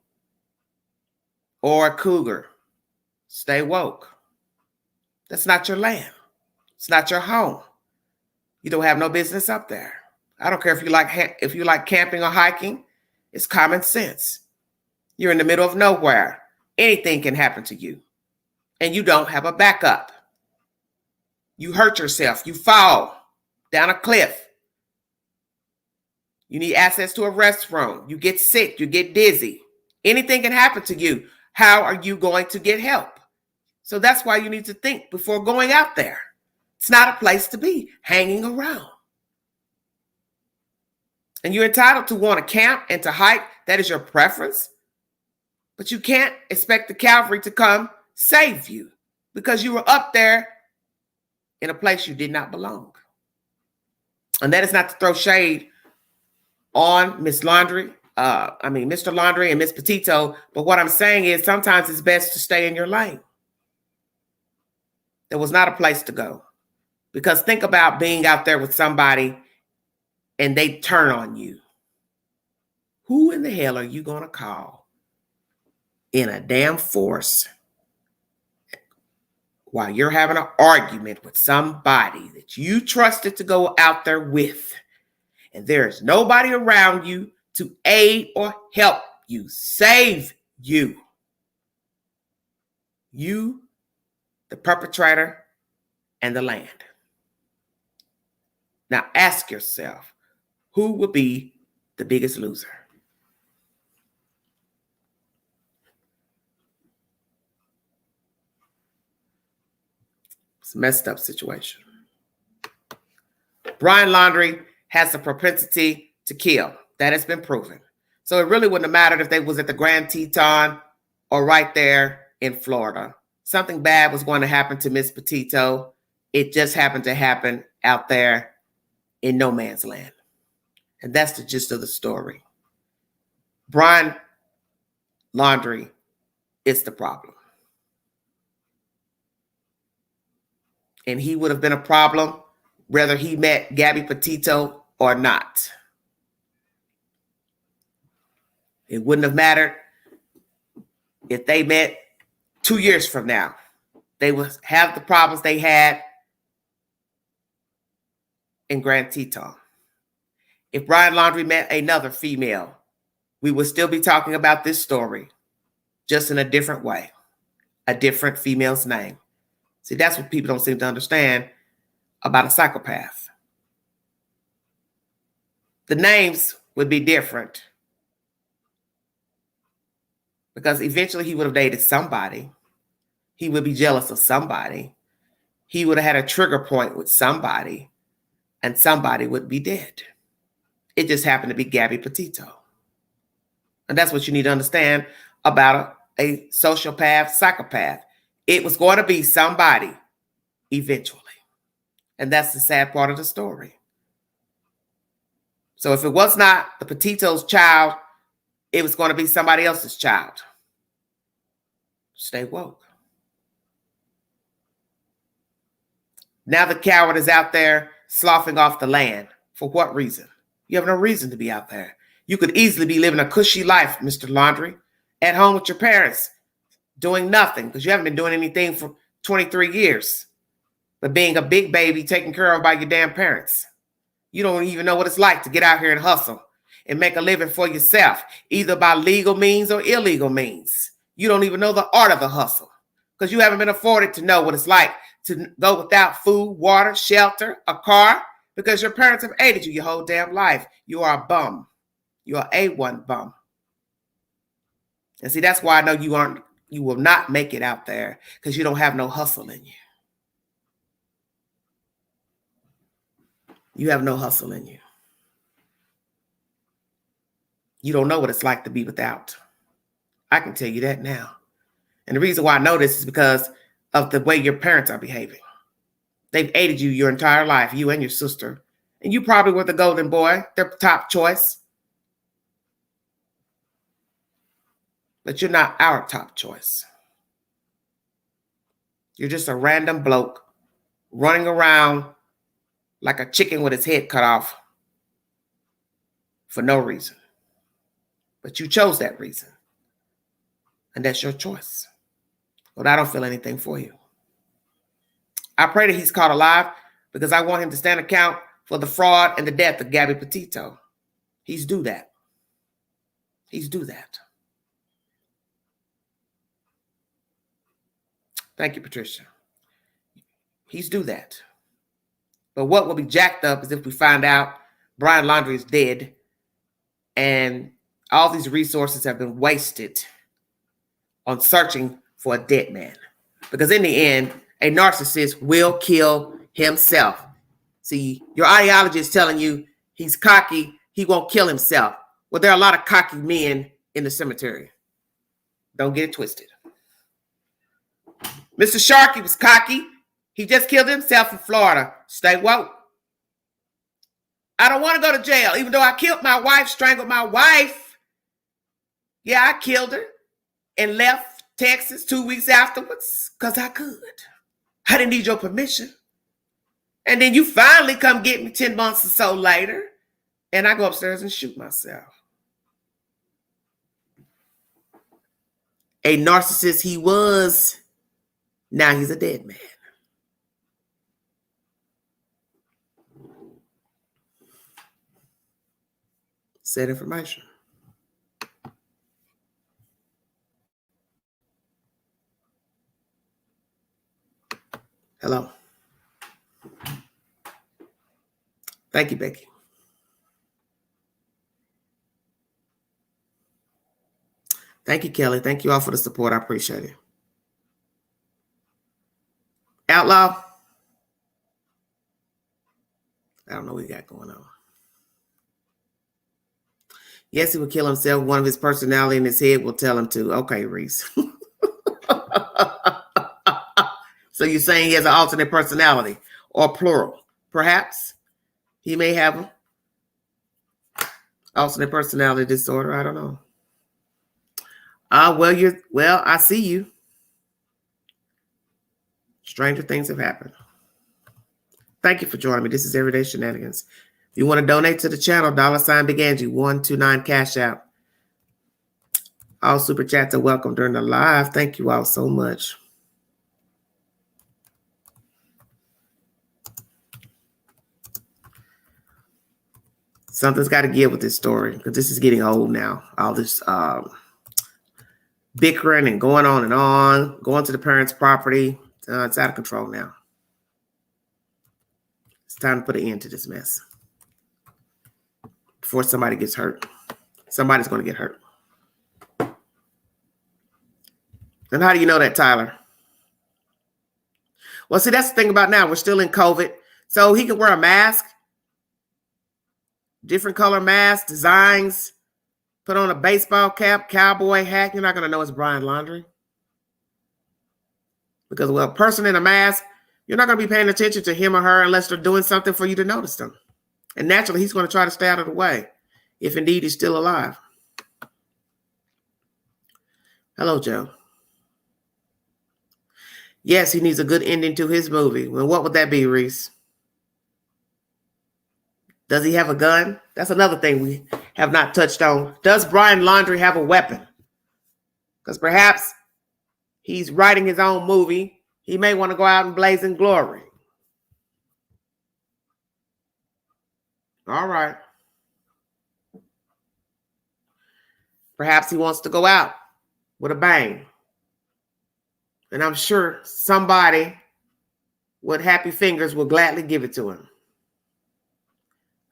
or a cougar. Stay woke. That's not your land. It's not your home. You don't have no business up there. I don't care if you like camping or hiking. It's common sense. You're in the middle of nowhere. Anything can happen to you. And you don't have a backup. You hurt yourself. You fall. down a cliff. You need access to a restroom. You get sick. You get dizzy. Anything can happen to you. How are you going to get help? So that's why you need to think before going out there. It's not a place to be hanging around. And you're entitled to want to camp and to hike. That is your preference. But you can't expect the cavalry to come save you because you were up there in a place you did not belong. And that is not to throw shade on Mr. Laundrie and Miss Petito. But what I'm saying is sometimes it's best to stay in your lane. There was not a place to go. Because think about being out there with somebody and they turn on you. Who in the hell are you going to call in a damn force while you're having an argument with somebody that you trusted to go out there with? And there's nobody around you to aid or help you, save you. You, the perpetrator, and the land. Now ask yourself, who will be the biggest loser? It's a messed up situation. Brian Laundrie has a propensity to kill. That has been proven. So it really wouldn't have mattered if they was at the Grand Teton or right there in Florida. Something bad was going to happen to Miss Petito. It just happened to happen out there in no man's land. And that's the gist of the story. Brian Laundrie is the problem. And he would have been a problem whether he met Gabby Petito or not. It wouldn't have mattered if they met 2 years from now. They would have the problems they had in Grand Teton. If Brian Laundrie met another female, we would still be talking about this story, just in a different way, a different female's name. See, that's what people don't seem to understand about a psychopath. The names would be different because eventually he would have dated somebody. He would be jealous of somebody. He would have had a trigger point with somebody, and somebody would be dead. It just happened to be Gabby Petito. And that's what you need to understand about a sociopath, psychopath. It was going to be somebody eventually. And that's the sad part of the story. So if it was not the Petito's child, it was going to be somebody else's child. Stay woke. Now the coward is out there sloughing off the land. For what reason? You have no reason to be out there. You could easily be living a cushy life, Mr. Laundrie, at home with your parents, doing nothing because you haven't been doing anything for 23 years, but being a big baby taken care of by your damn parents. You don't even know what it's like to get out here and hustle and make a living for yourself, either by legal means or illegal means. You don't even know the art of the hustle because you haven't been afforded to know what it's like to go without food, water, shelter, a car, because your parents have aided you your whole damn life. You are a bum. You are a one bum. And see, that's why I know you will not make it out there because you don't have no hustle in you. You have no hustle in you. You don't know what it's like to be without. I can tell you that now. And the reason why I know this is because of the way your parents are behaving. They've aided you your entire life, you and your sister. And you probably were the golden boy, their top choice. But you're not our top choice. You're just a random bloke running around like a chicken with his head cut off for no reason. But you chose that reason. And that's your choice. But I don't feel anything for you. I pray that he's caught alive because I want him to stand account for the fraud and the death of Gabby Petito. He's due that. He's due that. Thank you, Patricia. He's due that. But what will be jacked up is if we find out Brian Laundrie is dead and all these resources have been wasted on searching for a dead man. Because in the end, a narcissist will kill himself. See, your ideology is telling you he's cocky, he won't kill himself. Well, there are a lot of cocky men in the cemetery. Don't get it twisted. Mr. Sharkey was cocky. He just killed himself in Florida. Stay woke. I don't want to go to jail, even though I killed my wife, strangled my wife. Yeah, I killed her and left Texas 2 weeks afterwards because I could. I didn't need your permission. And then you finally come get me 10 months or so later, and I go upstairs and shoot myself. A narcissist he was, now he's a dead man. Said information. Hello. Thank you, Becky. Thank you, Kelly. Thank you all for the support. I appreciate it. Outlaw. I don't know what he got going on. Yes, he would kill himself. One of his personality in his head will tell him to. Okay, Reece. So you're saying he has an alternate personality or plural? Perhaps he may have an alternate personality disorder. I don't know. Well, I see you. Stranger things have happened. Thank you for joining me. This is Everyday Shenanigans. If you want to donate to the channel, $Big Angie 129 Cash App. All super chats are welcome during the live. Thank you all so much. Something's got to give with this story because this is getting old now. All this bickering and going on, going to the parents' property. It's out of control now. It's time to put an end to this mess before somebody gets hurt. Somebody's going to get hurt. And how do you know that, Tyler? Well, see, that's the thing about now. We're still in COVID. So he can wear a mask, different color mask, designs, put on a baseball cap, cowboy hat. You're not going to know it's Brian Laundrie. Because, well, a person in a mask, you're not going to be paying attention to him or her unless they're doing something for you to notice them. And naturally, he's going to try to stay out of the way, if indeed he's still alive. Hello, Joe. Yes, he needs a good ending to his movie. Well, what would that be, Reece? Does he have a gun? That's another thing we have not touched on. Does Brian Laundrie have a weapon? Because perhaps he's writing his own movie. He may want to go out and blaze in glory. All right. Perhaps he wants to go out with a bang. And I'm sure somebody with happy fingers will gladly give it to him.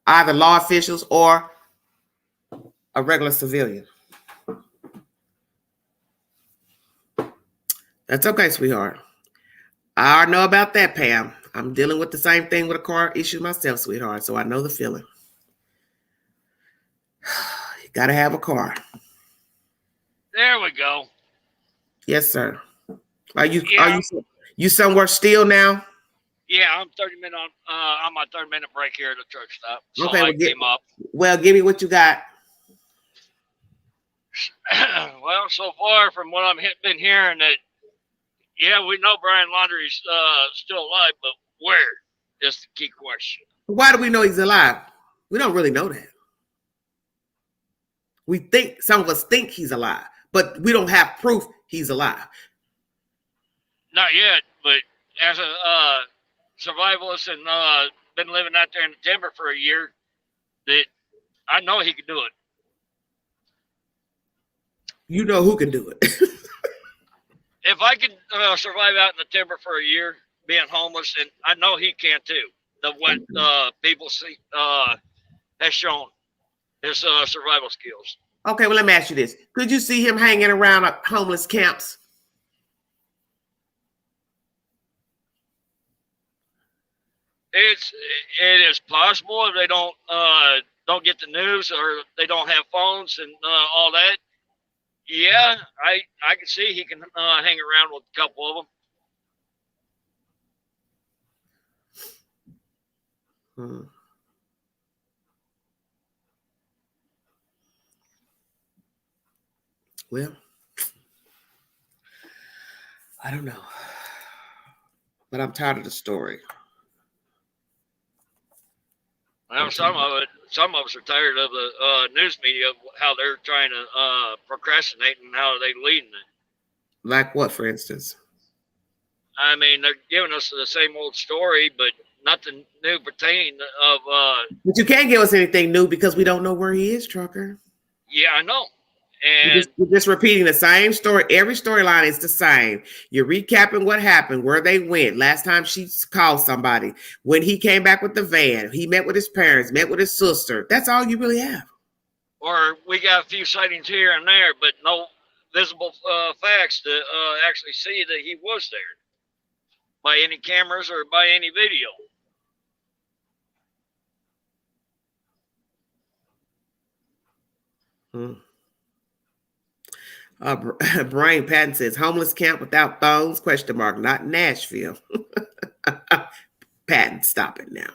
Either law officials or a regular civilian. That's okay, sweetheart. I already know about that, Pam. I'm dealing with the same thing with a car issue myself, sweetheart, so I know the feeling. You got to have a car. There we go. Yes, sir. Are you somewhere still now? Yeah, I'm 30 minutes on. I'm my 30-minute break here at the truck stop. So okay, I came up. Well, give me what you got. Well, so far from what I've been hearing, that yeah, we know Brian Laundrie's still alive, but where is the key question? Why do we know he's alive? We don't really know that. We think, some of us think he's alive, but we don't have proof he's alive. Not yet, but as a survivalist and been living out there in the timber for a year, that I know he can do it. You know who can do it. If I can survive out in the timber for a year, being homeless, and I know he can too. of what people see has shown his survival skills. Okay, well, let me ask you this. Could you see him hanging around homeless camps? It is possible if they don't get the news or they don't have phones and all that. Yeah, I can see he can hang around with a couple of them. Well, I don't know, but I'm tired of the story. Well, some of us are tired of the news media, how they're trying to procrastinate and how they're leading it. Like what, for instance? I mean, they're giving us the same old story, but nothing new pertaining of. But you can't give us anything new because we don't know where he is, Trucker. Yeah, I know. And you're just repeating the same story. Every storyline is the same. You're recapping what happened, where they went. Last time she called somebody. When he came back with the van, he met with his parents, met with his sister. That's all you really have. Or we got a few sightings here and there, but no visible facts to actually see that he was there by any cameras or by any video. Brian Patton says, homeless camp without phones, ? Not Nashville. Patton, stop it now.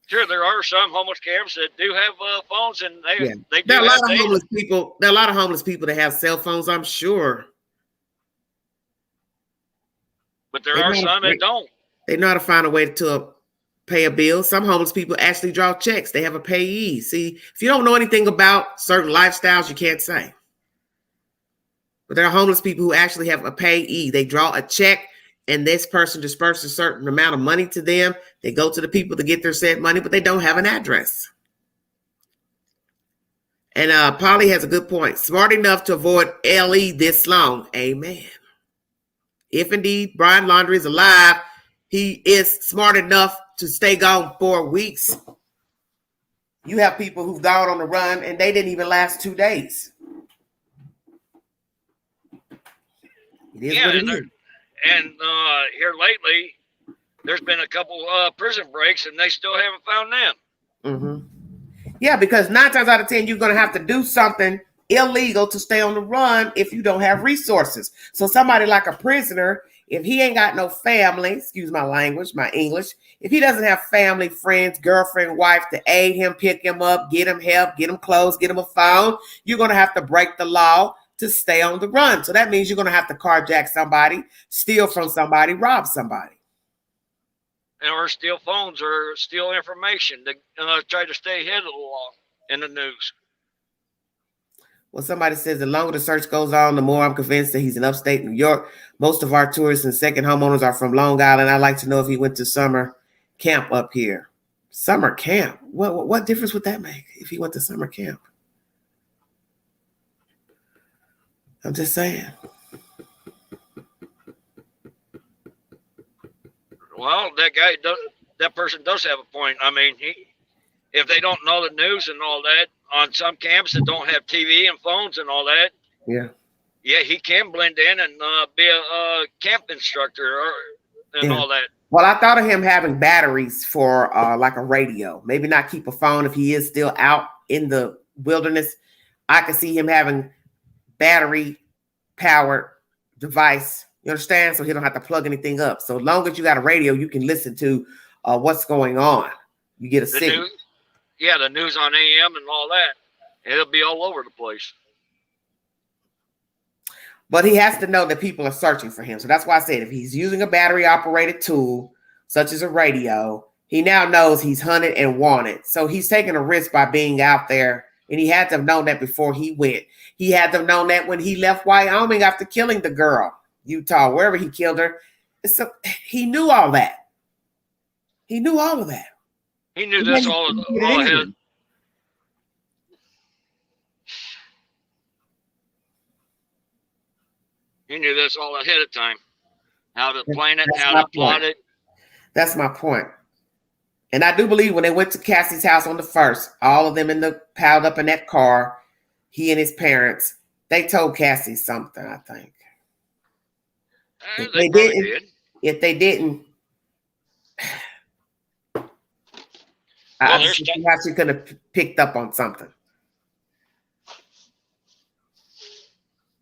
Sure, there are some homeless camps that do have phones, and they do there are a lot have of homeless people. There are a lot of homeless people that have cell phones, I'm sure. But there are some that don't. They know how to find a way to pay a bill. Some homeless people actually draw checks. They have a payee. See, if you don't know anything about certain lifestyles, you can't say. But there are homeless people who actually have a payee. They draw a check, and this person disperses a certain amount of money to them. They go to the people to get their said money, but they don't have an address. And Polly has a good point. Smart enough to avoid LE this long. Amen. If indeed Brian Laundrie is alive, he is smart enough to stay gone 4 weeks. You have people who've gone on the run, and they didn't even last 2 days. It is what it is. And here lately, there's been a couple prison breaks, and they still haven't found them. Mm-hmm. Yeah, because 9 times out of 10, you're going to have to do something illegal to stay on the run if you don't have resources. So somebody like a prisoner, if he ain't got no family, excuse my language, my English, if he doesn't have family, friends, girlfriend, wife to aid him, pick him up, get him help, get him clothes, get him a phone, you're going to have to break the law to stay on the run. So that means you're going to have to carjack somebody, steal from somebody, rob somebody. Or steal phones or steal information to try to stay ahead of the law in the news. Well, somebody says the longer the search goes on, the more I'm convinced that he's in upstate New York. Most of our tourists and second homeowners are from Long Island. I'd like to know if he went to summer camp up here. Summer camp? What difference would that make if he went to summer camp? I'm just saying. Well, that person does have a point. I mean, if they don't know the news and all that, on some camps that don't have TV and phones and all that, yeah, he can blend in and be a camp instructor and all that. Well, I thought of him having batteries for like a radio. Maybe not keep a phone if he is still out in the wilderness. I could see him having battery-powered device. You understand? So he don't have to plug anything up. So as long as you got a radio, you can listen to what's going on. You get a signal. Yeah, the news on AM and all that. It'll be all over the place. But he has to know that people are searching for him. So that's why I said if he's using a battery-operated tool, such as a radio, he now knows he's hunted and wanted. So he's taking a risk by being out there. And he had to have known that before he went. He had to have known that when he left Wyoming after killing the girl, Utah, wherever he killed her. So he knew all that. He knew all of that. He knew this all ahead. He knew this all ahead of time. How to plan it, how to plot it. That's my point. And I do believe when they went to Cassie's house on the 1st, all of them piled up in that car, he and his parents, they told Cassie something, I think. If they didn't, I just see how she could have picked up on something.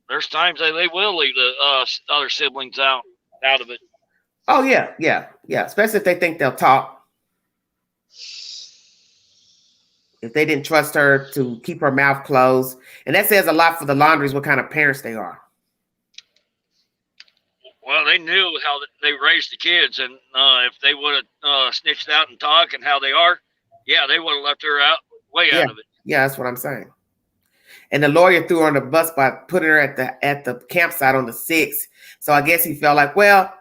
There's times that they will leave the other siblings out of it. Oh, yeah. Especially if they think they'll talk. If they didn't trust her to keep her mouth closed. And that says a lot for the Laundries, what kind of parents they are. Well, they knew how they raised the kids. And if they would have snitched out and talked and how they are, yeah, they would have left her out of it. Yeah, that's what I'm saying. And the lawyer threw her on the bus by putting her at the campsite on the 6th. So I guess he felt like, well,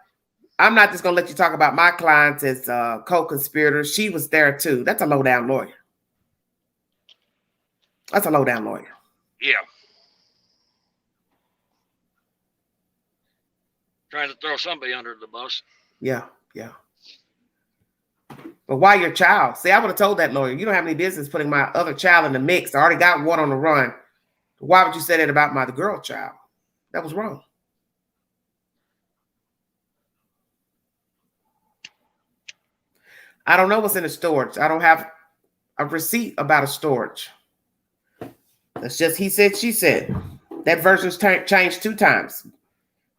I'm not just going to let you talk about my clients as co-conspirators. She was there too. That's a low-down lawyer. Yeah. Trying to throw somebody under the bus. Yeah. But why your child? See, I would have told that lawyer, you don't have any business putting my other child in the mix. I already got one on the run. Why would you say that about my girl child? That was wrong. I don't know what's in the storage. I don't have a receipt about a storage. That's just he said, she said. That version's changed 2 times.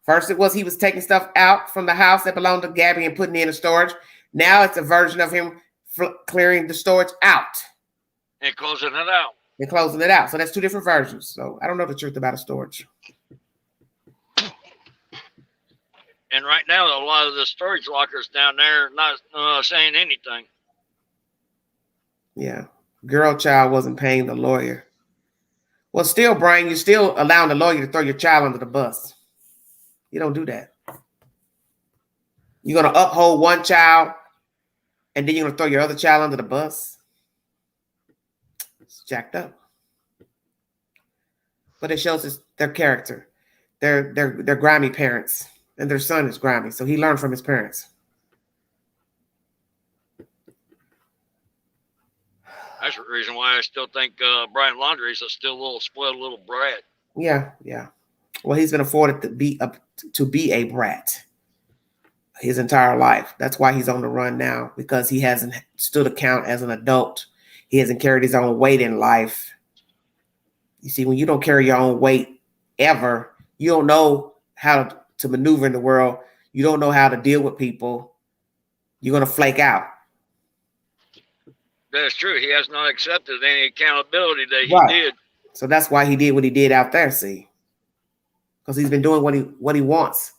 First, it was he was taking stuff out from the house that belonged to Gabby and putting it in the storage. Now it's a version of him clearing the storage out. And closing it out. So that's 2 different versions. So I don't know the truth about a storage. And right now, a lot of the storage lockers down there are not saying anything. Yeah. Girl child wasn't paying the lawyer. Well, still, Brian, you're still allowing the lawyer to throw your child under the bus. You don't do that. You're going to uphold one child, and then you're going to throw your other child under the bus? It's jacked up. But it shows their character. They're grimy parents, and their son is grimy, so he learned from his parents. That's the reason why I still think Brian Laundrie is still a little spoiled little brat. Yeah. Well, he's been afforded to be a brat his entire life. That's why he's on the run now, because he hasn't stood account as an adult. He hasn't carried his own weight in life. You see, when you don't carry your own weight ever, you don't know how to maneuver in the world. You don't know how to deal with people. You're going to flake out. That's true. He has not accepted any accountability that he did. So that's why he did what he did out there, see? Because he's been doing what he wants.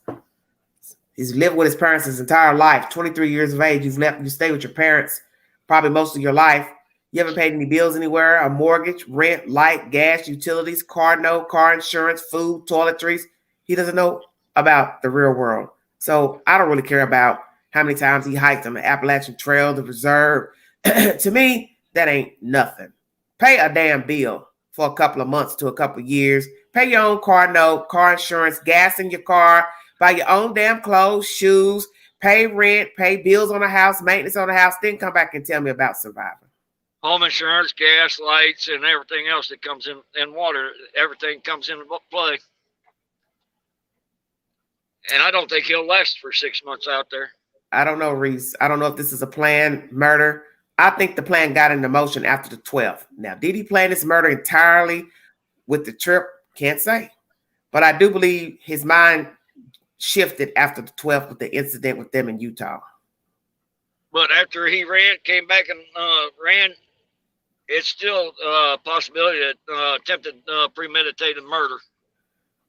He's lived with his parents his entire life. 23 years of age, you stay with your parents probably most of your life. You haven't paid any bills anywhere, a mortgage, rent, light, gas, utilities, car note, car insurance, food, toiletries. He doesn't know about the real world. So I don't really care about how many times he hiked on the Appalachian Trail, the reserve. To me, that ain't nothing. Pay a damn bill for a couple of months to a couple of years. Pay your own car note, car insurance, gas in your car, buy your own damn clothes, shoes, pay rent, pay bills on the house, maintenance on the house, then come back and tell me about surviving. Home insurance, gas, lights, and everything else that comes in water, everything comes into play. And I don't think he'll last for 6 months out there. I don't know, Reece. I don't know if this is a planned murder. I think the plan got into motion after the 12th. Now, did he plan this murder entirely with the trip? Can't say. But I do believe his mind shifted after the 12th with the incident with them in Utah. But after he came back and ran, it's still a possibility that attempted premeditated murder.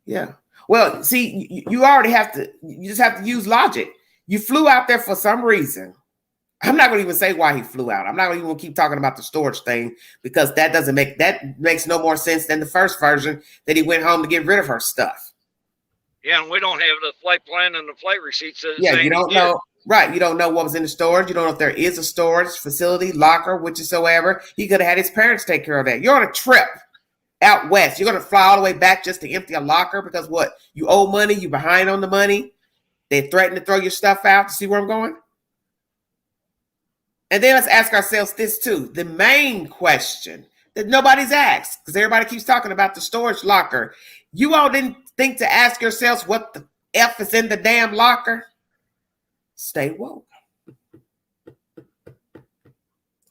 Yeah. Well, see, you just have to use logic. You flew out there for some reason. I'm not going to even say why he flew out. I'm not even going to keep talking about the storage thing, because that makes no more sense than the first version that he went home to get rid of her stuff. Yeah, and we don't have the flight plan and the flight receipts. Yeah, you don't know. Right. You don't know what was in the storage. You don't know if there is a storage facility, locker, whichsoever. He could have had his parents take care of that. You're on a trip out west. You're going to fly all the way back just to empty a locker because what? You owe money. You behind on the money. They threaten to throw your stuff out. See where I'm going? And then let's ask ourselves this too. The main question that nobody's asked, because everybody keeps talking about the storage locker. You all didn't think to ask yourselves what the F is in the damn locker? Stay woke.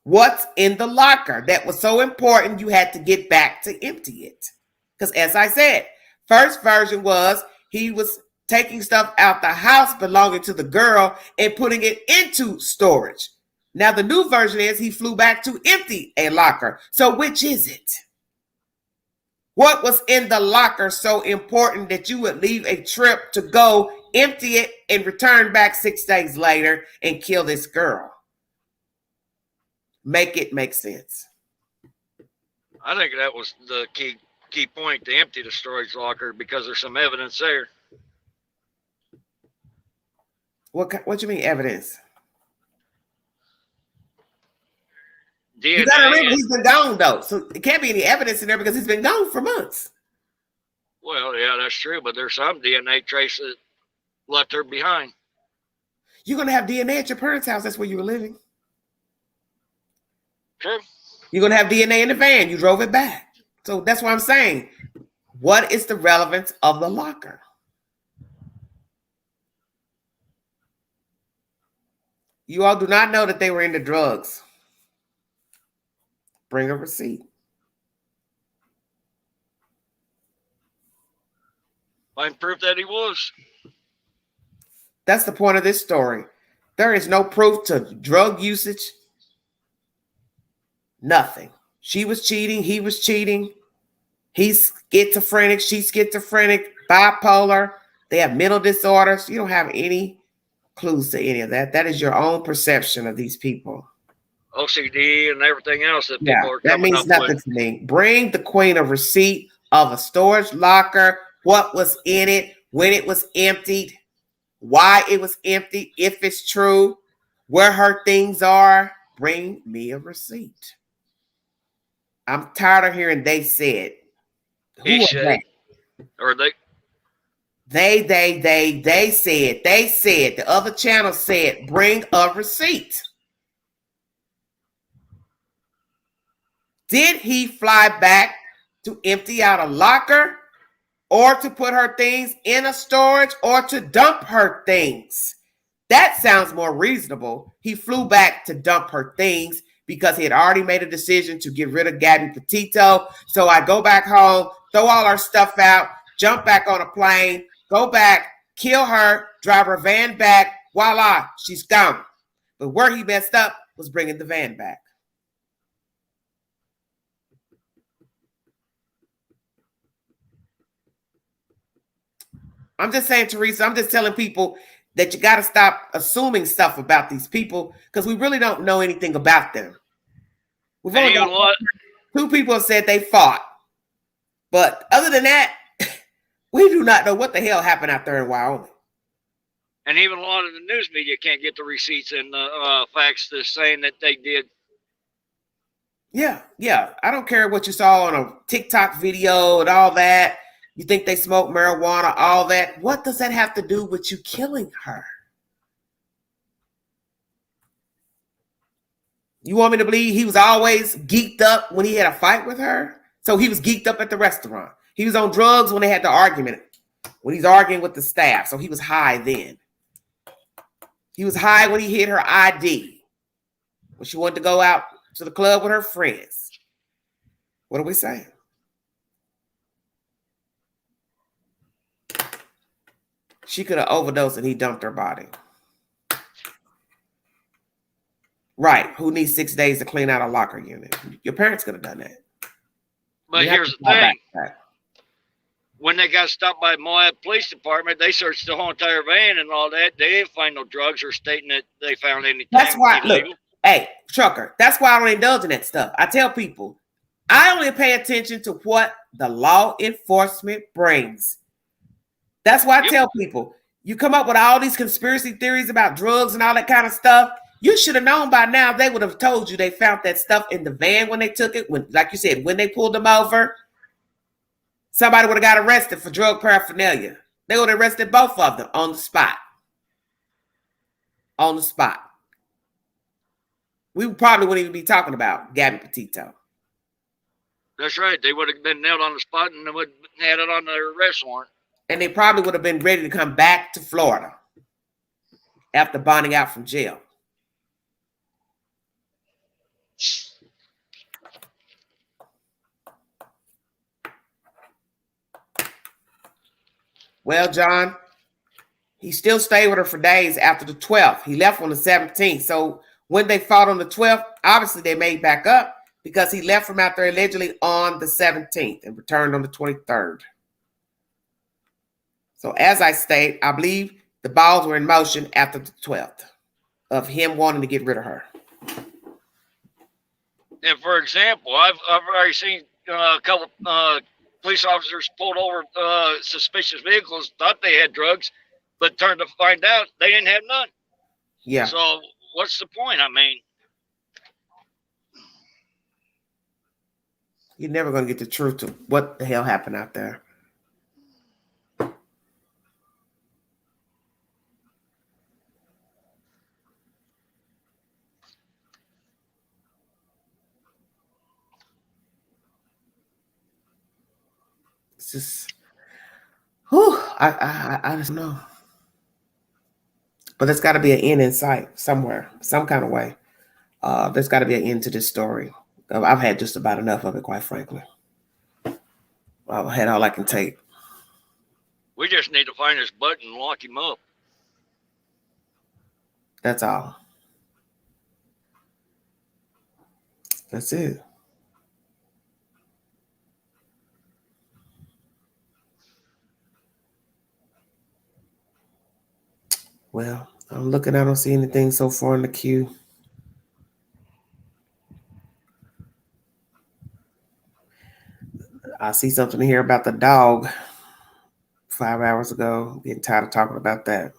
What's in the locker that was so important you had to get back to empty it? Because as I said, first version was he was taking stuff out the house belonging to the girl and putting it into storage. Now the new version is he flew back to empty a locker. So which is it? What was in the locker so important that you would leave a trip to go empty it and return back 6 days later and kill this girl? Make it make sense. I think that was the key point, to empty the storage locker, because there's some evidence there. What you mean evidence? DNA. You gotta remember he's been gone though, so it can't be any evidence in there because he's been gone for months. Well, yeah, that's true, but there's some DNA trace that left her behind. You're gonna have DNA at your parents' house. That's where you were living. Sure. You're gonna have DNA in the van. You drove it back. So that's what I'm saying. What is the relevance of the locker? You all do not know that they were into drugs. Bring a receipt. Find proof that he was. That's the point of this story. There is no proof to drug usage. Nothing. She was cheating. He was cheating. He's schizophrenic. She's schizophrenic, bipolar. They have mental disorders. You don't have any clues to any of that. That is your own perception of these people. OCD and everything else that people are coming up with. That means nothing to me. Bring the queen a receipt of a storage locker, what was in it, when it was emptied, why it was emptied, if it's true, where her things are. Bring me a receipt. I'm tired of hearing they said. He said. Or they. They said. They said. The other channel said, bring a receipt. Did he fly back to empty out a locker, or to put her things in a storage, or to dump her things? That sounds more reasonable. He flew back to dump her things because he had already made a decision to get rid of Gabby Petito. So I go back home, throw all her stuff out, jump back on a plane, go back, kill her, drive her van back. Voila, she's gone. But where he messed up was bringing the van back. I'm just saying, Teresa, I'm just telling people that you got to stop assuming stuff about these people because we really don't know anything about them. We've only got 2 people have said they fought. But other than that, we do not know what the hell happened out there in Wyoming. And even a lot of the news media can't get the receipts and the facts that's saying that they did. Yeah. I don't care what you saw on a TikTok video and all that. You think they smoke marijuana, all that. What does that have to do with you killing her? You want me to believe he was always geeked up when he had a fight with her? So he was geeked up at the restaurant. He was on drugs when they had the argument, when he's arguing with the staff. So he was high then. He was high when he hit her ID, when she wanted to go out to the club with her friends. What are we saying? She could have overdosed and he dumped her body. Right. Who needs 6 days to clean out a locker unit? Your parents could have done that. But here's the thing. When they got stopped by Moab Police Department, they searched the whole entire van and all that. They didn't find no drugs or stating that they found anything. That's why, illegal. Look, hey, trucker, that's why I don't indulge in that stuff. I tell people, I only pay attention to what the law enforcement brings. That's why I tell people, you come up with all these conspiracy theories about drugs and all that kind of stuff. You should have known by now. They would have told you they found that stuff in the van when they took it. When, like you said, when they pulled them over, somebody would have got arrested for drug paraphernalia. They would have arrested both of them on the spot. On the spot. we probably wouldn't even be talking about Gabby Petito. That's right. They would have been nailed on the spot and they would have had it on their arrest warrant. And they probably would have been ready to come back to Florida after bonding out from jail. Well, John, he still stayed with her for days after the 12th. He left on the 17th. So when they fought on the 12th, obviously they made back up because he left from out there allegedly on the 17th and returned on the 23rd. So as I state, I believe the balls were in motion after the 12th of him wanting to get rid of her. And for example, I've already seen a couple police officers pulled over suspicious vehicles, thought they had drugs, but turned to find out they didn't have none. Yeah. So what's the point? I mean, you're never going to get the truth to what the hell happened out there. It's just, I just know. But there's got to be an end in sight somewhere, some kind of way. There's got to be an end to this story. I've had just about enough of it, quite frankly. I've had all I can take. We just need to find his butt and lock him up. That's all. That's it. Well, I'm looking. I don't see anything so far in the queue. I see something here about the dog 5 hours ago. I'm getting tired of talking about that.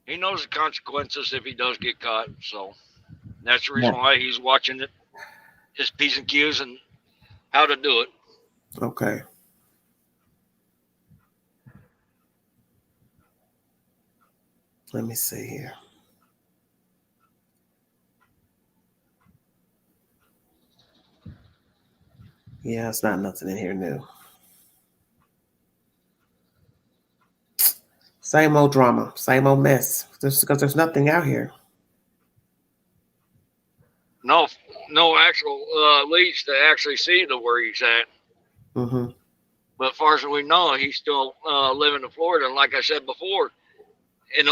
He knows the consequences if he does get caught. So that's the reason why he's watching it, his P's and Q's and how to do it. Okay. Let me see here. Yeah, it's not nothing in here new. Same old drama, same old mess. Just because there's nothing out here. No actual leads to actually see where he's at. Mm-hmm. But as far as we know, he's still living in Florida. And like I said before, in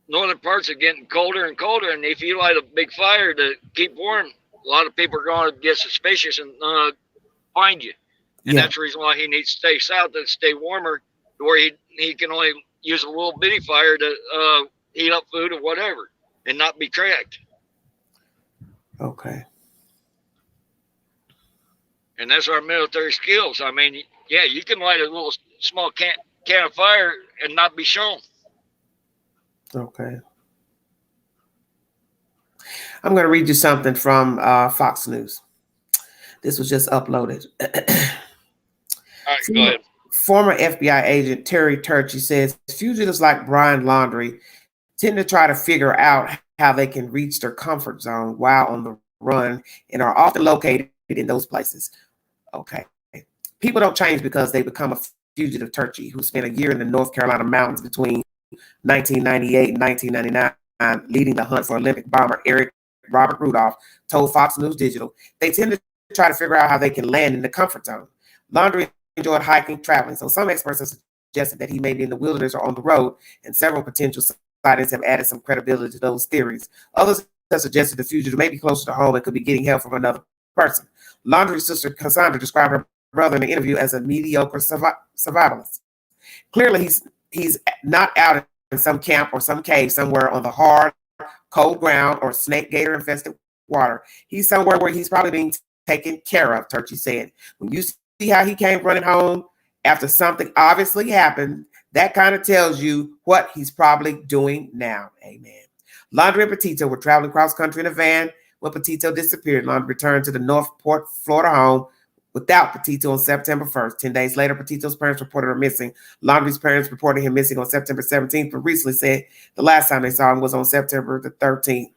northern parts are getting colder and colder. And if you light a big fire to keep warm, a lot of people are going to get suspicious and find you. And that's the reason why he needs to stay south and stay warmer, to where he can only use a little bitty fire to heat up food or whatever and not be tracked. Okay. And that's our military skills. I mean, yeah, you can light a little small can of fire and not be shown. Okay. I'm going to read you something from Fox News. This was just uploaded. All right, go ahead. Former FBI agent Terry Turchi says fugitives like Brian Laundrie tend to try to figure out how they can reach their comfort zone while on the run and are often located in those places. Okay. People don't change because they become a fugitive. Turchi, who spent a year in the North Carolina mountains between 1998 and 1999, leading the hunt for Olympic bomber Robert Rudolph, told Fox News Digital, they tend to try to figure out how they can land in the comfort zone. Laundrie enjoyed hiking, traveling, so some experts have suggested that he may be in the wilderness or on the road, and several potential sightings have added some credibility to those theories. Others have suggested the fugitive may be closer to home and could be getting help from another person. Laundrie's sister Cassandra described her brother in an interview as a mediocre survivalist. Clearly, he's not out in some camp or some cave somewhere on the hard, cold ground or snake gator infested water. He's somewhere where he's probably being taken care of, Turchi said. When you see how he came running home after something obviously happened, that kind of tells you what he's probably doing now. Amen. Laundrie and Petito were traveling cross country in a van when Petito disappeared. Laundrie returned to the Northport, Florida home without Petito on September 1st. 10 days later, Petito's parents reported her missing. Laundrie's parents reported him missing on September 17th, but recently said the last time they saw him was on September the 13th.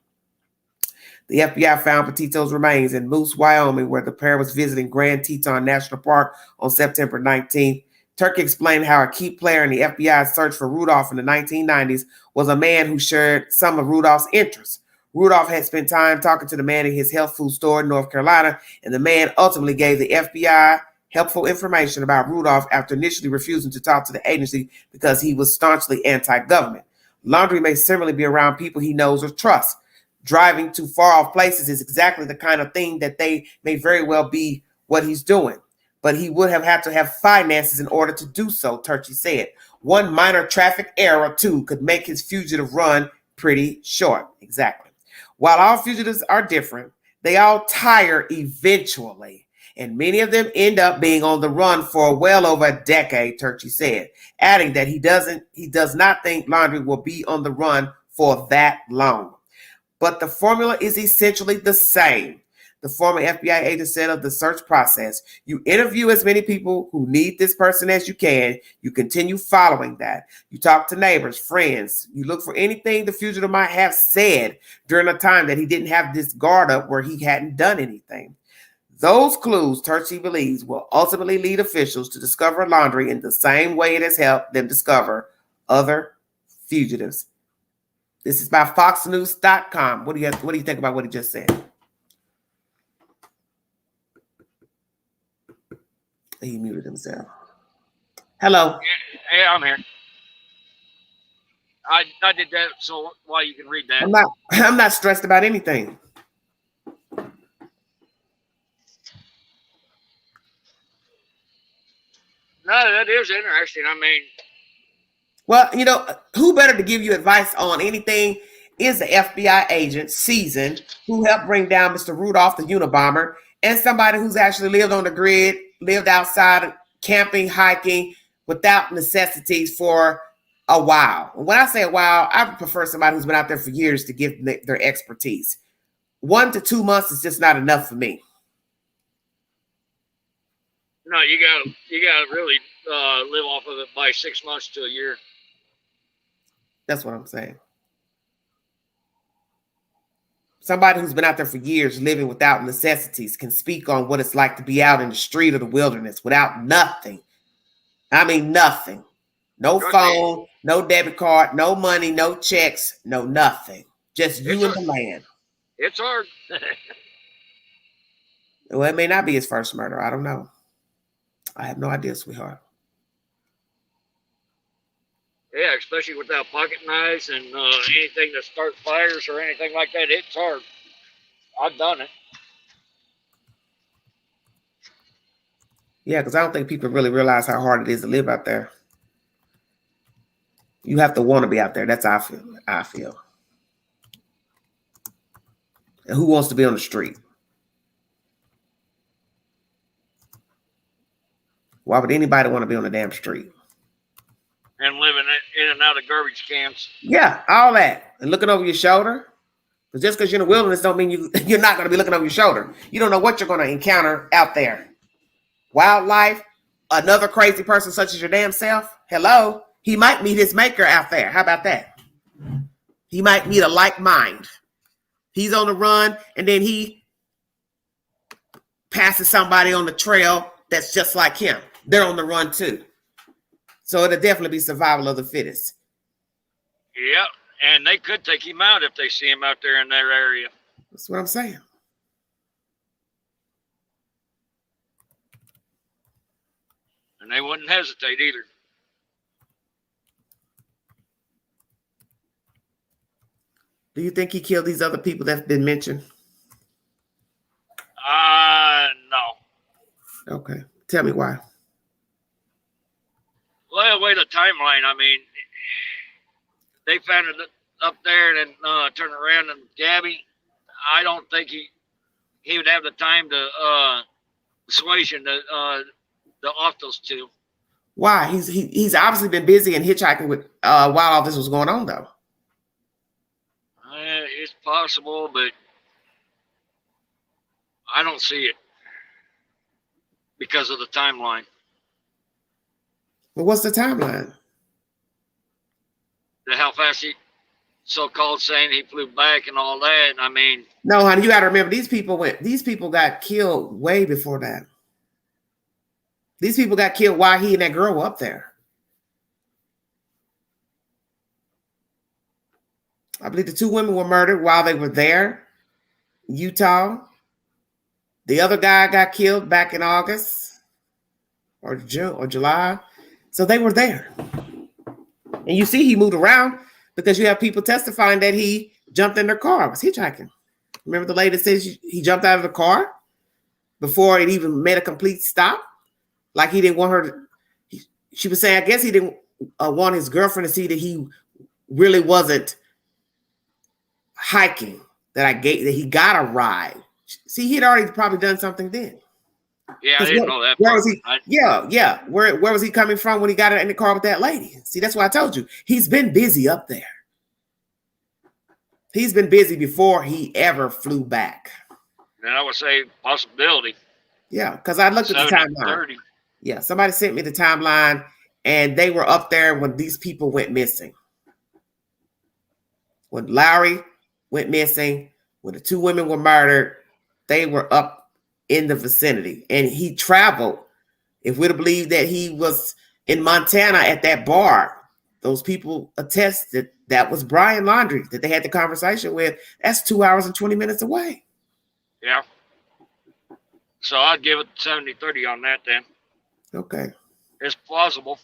The FBI found Petito's remains in Moose, Wyoming, where the pair was visiting Grand Teton National Park on September 19th. Turkey explained how a key player in the FBI's search for Rudolph in the 1990s was a man who shared some of Rudolph's interests. Rudolph had spent time talking to the man in his health food store in North Carolina, and the man ultimately gave the FBI helpful information about Rudolph after initially refusing to talk to the agency because he was staunchly anti-government. Laundrie may similarly be around people he knows or trusts. Driving to far-off places is exactly the kind of thing that they may very well be what he's doing. But he would have had to have finances in order to do so, Turkey said. One minor traffic error, too, could make his fugitive run pretty short. Exactly. While all fugitives are different, they all tire eventually. And many of them end up being on the run for well over a decade, Turkey said, adding that he does not think Laundrie will be on the run for that long. But the formula is essentially the same. The former FBI agent said of the search process, you interview as many people who need this person as you can. You continue following that. You talk to neighbors, friends. You look for anything the fugitive might have said during a time that he didn't have this guard up where he hadn't done anything. Those clues, Turkey believes, will ultimately lead officials to discover Laundrie in the same way it has helped them discover other fugitives. This is by FoxNews.com. What do you think about what he just said? He muted himself. Hello. Yeah, I'm here. I did that so why you can read that. I'm not stressed about anything. No, that is interesting. I mean, well, you know, who better to give you advice on anything is the FBI agent, seasoned, who helped bring down Mr. Rudolph, the Unabomber, and somebody who's actually lived on the grid, lived outside, camping, hiking, without necessities for a while. When I say a while, I prefer somebody who's been out there for years to give their expertise. 1 to 2 months is just not enough for me. No, you gotta really live off of it by 6 months to a year. That's what I'm saying. Somebody who's been out there for years living without necessities can speak on what it's like to be out in the street of the wilderness without nothing. I mean, nothing. No phone, no debit card, no money, no checks, no nothing. Just you and the land. It's hard. Well, it may not be his first murder. I don't know. I have no idea, sweetheart. Yeah, especially without pocket knives and anything that starts fires or anything like that. It's hard. I've done it. Yeah, because I don't think people really realize how hard it is to live out there. You have to want to be out there. That's how I feel. And who wants to be on the street? Why would anybody want to be on the damn street? And living in and out of garbage cans. Yeah, all that. And looking over your shoulder. But just because you're in the wilderness don't mean you're not going to be looking over your shoulder. You don't know what you're going to encounter out there. Wildlife, another crazy person such as your damn self. Hello. He might meet his maker out there. How about that? He might meet a like mind. He's on the run and then he passes somebody on the trail that's just like him. They're on the run too. So it'll definitely be survival of the fittest. Yep. And they could take him out if they see him out there in their area. That's what I'm saying. And they wouldn't hesitate either. Do you think he killed these other people that's been mentioned? No. Okay. Tell me why. Well, wait a timeline. I mean, they found it up there and then turned around and Gabby. I don't think he would have the time to persuasion to off those two. Why? He's obviously been busy and hitchhiking with while all this was going on, though. It's possible, but I don't see it. because of the timeline. Well, what's the timeline? How fast he so-called saying he flew back and all that. I mean, no, honey, you got to remember these people got killed way before that. These people got killed while he and that girl were up there. I believe the 2 women were murdered while they were there, Utah. The other guy got killed back in August or June or July. So they were there. And you see he moved around because you have people testifying that he jumped in their car. Was hitchhiking. Remember the lady that says he jumped out of the car before it even made a complete stop? Like he didn't want her to, she was saying, I guess he didn't want his girlfriend to see that he really wasn't hiking, that he got a ride. See, he'd already probably done something then. Yeah, I didn't know that. Where was he? Yeah. Where was he coming from when he got in the car with that lady? See, that's why I told you. He's been busy up there. He's been busy before he ever flew back. And I would say possibility. Yeah, because I looked at the timeline. Yeah, somebody sent me the timeline, and they were up there when these people went missing. When Lowry went missing, when the 2 women were murdered, they were up in the vicinity. And he traveled. If we'd have believed that he was in Montana at that bar, those people attest that was Brian Laundrie that they had the conversation with. That's 2 hours and 20 minutes away. Yeah. So I'd give it 70-30 on that then. Okay. It's plausible.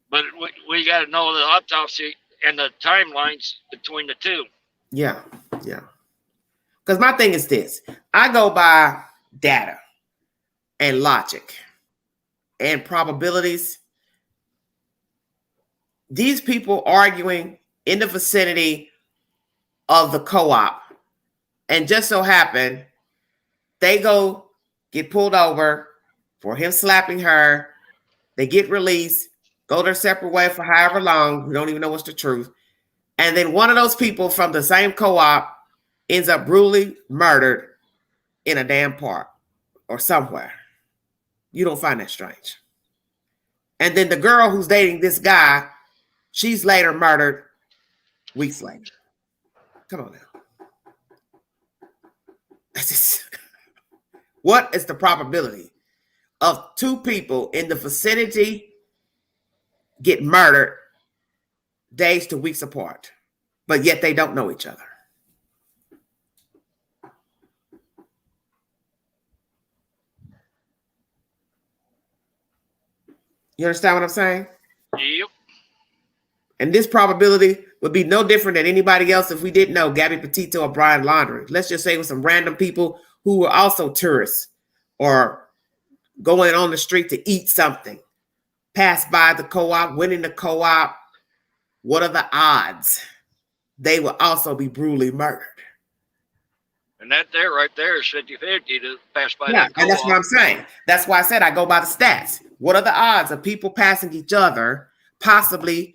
But we got to know the autopsy and the timelines between the two. Yeah. Because my thing is this. I go by data and logic and probabilities. These people arguing in the vicinity of the co-op, and just so happen they go get pulled over for him slapping her. They get released, go their separate way for however long. We don't even know what's the truth. And then one of those people from the same co-op ends up brutally murdered in a damn park or somewhere. You don't find that strange. And then the girl who's dating this guy, she's later murdered weeks later. Come on now. What is the probability of 2 people in the vicinity get murdered days to weeks apart, but yet they don't know each other? You understand what I'm saying? Yep. And this probability would be no different than anybody else if we didn't know Gabby Petito or Brian Laundrie. Let's just say it was some random people who were also tourists or going on the street to eat something, pass by the co-op, went in the co-op. What are the odds they will also be brutally murdered? And that there right there is 50-50 to pass by Yeah, that co-op. and that's what I'm saying. That's why I said I go by the stats. What are the odds of people passing each other, possibly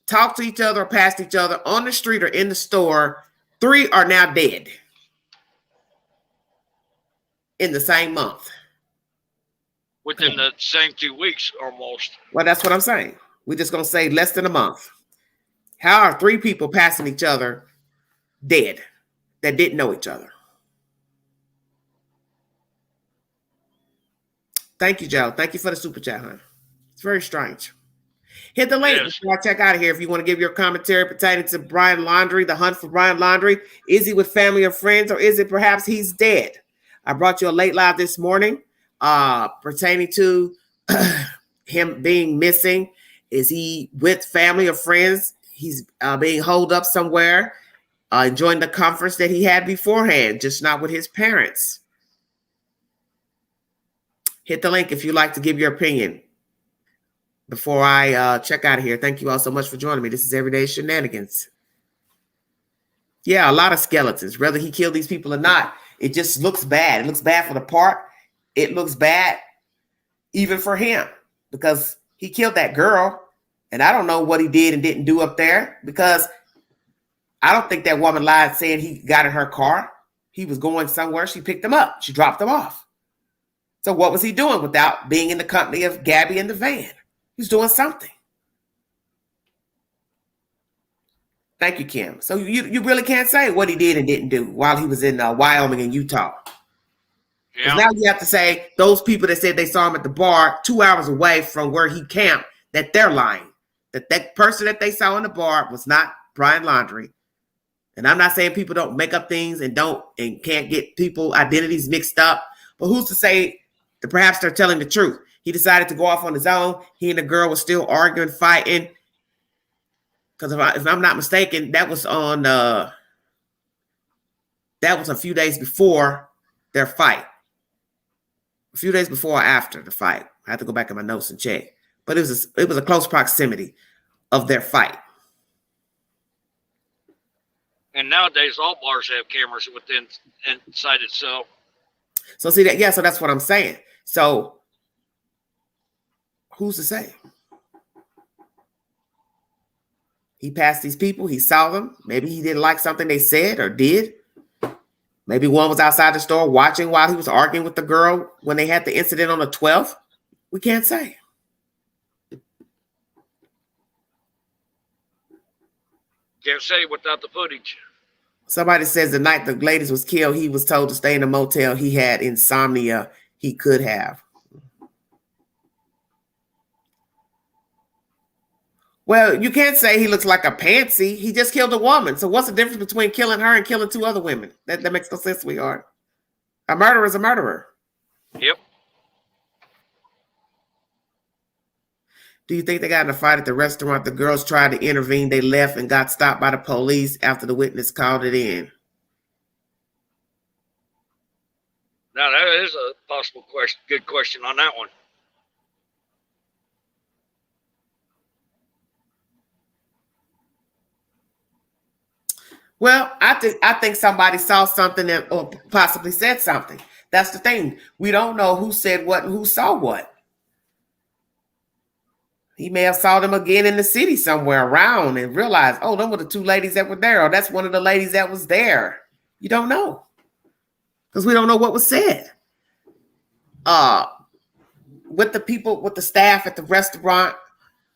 talk to each other or past each other on the street or in the store? 3 are now dead in the same month. Within the same 2 weeks almost. Well, that's what I'm saying. We're just going to say less than a month. How are 3 people passing each other dead that didn't know each other? Thank you, Joe. Thank you for the super chat, hon. It's very strange. Hit the link before I check out of here. If you want to give your commentary pertaining to Brian Laundrie, the hunt for Brian Laundrie. Is he with family or friends, or is it perhaps he's dead? I brought you a late live this morning pertaining to him being missing. Is he with family or friends? He's being holed up somewhere, enjoying the comforts that he had beforehand, just not with his parents. Hit the link if you'd like to give your opinion before I check out of here. Thank you all so much for joining me. This is Everyday Shenanigans. Yeah, a lot of skeletons. Whether he killed these people or not, it just looks bad. It looks bad for the park. It looks bad even for him because he killed that girl. And I don't know what he did and didn't do up there because I don't think that woman lied saying he got in her car. He was going somewhere. She picked him up. She dropped him off. So what was he doing without being in the company of Gabby in the van? He was doing something. Thank you, Kim. So you really can't say what he did and didn't do while he was in Wyoming and Utah. Because now you have to say those people that said they saw him at the bar 2 hours away from where he camped, that they're lying. That person that they saw in the bar was not Brian Laundrie. And I'm not saying people don't make up things and can't get people identities mixed up. But who's to say that perhaps they're telling the truth? He decided to go off on his own. He and the girl were still arguing, fighting. Because if I'm not mistaken, that was a few days before their fight. A few days before or after the fight. I have to go back in my notes and check. But it was a close proximity of their fight. And nowadays, all bars have cameras inside itself. So see that, so that's what I'm saying. So who's to say? He passed these people. He saw them. Maybe he didn't like something they said or did. Maybe one was outside the store watching while he was arguing with the girl when they had the incident on the 12th. We can't say. Can't say without the footage. Somebody says the night the ladies was killed, he was told to stay in a motel. He had insomnia. He could have. Well, you can't say he looks like a pansy. He just killed a woman. So what's the difference between killing her and killing 2 other women? That makes no sense, sweetheart. A murderer is a murderer. Yep. Do you think they got in a fight at the restaurant? The girls tried to intervene. They left and got stopped by the police after the witness called it in. Now, that is a possible question. Good question on that one. Well, I think somebody saw something or possibly said something. That's the thing. We don't know who said what and who saw what. He may have saw them again in the city somewhere around and realized, oh, them were the 2 ladies that were there, or that's one of the ladies that was there. You don't know. Because we don't know what was said. With the people, with the staff at the restaurant,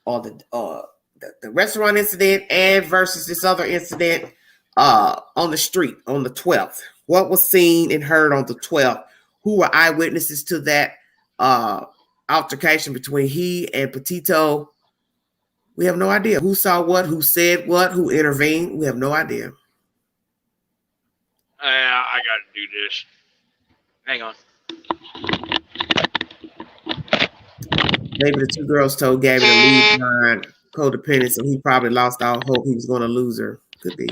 or the restaurant incident and versus this other incident on the street on the 12th. What was seen and heard on the 12th? Who were eyewitnesses to that altercation between he and Petito? We have no idea. Who saw what? Who said what? Who intervened? We have no idea. I got to do this. Hang on. Maybe the 2 girls told Gabby to leave behind codependent, so he probably lost all hope he was going to lose her. Could be.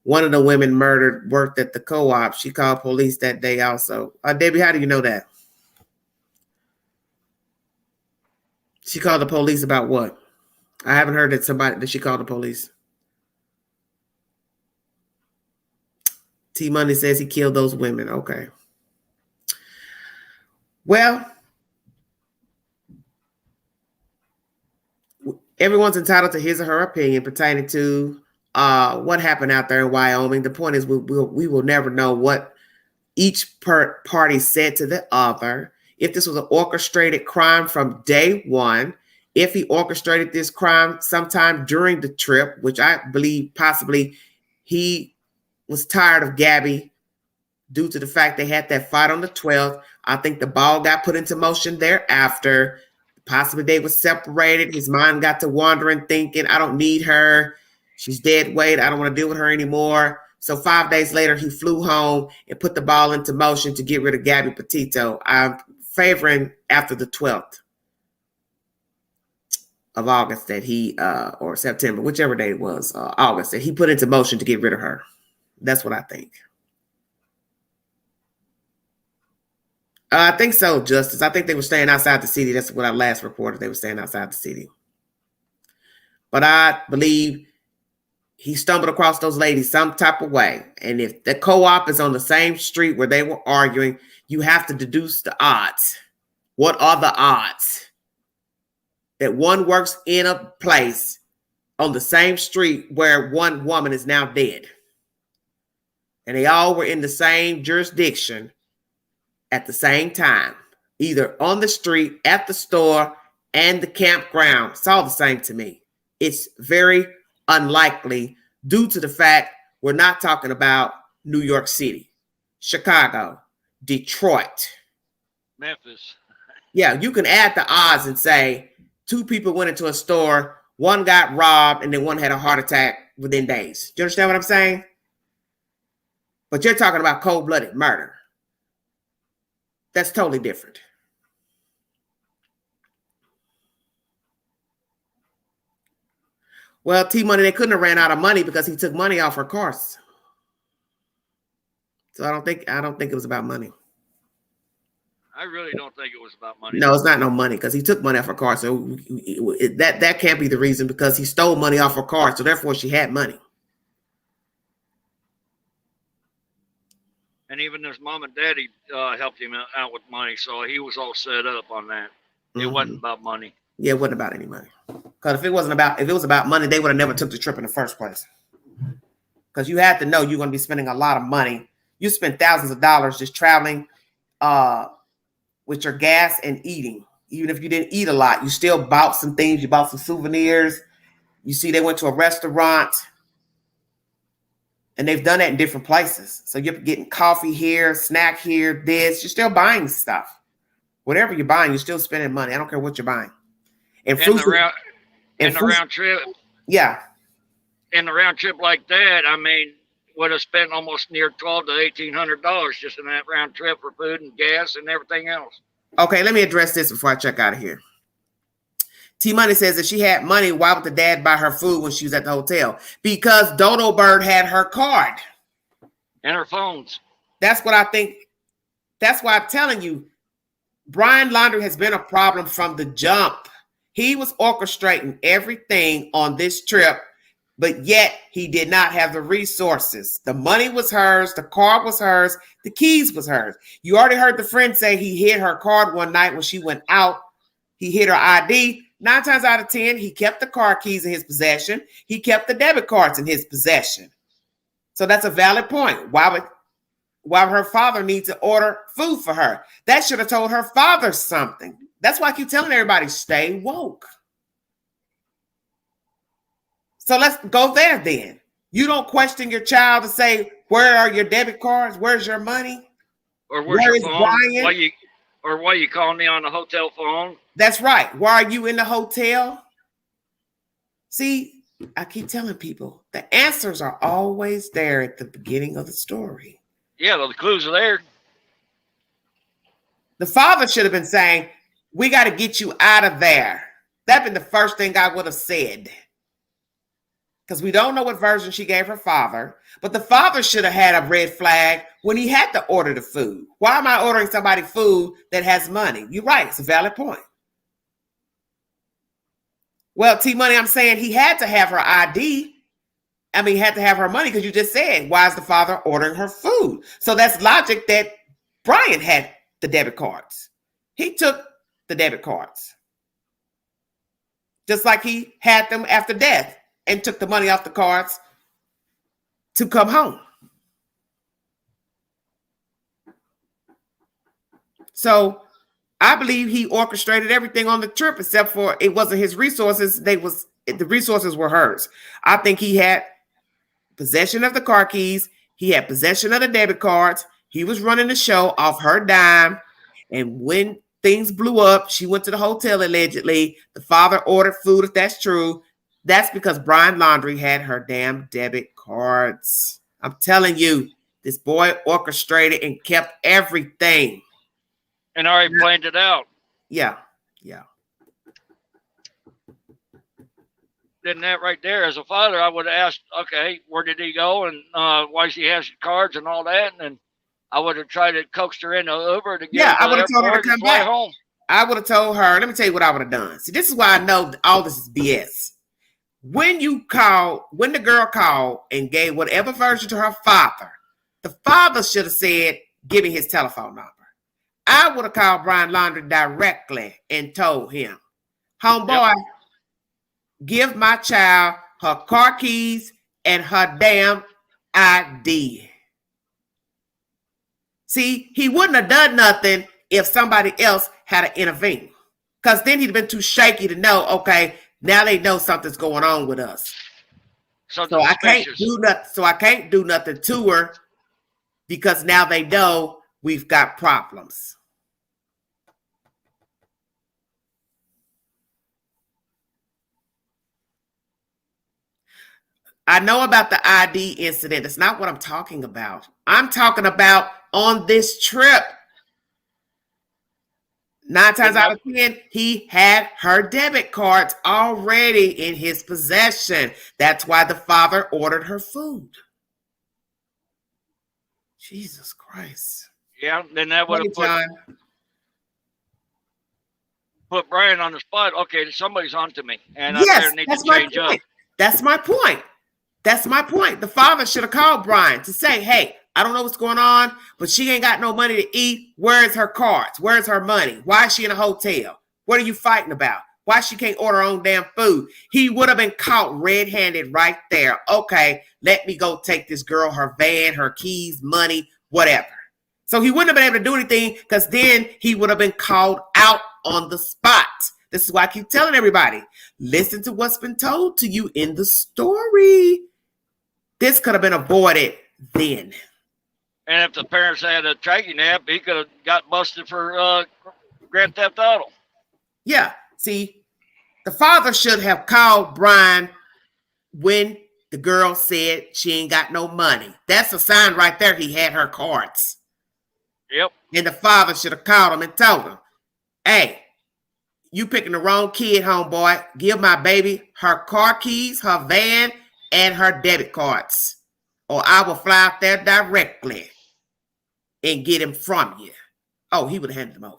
One of the women murdered worked at the co-op. She called police that day also. Debbie, how do you know that? She called the police about what? I haven't heard that she called the police. T Money says he killed those women. Okay. Well, everyone's entitled to his or her opinion pertaining to what happened out there in Wyoming. The point is we will never know what each party said to the other. If this was an orchestrated crime from day one, if he orchestrated this crime sometime during the trip, which I believe possibly he was tired of Gabby due to the fact they had that fight on the 12th. I think the ball got put into motion thereafter. Possibly they were separated. His mind got to wandering, thinking, I don't need her. She's dead weight. I don't want to deal with her anymore. So 5 days later, he flew home and put the ball into motion to get rid of Gabby Petito. I'm favoring after the 12th of August that he, or September, whichever day it was, August, that he put into motion to get rid of her. That's what I think. I think so, Justice. I think they were staying outside the city. That's what I last reported. They were staying outside the city. But I believe he stumbled across those ladies some type of way. And if the co-op is on the same street where they were arguing, you have to deduce the odds. What are the odds that one works in a place on the same street where one woman is now dead? And they all were in the same jurisdiction at the same time, either on the street, at the store, and the campground. It's all the same to me. It's very unlikely due to the fact we're not talking about New York City, Chicago, Detroit, Memphis. Yeah, you can add the odds and say 2 people went into a store, one got robbed, and then one had a heart attack within days. Do you understand what I'm saying? But you're talking about cold-blooded murder. That's totally different. Well, T-Money, they couldn't have ran out of money because he took money off her cars. So I don't think it was about money. I really don't think it was about money. No, it's not no money because he took money off her car. So that can't be the reason because he stole money off her car. So therefore, she had money. And even his mom and daddy helped him out with money, so he was all set up on that. It wasn't about money. Yeah, it wasn't about any money. Because if it was about money, they would have never took the trip in the first place. Because you have to know you're going to be spending a lot of money. You spend thousands of dollars just traveling with your gas and eating. Even if you didn't eat a lot, you still bought some things. You bought some souvenirs. You see, they went to a restaurant. And they've done that in different places. So you're getting coffee here, snack here, this. You're still buying stuff. Whatever you're buying, you're still spending money. I don't care what you're buying. And the round trip. Yeah. In the round trip like that, I mean, would have spent almost near $1,200 to $1,800 just in that round trip for food and gas and everything else. Okay, let me address this before I check out of here. T-Money says that she had money. Why would the dad buy her food when she was at the hotel? Because Dodo Bird had her card. And her phones. That's what I think. That's why I'm telling you, Brian Laundrie has been a problem from the jump. He was orchestrating everything on this trip, but yet he did not have the resources. The money was hers. The car was hers. The keys was hers. You already heard the friend say he hid her card one night when she went out. He hid her ID. 9 times out of 10, he kept the car keys in his possession. He kept the debit cards in his possession. So that's a valid point. Why would her father need to order food for her? That should have told her father something. That's why I keep telling everybody, stay woke. So let's go there then. You don't question your child to say, where are your debit cards? Where's your money? Or where's your phone? Why you calling me on the hotel phone? That's right. Why are you in the hotel? See, I keep telling people the answers are always there at the beginning of the story. Yeah, the clues are there. The father should have been saying, we got to get you out of there. That'd been the first thing I would have said. Because we don't know what version she gave her father, but the father should have had a red flag when he had to order the food. Why am I ordering somebody food that has money? You're right. It's a valid point. Well, T-Money, I'm saying he had to have her ID. I mean, he had to have her money because you just said, why is the father ordering her food? So that's logic that Brian had the debit cards. He took the debit cards. Just like he had them after death and took the money off the cards to come home. So I believe he orchestrated everything on the trip except for it wasn't his resources. The resources were hers. I think he had possession of the car keys. He had possession of the debit cards. He was running the show off her dime. And when things blew up, she went to the hotel allegedly. The father ordered food, if that's true. That's because Brian Laundrie had her damn debit cards. I'm telling you, this boy orchestrated and kept everything. And already planned it out. Yeah. Then that right there, as a father, I would have asked, okay, where did he go? And why she has cards and all that? And I would have tried to coax her into Uber to get I would have told her to come back home. I would have told her, let me tell you what I would have done. See, this is why I know all this is BS. When the girl called and gave whatever version to her father, the father should have said, give me his telephone number. I would have called Brian Laundrie directly and told him, homeboy, give my child her car keys and her damn ID. See, he wouldn't have done nothing if somebody else had to intervene. Because then he'd have been too shaky to know, okay, now they know something's going on with us. So I can't do nothing. So I can't do nothing to her because now they know we've got problems. I know about the ID incident. That's not what I'm talking about. I'm talking about on this trip. 9 times out of 10, he had her debit cards already in his possession. That's why the father ordered her food. Jesus Christ. Yeah, then that would have put Brian on the spot. Okay, somebody's on to me, and yes, I need to change up. That's my point. That's my point. The father should have called Brian to say, hey, I don't know what's going on, but she ain't got no money to eat. Where's her cards? Where's her money? Why is she in a hotel? What are you fighting about? Why she can't order her own damn food? He would have been caught red-handed right there. Okay, let me go take this girl, her van, her keys, money, whatever. So he wouldn't have been able to do anything because then he would have been called out on the spot. This is why I keep telling everybody, listen to what's been told to you in the story. This could have been avoided then. And if the parents had a tracking app, he could have got busted for Grand Theft Auto. Yeah. See, the father should have called Brian when the girl said she ain't got no money. That's a sign right there he had her cards. Yep. And the father should have called him and told him, hey, you picking the wrong kid, homeboy. Give my baby her car keys, her van, and her debit cards. Or I will fly out there directly and get him from you. Oh, he would have handed him over.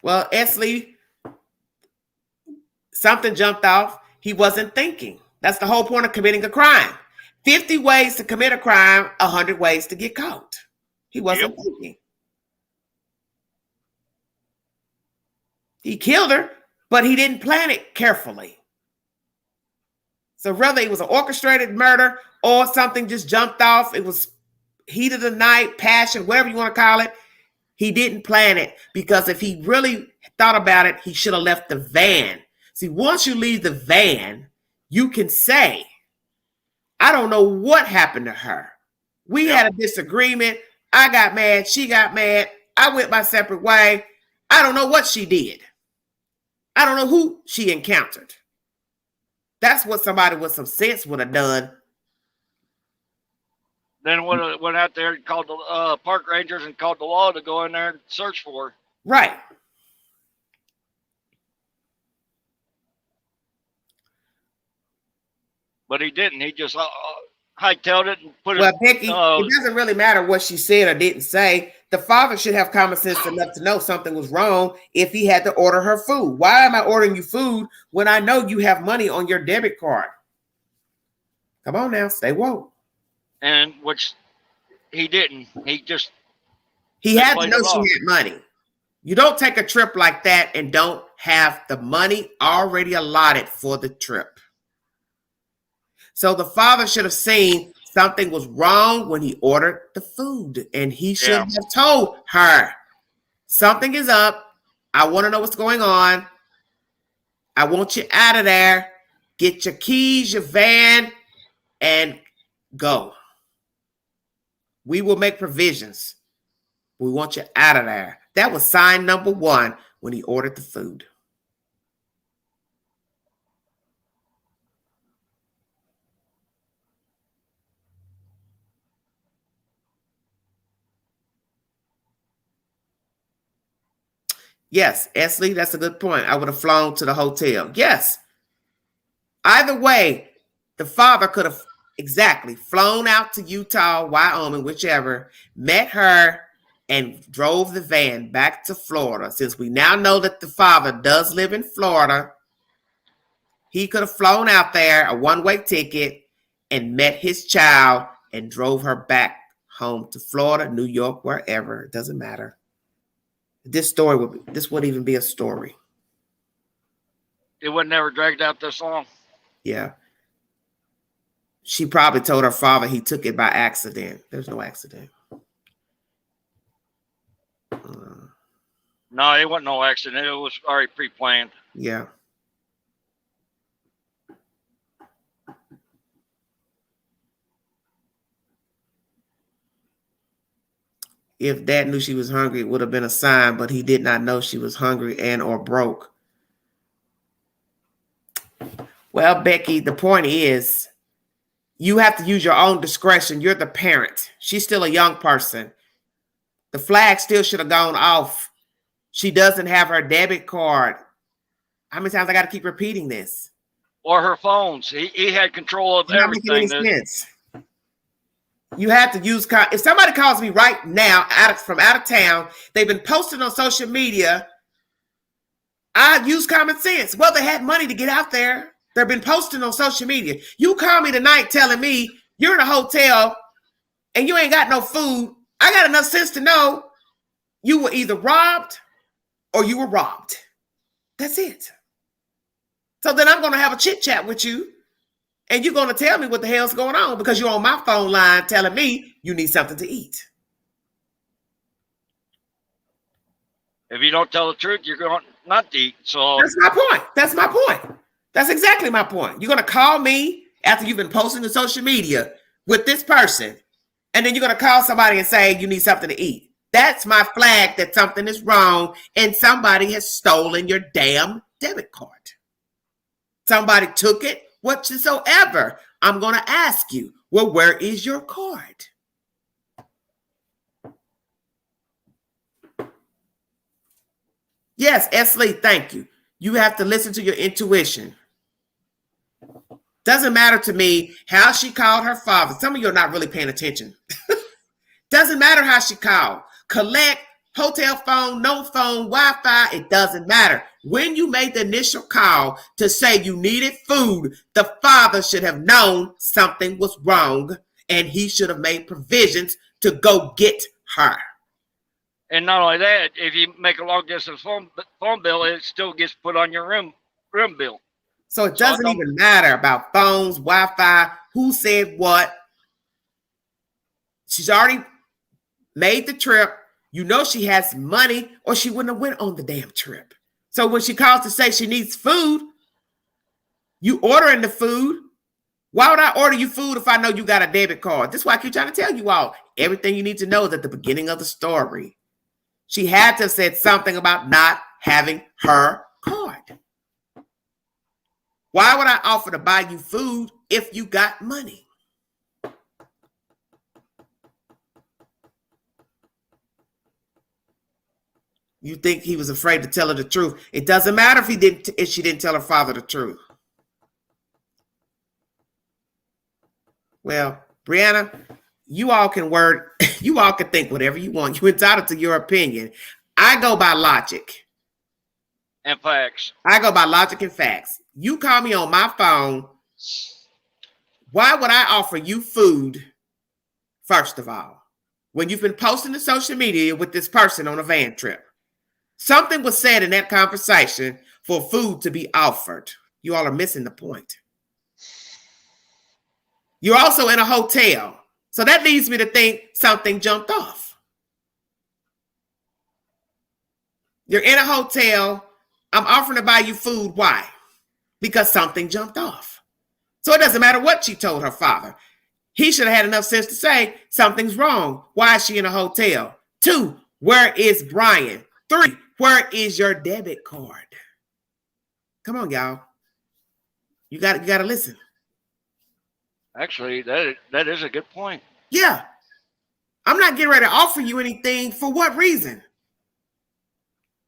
Well, Esley, something jumped off. He wasn't thinking. That's the whole point of committing a crime. 50 ways to commit a crime, 100 ways to get caught. He wasn't thinking. He killed her, but he didn't plan it carefully. So whether it was an orchestrated murder or something just jumped off, it was heat of the night, passion, whatever you want to call it, he didn't plan it because if he really thought about it, he should have left the van. See, once you leave the van, you can say, I don't know what happened to her. We had a disagreement. I got mad. She got mad. I went my separate way. I don't know what she did. I don't know who she encountered. That's what somebody with some sense would have done. Then went out there and called the park rangers and called the law to go in there and search for her. Right. But he didn't. He just hightailed it and put it. Well, Becky, it doesn't really matter what she said or didn't say. The father should have common sense enough to know something was wrong if he had to order her food. Why am I ordering you food when I know you have money on your debit card? Come on now, stay woke. And which he didn't. He had to know she had money. You don't take a trip like that and don't have the money already allotted for the trip. So the father should have seen something was wrong when he ordered the food. And he should have told her, something is up. I want to know what's going on. I want you out of there. Get your keys, your van, and go. We will make provisions. We want you out of there. That was sign number 1 when he ordered the food. Yes, Esley, that's a good point. I would have flown to the hotel. Yes. Either way, the father could have flown out to Utah, Wyoming, whichever, met her, and drove the van back to Florida. Since we now know that the father does live in Florida, he could have flown out there, a one-way ticket, and met his child and drove her back home to Florida, New York, wherever. It doesn't matter. This wouldn't even be a story. it would never dragged out this long. Yeah. She probably told her father he took it by accident. There's no accident. No, it wasn't no accident. It was already pre-planned. Yeah. If Dad knew she was hungry, it would have been a sign, but he did not know she was hungry and or broke. Well, Becky, the point is, you have to use your own discretion. You're the parent. She's still a young person. The flag still should have gone off. She doesn't have her debit card. How many times I got to keep repeating this? Or her phones. He had control of everything. Not making any sense. You have to use, if somebody calls me right now from out of town, they've been posting on social media, I use common sense. Well, they had money to get out there. They've been posting on social media. You call me tonight telling me you're in a hotel and you ain't got no food. I got enough sense to know you were either robbed or you were robbed. That's it. So then I'm going to have a chit chat with you and you're going to tell me what the hell's going on because you're on my phone line telling me you need something to eat. If you don't tell the truth, you're going not to eat. So that's my point. That's my point. That's exactly my point. You're going to call me after you've been posting on social media with this person, and then you're going to call somebody and say you need something to eat. That's my flag that something is wrong and somebody has stolen your damn debit card. Somebody took it, whatsoever. I'm going to ask you, well, where is your card? Yes, Esley, thank you. You have to listen to your intuition. Doesn't matter to me how she called her father. Some of you are not really paying attention. Doesn't matter how she called. Collect, hotel phone, no phone, Wi-Fi, it doesn't matter. When you made the initial call to say you needed food, the father should have known something was wrong and he should have made provisions to go get her. And not only that, if you make a long distance phone bill, it still gets put on your room bill. So it doesn't even matter about phones, Wi-Fi, who said what. She's already made the trip. You know she has money or she wouldn't have went on the damn trip. So when she calls to say she needs food, you ordering the food. Why would I order you food if I know you got a debit card? This is why I keep trying to tell you all. Everything you need to know is at the beginning of the story. She had to have said something about not having her card. Why would I offer to buy you food if you got money? You think he was afraid to tell her the truth. It doesn't matter if she didn't tell her father the truth. Well, Brianna, you all can think whatever you want. You're entitled to your opinion. I go by logic. And facts. I go by logic and facts. You call me on my phone. Why would I offer you food, first of all, when you've been posting to social media with this person on a van trip? Something was said in that conversation for food to be offered. You all are missing the point. You're also in a hotel. So that leads me to think something jumped off. You're in a hotel. I'm offering to buy you food. Why? Because something jumped off. So it doesn't matter what she told her father. He should have had enough sense to say something's wrong. Why is she in a hotel? 2, where is Brian? 3, where is your debit card? Come on, y'all. You got to listen. Actually, that is a good point. Yeah. I'm not getting ready to offer you anything. For what reason?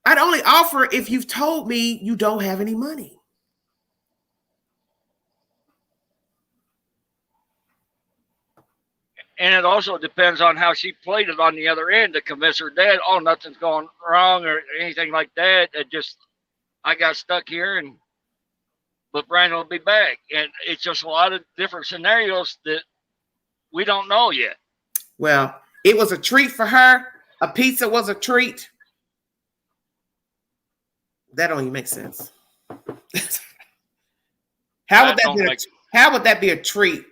I'd only offer if you've told me you don't have any money. And it also depends on how she played it on the other end to convince her dad, oh, nothing's going wrong or anything like that. I got stuck here, but Brian will be back. And it's just a lot of different scenarios that we don't know yet. Well, it was a treat for her. A pizza was a treat. That don't even make sense. How would that be a treat?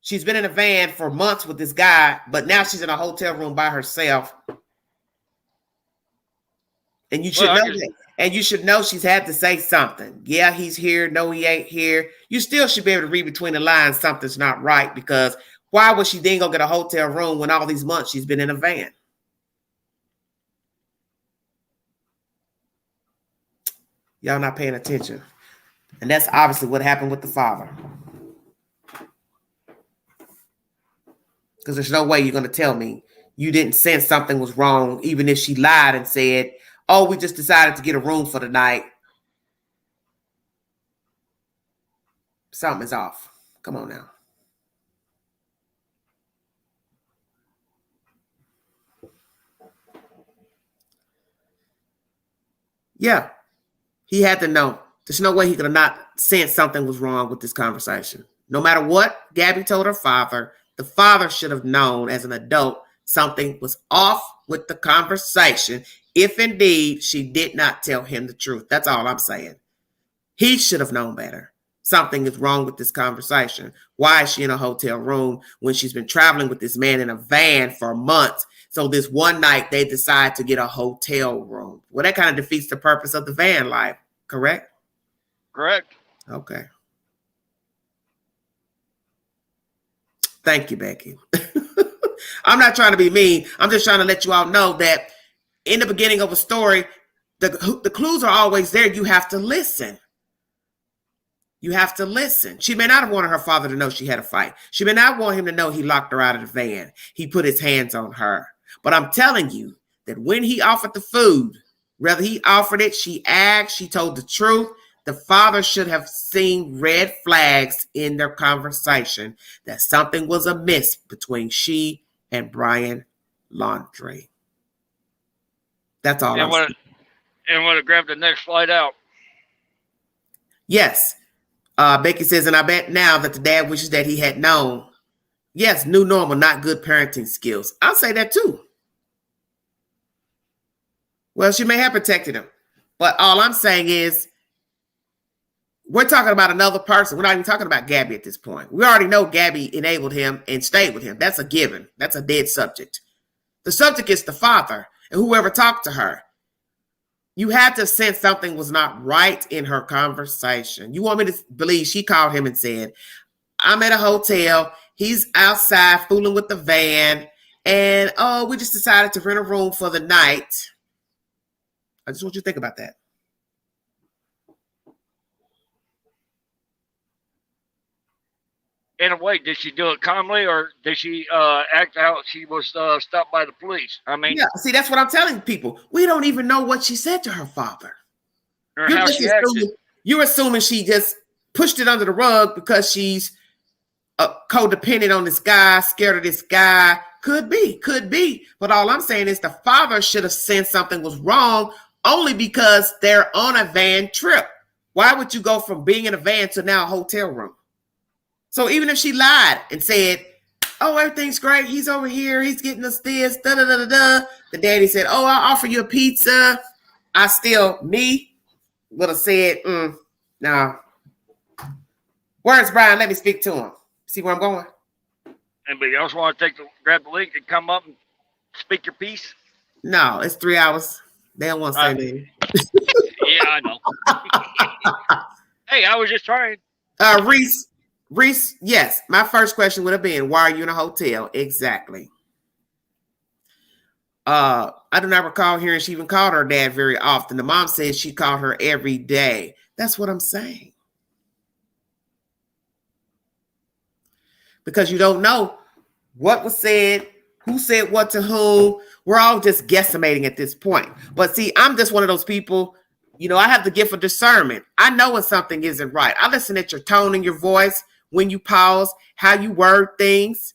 She's been in a van for months with this guy, but now she's in a hotel room by herself. And you should know that. And you should know she's had to say something. Yeah, he's here. No, he ain't here. You still should be able to read between the lines. Something's not right, because why would she then go get a hotel room when all these months she's been in a van? Y'all not paying attention. And that's obviously what happened with the father. Because there's no way you're going to tell me you didn't sense something was wrong, even if she lied and said, oh, we just decided to get a room for the night. Something's off. Come on now. Yeah, he had to know. There's no way he could have not sensed something was wrong with this conversation. No matter what Gabby told her father, the father should have known as an adult something was off with the conversation, if indeed she did not tell him the truth. That's all I'm saying. He should have known better. Something is wrong with this conversation. Why is she in a hotel room when she's been traveling with this man in a van for months? So this one night they decide to get a hotel room. Well, that kind of defeats the purpose of the van life, correct? Correct. Okay. Thank you, Becky. I'm not trying to be mean. I'm just trying to let you all know that in the beginning of a story, the clues are always there. You have to listen. You have to listen. She may not have wanted her father to know she had a fight. She may not want him to know he locked her out of the van. He put his hands on her. But I'm telling you that when he offered the food, whether he offered it, she asked, she told the truth, the father should have seen red flags in their conversation that something was amiss between she and Brian Laundrie. That's all I'm saying. And would have grabbed the next flight out. Yes. Becky says, and I bet now that the dad wishes that he had known. Yes, new normal, not good parenting skills. I'll say that too. Well, she may have protected him. But all I'm saying is, we're talking about another person. We're not even talking about Gabby at this point. We already know Gabby enabled him and stayed with him. That's a given. That's a dead subject. The subject is the father and whoever talked to her. You had to sense something was not right in her conversation. You want me to believe she called him and said, I'm at a hotel. He's outside fooling with the van. And, oh, we just decided to rent a room for the night. I just want you to think about that. In a way, did she do it calmly, or did she act out she was stopped by the police? I mean, yeah, see, that's what I'm telling people. We don't even know what she said to her father. Or how she acted. You're assuming she just pushed it under the rug because she's codependent on this guy, scared of this guy. Could be. But all I'm saying is the father should have sensed something was wrong only because they're on a van trip. Why would you go from being in a van to now a hotel room? So even if she lied and said, oh, everything's great, he's over here, he's getting us this, da-da-da-da-da. The daddy said, oh, I'll offer you a pizza. Me would have said, no. Where's Brian? Let me speak to him. See where I'm going? Anybody else want to grab the link and come up and speak your piece? No, it's 3 hours. They don't want to say anything. Yeah, I know. Hey, I was just trying. Reece, yes. My first question would have been, why are you in a hotel? Exactly. I do not recall hearing she even called her dad very often. The mom says she called her every day. That's what I'm saying. Because you don't know what was said, who said what to whom. We're all just guesstimating at this point. But see, I'm just one of those people, I have the gift of discernment. I know when something isn't right. I listen at your tone and your voice, when you pause, how you word things.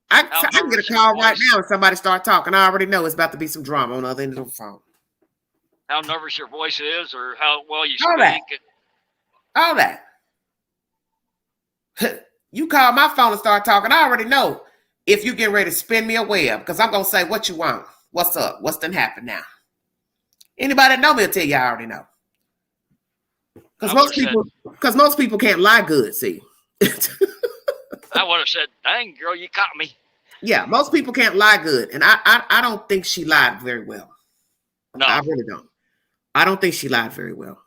I can get a call right now and somebody start talking. I already know it's about to be some drama on the other end of the phone. How nervous your voice is or how well you speak. All that. You call my phone and start talking, I already know if you get ready to spin me a web because I'm going to say what you want. What's up? What's done happened now? Anybody that know me will tell you I already know. Because most people can't lie good. See, I would have said, "Dang, girl, you caught me." Yeah, most people can't lie good, and I don't think she lied very well. No, I really don't. I don't think she lied very well.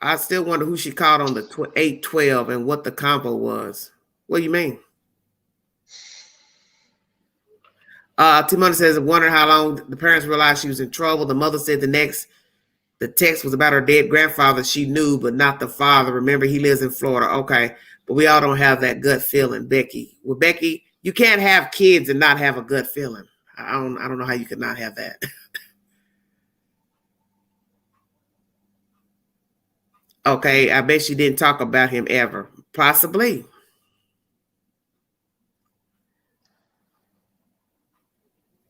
I still wonder who she called on the 812 and what the combo was. What do you mean? Timona says, wondering how long the parents realized she was in trouble. The mother said the text was about her dead grandfather she knew, but not the father. Remember, he lives in Florida. Okay, but we all don't have that gut feeling, Becky. Well, Becky, you can't have kids and not have a gut feeling. I don't know how you could not have that. Okay, I bet she didn't talk about him ever. Possibly.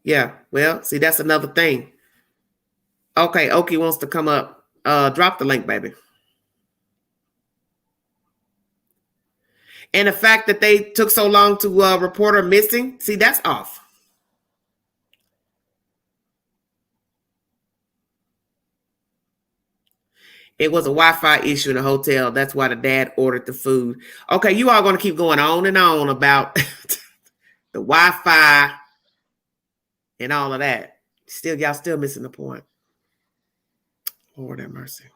Yeah, well, see, that's another thing. Okay, Okie wants to come up. Drop the link, baby. And the fact that they took so long to report her missing, see, that's off. It was a Wi-Fi issue in the hotel. That's why the dad ordered the food. Okay, you all going to keep going on and on about the Wi-Fi and all of that. Still, y'all still missing the point. Lord have mercy.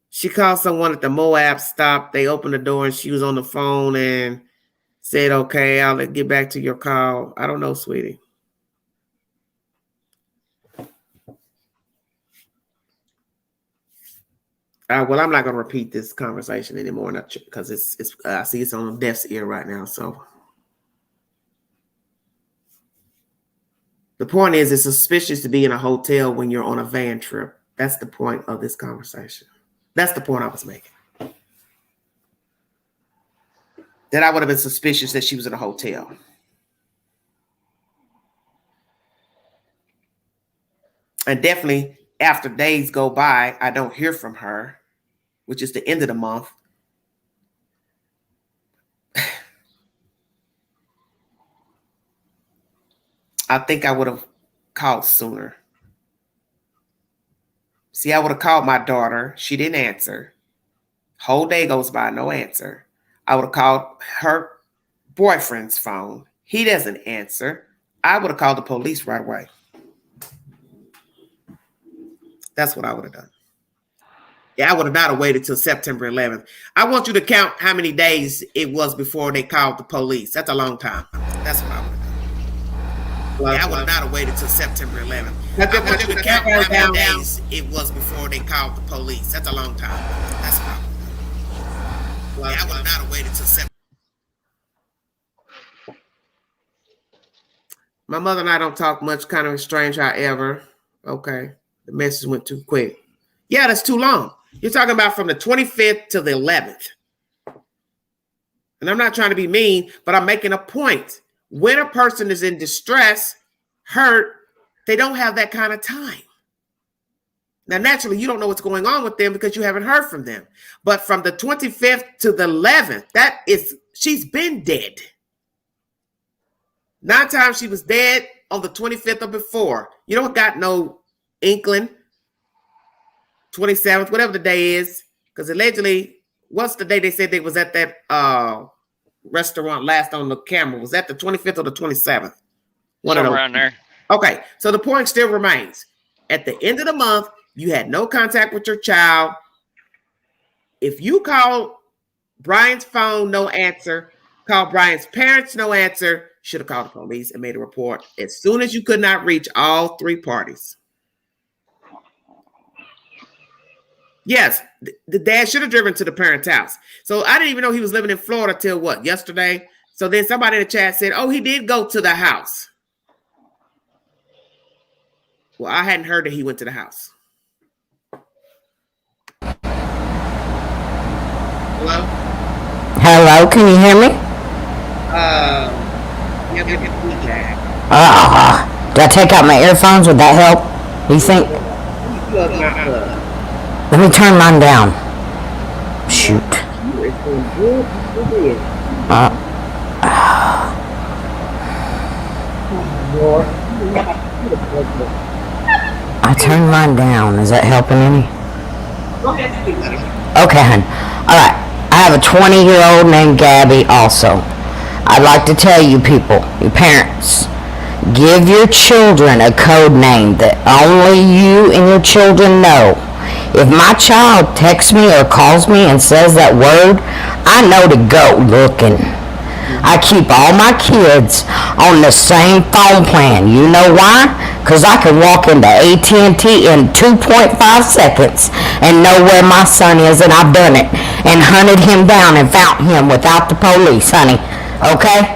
She called someone at the Moab stop. They opened the door and she was on the phone and said, okay, I'll get back to your call. I don't know, sweetie. Well, I'm not going to repeat this conversation anymore because it's I see it's on deaf's ear right now. So the point is, it's suspicious to be in a hotel when you're on a van trip. That's the point of this conversation. That's the point I was making. That I would have been suspicious that she was in a hotel. And definitely after days go by, I don't hear from her, which is the end of the month. I think I would have called sooner. See, I would have called my daughter. She didn't answer. Whole day goes by, no answer. I would have called her boyfriend's phone. He doesn't answer. I would have called the police right away. That's what I would have done. Yeah, I would have not waited till September 11th. I want you to count how many days it was before they called the police. That's a long time. That's what I would have done. Yeah, I would have not waited till September 11th. I want you to count how many days it was before they called the police. That's a long time. That's what I would have done. Yeah, I would have not waited till September. My mother and I don't talk much, kind of strange, however. Okay. The message went too quick. Yeah, that's too long. You're talking about from the 25th to the 11th. And I'm not trying to be mean, but I'm making a point. When a person is in distress, hurt, they don't have that kind of time. Now, naturally, you don't know what's going on with them because you haven't heard from them. But from the 25th to the 11th, she's been dead. 9 times she was dead on the 25th or before. You don't got no inkling. 27th, whatever the day is, because allegedly, what's the day they said they was at that restaurant last on the camera? Was that the 25th or the 27th? Somewhere around there. Okay, so the point still remains. At the end of the month, you had no contact with your child. If you call Brian's phone, no answer. Call Brian's parents, no answer. Should have called the police and made a report as soon as you could not reach all 3 parties. Yes, the dad should have driven to the parents' house. So I didn't even know he was living in Florida till what, yesterday? So then somebody in the chat said, oh, he did go to the house. Well, I hadn't heard that he went to the house. Hello? Hello, can you hear me? Did I take out my earphones? Would that help? Do you think? Let me turn mine down. Shoot. I turned mine down. Is that helping any? Go ahead, speak, honey. Okay, hon. All right. I have a 20-year-old named Gabby also. I'd like to tell you people, your parents, give your children a code name that only you and your children know. If my child texts me or calls me and says that word, I know to go looking. I keep all my kids on the same phone plan. You know why? Because I can walk into AT&T in 2.5 seconds and know where my son is, and I've done it. And hunted him down and found him without the police, honey. Okay?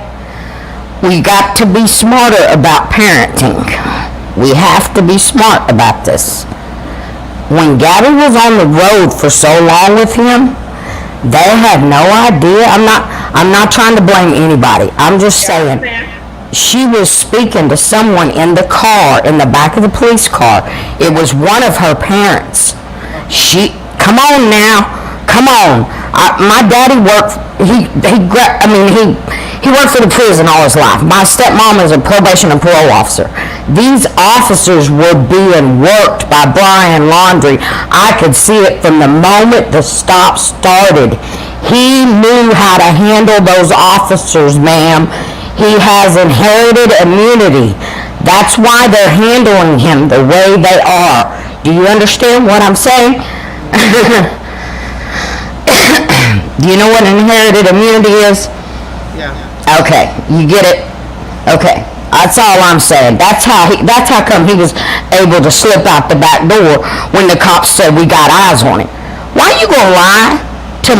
We got to be smarter about parenting. We have to be smart about this. When Gabby was on the road for so long with him, they had no idea. I'm not trying to blame anybody. I'm just saying she was speaking to someone in the car, in the back of the police car. It was one of her parents. Come on now. Come on. My daddy worked, he worked for the prison all his life. My stepmom is a probation and parole officer. These officers were being worked by Brian Laundrie. I could see it from the moment the stop started. He knew how to handle those officers, ma'am. He has inherited immunity. That's why they're handling him the way they are. Do you understand what I'm saying? Do you know what inherited immunity is? Yeah. Okay, you get it? Okay, that's all I'm saying. That's how come he was able to slip out the back door when the cops said we got eyes on him. Why you gonna lie to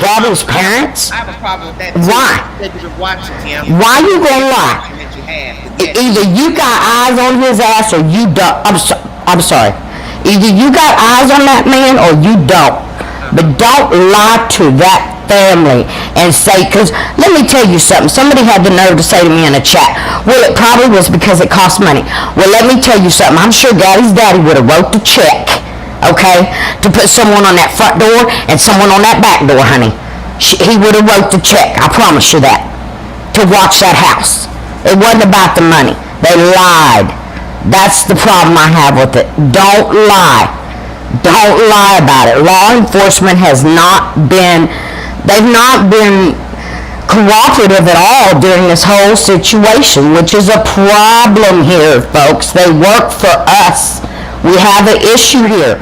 Gabby's parents? I have a problem with that too. Why? That you've been watching him. Why you gonna lie? Either you got eyes on his ass or you don't. I'm sorry. Either you got eyes on that man or you don't. But don't lie to that family and say, because let me tell you something. Somebody had the nerve to say to me in a chat, well, it probably was because it cost money. Well, let me tell you something. I'm sure Gabby's daddy would have wrote the check, okay, to put someone on that front door and someone on that back door, honey. He would have wrote the check. I promise you that. To watch that house. It wasn't about the money. They lied. That's the problem I have with it. Don't lie. Don't lie about it. Law enforcement they've not been cooperative at all during this whole situation, which is a problem here, folks. They work for us. We have an issue here,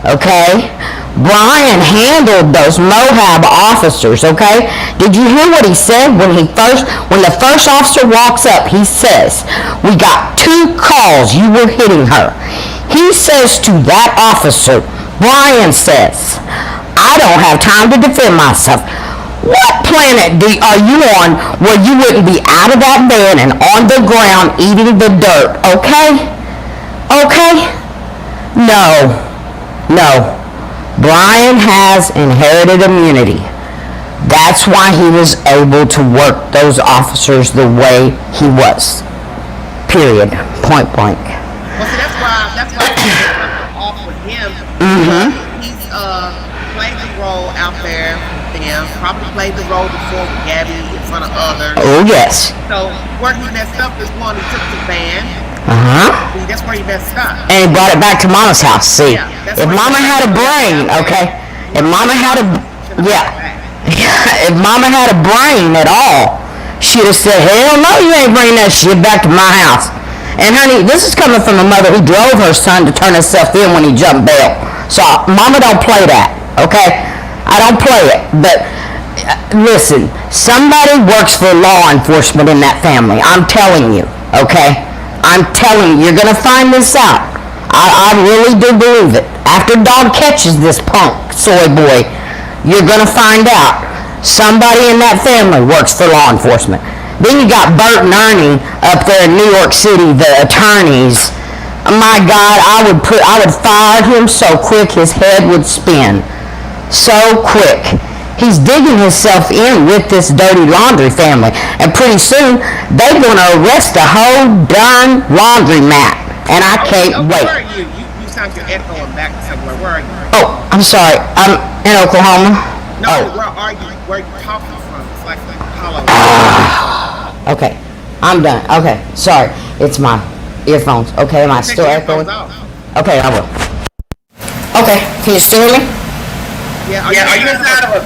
okay? Brian handled those Moab officers, okay? Did you hear what he said when the first officer walks up? He says, we got 2 calls, you were hitting her. He says to that officer, Brian says, I don't have time to defend myself. What planet are you on where you wouldn't be out of that van and on the ground eating the dirt, okay? Okay? No. Brian has inherited immunity. That's why he was able to work those officers the way he was. Period. Point blank. Well, see, that's why I'm off with him. He's played the role out there with them. Probably played the role before with Gabby in front of others. Oh, yes. So where he messed up is one, he took the van. See, that's where he messed up. And he brought it back to Mama's house. See, if Mama had a brain, okay, if Mama had a brain at all, she'd have said, hell no, you ain't bringing that shit back to my house. And honey, this is coming from a mother who drove her son to turn himself in when he jumped bail. So Mama don't play that, okay? I don't play it. But listen, somebody works for law enforcement in that family. I'm telling you, okay? I'm telling you, you're going to find this out. I really do believe it. After dog catches this punk soy boy, you're going to find out. Somebody in that family works for law enforcement. Then you got Bert and Ernie up there in New York City, the attorneys. My God, I would fire him so quick his head would spin. So quick. He's digging himself in with this dirty Laundrie family. And pretty soon, they're going to arrest a whole darn laundromat. And I can't wait. Where are you? You sound like you're echoing back somewhere. Where are you? Oh, I'm sorry. I'm in Oklahoma. No, where are you? Where are you talking from? It's like hollow. Okay, I'm done. Okay, sorry. It's my earphones. Okay, am I still echoing? Okay, I will. Okay, can you still hear me? Yeah, are you inside of a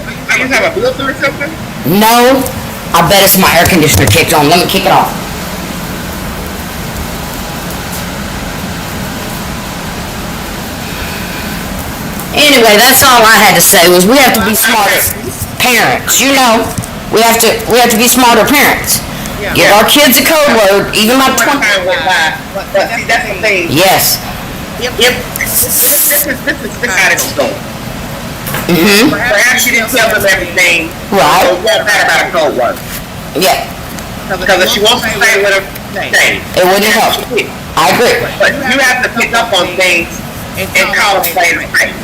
Bluetooth or something? No, I bet it's my air conditioner kicked on. Let me kick it off. Anyway, that's all I had to say was we have to be smart as parents. You know, we have to be smarter parents. Give our kids a code word, even my 20. But see, that's the thing. Yes. If this is how it's going. Perhaps she didn't tell them everything. Right. So what about a code word? Yeah. Because if she wants to stay with her, stay. It wouldn't help. I agree. But you have to pick up on things and call them face to face.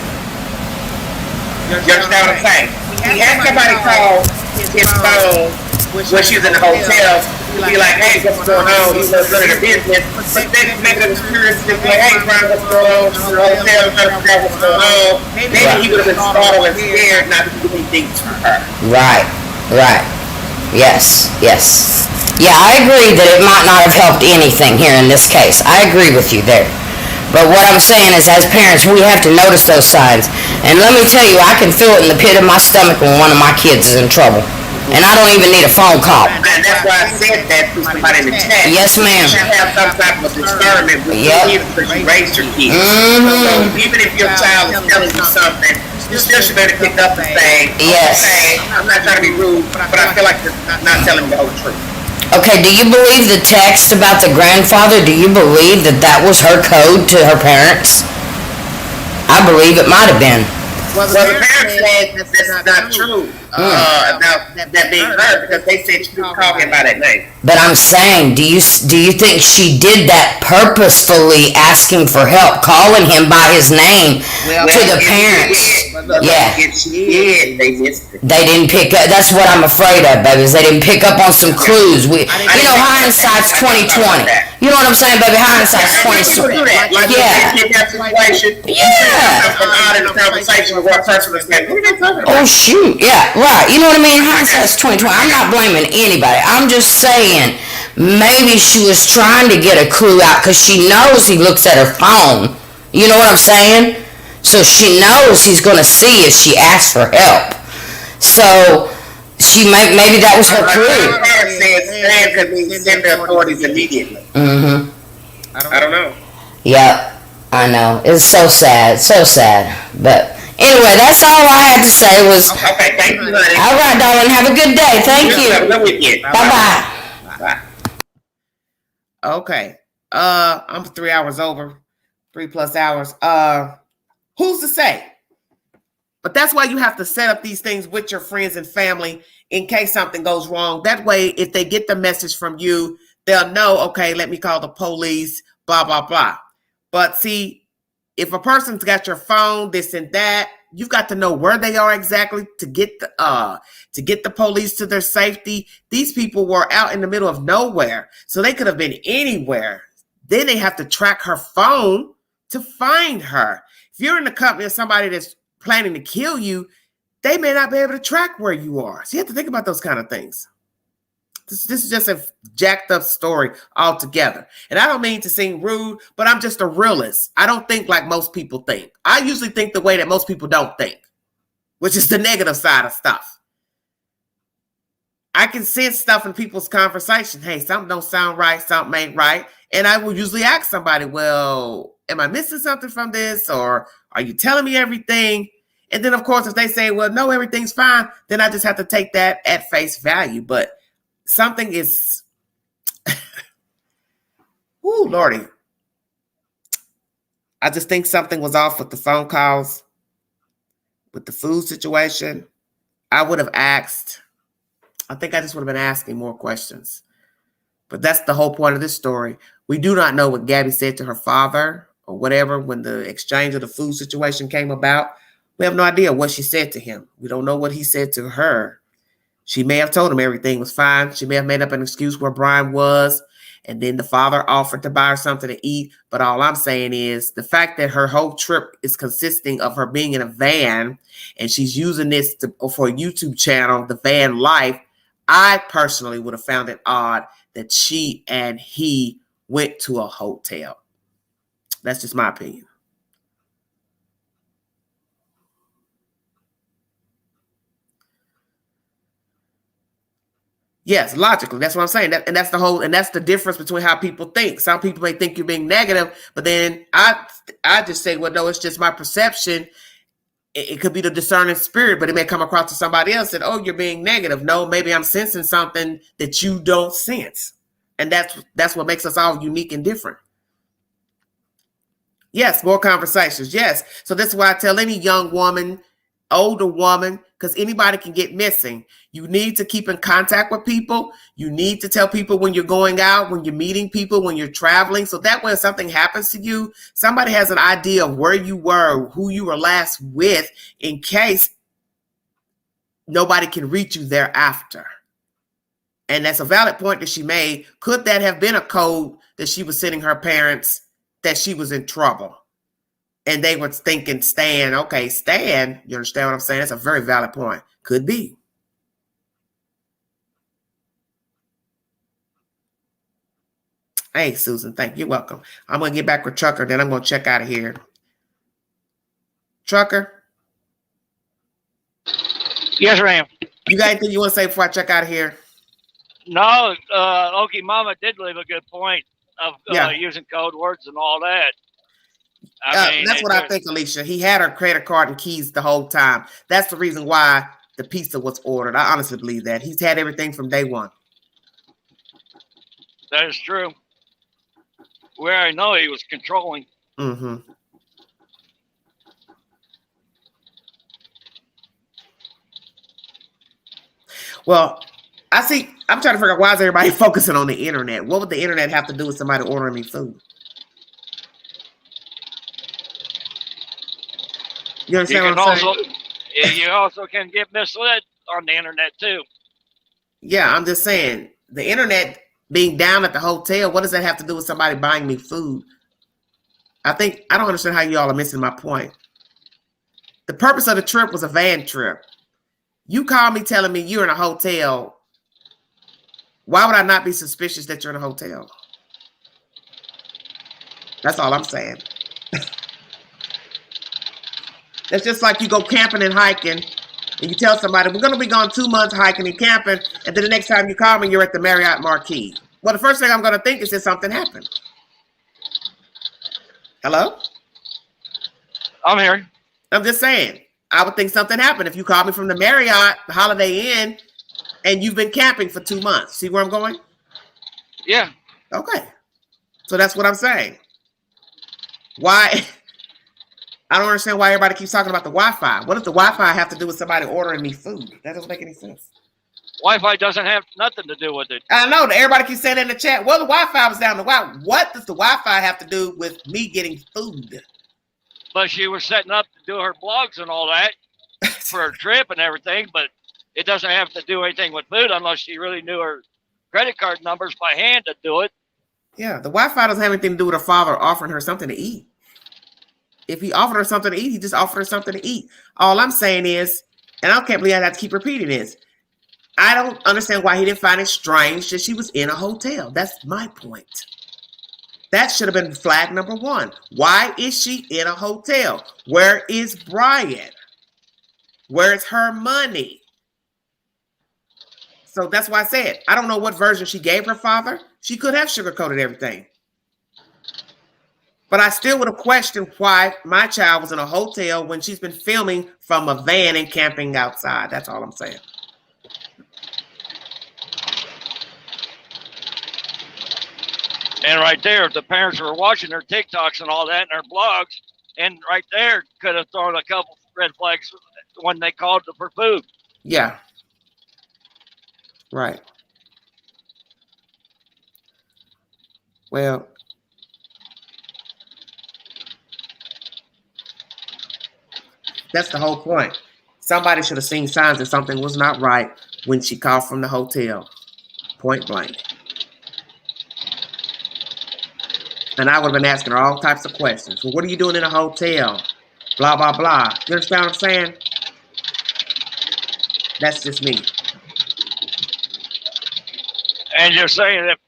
You understand what I'm saying? He had somebody call his phone when she was in the hotel, be like, hey, what's going on? He was running a business. But then maybe it was curious to be like, hey, Brian, what's going on? She's in the hotel, trying to figure out what's going on. Maybe he would have been startled and scared not to do anything to her. Right. Yes. Yeah, I agree that it might not have helped anything here in this case. I agree with you there. But what I'm saying is, as parents, we have to notice those signs. And let me tell you, I can feel it in the pit of my stomach when one of my kids is in trouble. And I don't even need a phone call. And that's why I said that to somebody in the chat. Yes, ma'am. You should have some type of discernment with your kids because you raised your kids. So even if your child is telling you something, you still should be able to pick up and say, yes. Okay, I'm not trying to be rude, but I feel like you're not telling me the whole truth. Okay, do you believe the text about the grandfather? Do you believe that was her code to her parents? I believe it might have been. Well, the parents said that's not true about that being her because they said she didn't call him by that name. But I'm saying, do you think she did that purposefully, asking for help, calling him by his name to the parents? If she did, they missed it. They didn't pick up. That's what I'm afraid of, baby. They didn't pick up on some clues. Hindsight's 20/20. You know what I'm saying, baby? Hindsight's 20/20. Oh shoot, yeah, right. You know what I mean? Hindsight's 20/20. I'm not blaming anybody. I'm just saying maybe she was trying to get a clue out because she knows he looks at her phone. You know what I'm saying? So she knows he's going to see if she asks for help. So maybe that was her clue. Send the authorities immediately. I don't know. Yep, I know. It's so sad, But anyway, that's all I had to say was. Okay, thank you, honey. All right, darling. Have a good day. Thank you. Have a good weekend. Bye. Okay. I'm 3 hours over. 3+ hours. Who's to say? But that's why you have to set up these things with your friends and family in case something goes wrong. That way, if they get the message from you, they'll know, okay, let me call the police, blah, blah, blah. But see, if a person's got your phone, this and that, you've got to know where they are exactly to get the police to their safety. These people were out in the middle of nowhere, so they could have been anywhere. Then they have to track her phone to find her. If you're in the company of somebody that's planning to kill you, they may not be able to track where you are. So you have to think about those kind of things. This is just a jacked up story altogether. And I don't mean to seem rude, but I'm just a realist. I don't think like most people think. I usually think the way that most people don't think, which is the negative side of stuff. I can sense stuff in people's conversation. Hey, something don't sound right, something ain't right. And I will usually ask somebody, well, am I missing something from this? Or are you telling me everything? And then, of course, if they say, well, no, everything's fine, then I just have to take that at face value. But something is, ooh, Lordy. I just think something was off with the phone calls, with the food situation. I would have asked. I think I just would have been asking more questions. But that's the whole point of this story. We do not know what Gabby said to her father or whatever when the exchange of the food situation came about. We have no idea what she said to him. We don't know what he said to her. She may have told him everything was fine. She may have made up an excuse where Brian was. And then the father offered to buy her something to eat. But all I'm saying is the fact that her whole trip is consisting of her being in a van and she's using this for a YouTube channel, The Van Life. I personally would have found it odd that she and he went to a hotel. That's just my opinion. Yes, logically, that's what I'm saying. And that's the difference between how people think. Some people may think you're being negative, but then I just say, well, no, it's just my perception. It could be the discerning spirit, but it may come across to somebody else that, oh, you're being negative. No, maybe I'm sensing something that you don't sense. And that's what makes us all unique and different. Yes, more conversations. Yes. So that's why I tell any young woman, older woman, because anybody can get missing. You need to keep in contact with people. You need to tell people when you're going out, when you're meeting people, when you're traveling. So that way, if something happens to you, somebody has an idea of where you were, who you were last with, in case nobody can reach you thereafter. And that's a valid point that she made. Could that have been a code that she was sending her parents that she was in trouble? And they were thinking, Stan, okay, Stan, you understand what I'm saying? That's a very valid point. Could be. Hey, Susan, thank you. You're welcome. I'm going to get back with Trucker, then I'm going to check out of here. Trucker? Yes, ma'am. You got anything you want to say before I check out of here? No, Okie Mama did leave a good point of using code words and all that. I mean, that's what I think, Alicia. He had her credit card and keys the whole time. That's the reason why the pizza was ordered. I honestly believe that. He's had everything from day one. That is true. We already know he was controlling. Mm-hmm. Well, I'm trying to figure out why is everybody focusing on the internet? What would the internet have to do with somebody ordering me food? You understand what I'm saying? You also can get misled on the internet too. Yeah, I'm just saying the internet being down at the hotel, what does that have to do with somebody buying me food? I don't understand how y'all are missing my point. The purpose of the trip was a van trip. You call me telling me you're in a hotel. Why would I not be suspicious that you're in a hotel? That's all I'm saying. That's just like you go camping and hiking, and you tell somebody, we're going to be gone 2 months hiking and camping, and then the next time you call me, you're at the Marriott Marquis. Well, the first thing I'm going to think is that something happened. Hello? I'm here. I'm just saying. I would think something happened if you called me from the Marriott, the Holiday Inn, and you've been camping for 2 months. See where I'm going? Yeah. Okay. So that's what I'm saying. Why? I don't understand why everybody keeps talking about the Wi-Fi. What does the Wi-Fi have to do with somebody ordering me food? That doesn't make any sense. Wi-Fi doesn't have nothing to do with it. I know. Everybody keeps saying that in the chat. Well, the Wi-Fi was down. What does the Wi-Fi have to do with me getting food? But she was setting up to do her blogs and all that for her trip and everything, but it doesn't have to do anything with food unless she really knew her credit card numbers by hand to do it. Yeah, the Wi-Fi doesn't have anything to do with her father offering her something to eat. If he offered her something to eat, he just offered her something to eat. All I'm saying is, and I can't believe I have to keep repeating this, I don't understand why he didn't find it strange that she was in a hotel. That's my point. That should have been flag number one. Why is she in a hotel? Where is Brian? Where's her money? So that's why I said, I don't know what version she gave her father. She could have sugarcoated everything. But I still would have questioned why my child was in a hotel when she's been filming from a van and camping outside. That's all I'm saying. And right there, if the parents were watching her TikToks and all that and her blogs, and right there could have thrown a couple red flags when they called for food. Yeah. Right. Well, that's the whole point. Somebody should have seen signs that something was not right when she called from the hotel. Point blank. And I would have been asking her all types of questions. Well, what are you doing in a hotel? Blah, blah, blah. You understand what I'm saying? That's just me. And you're saying if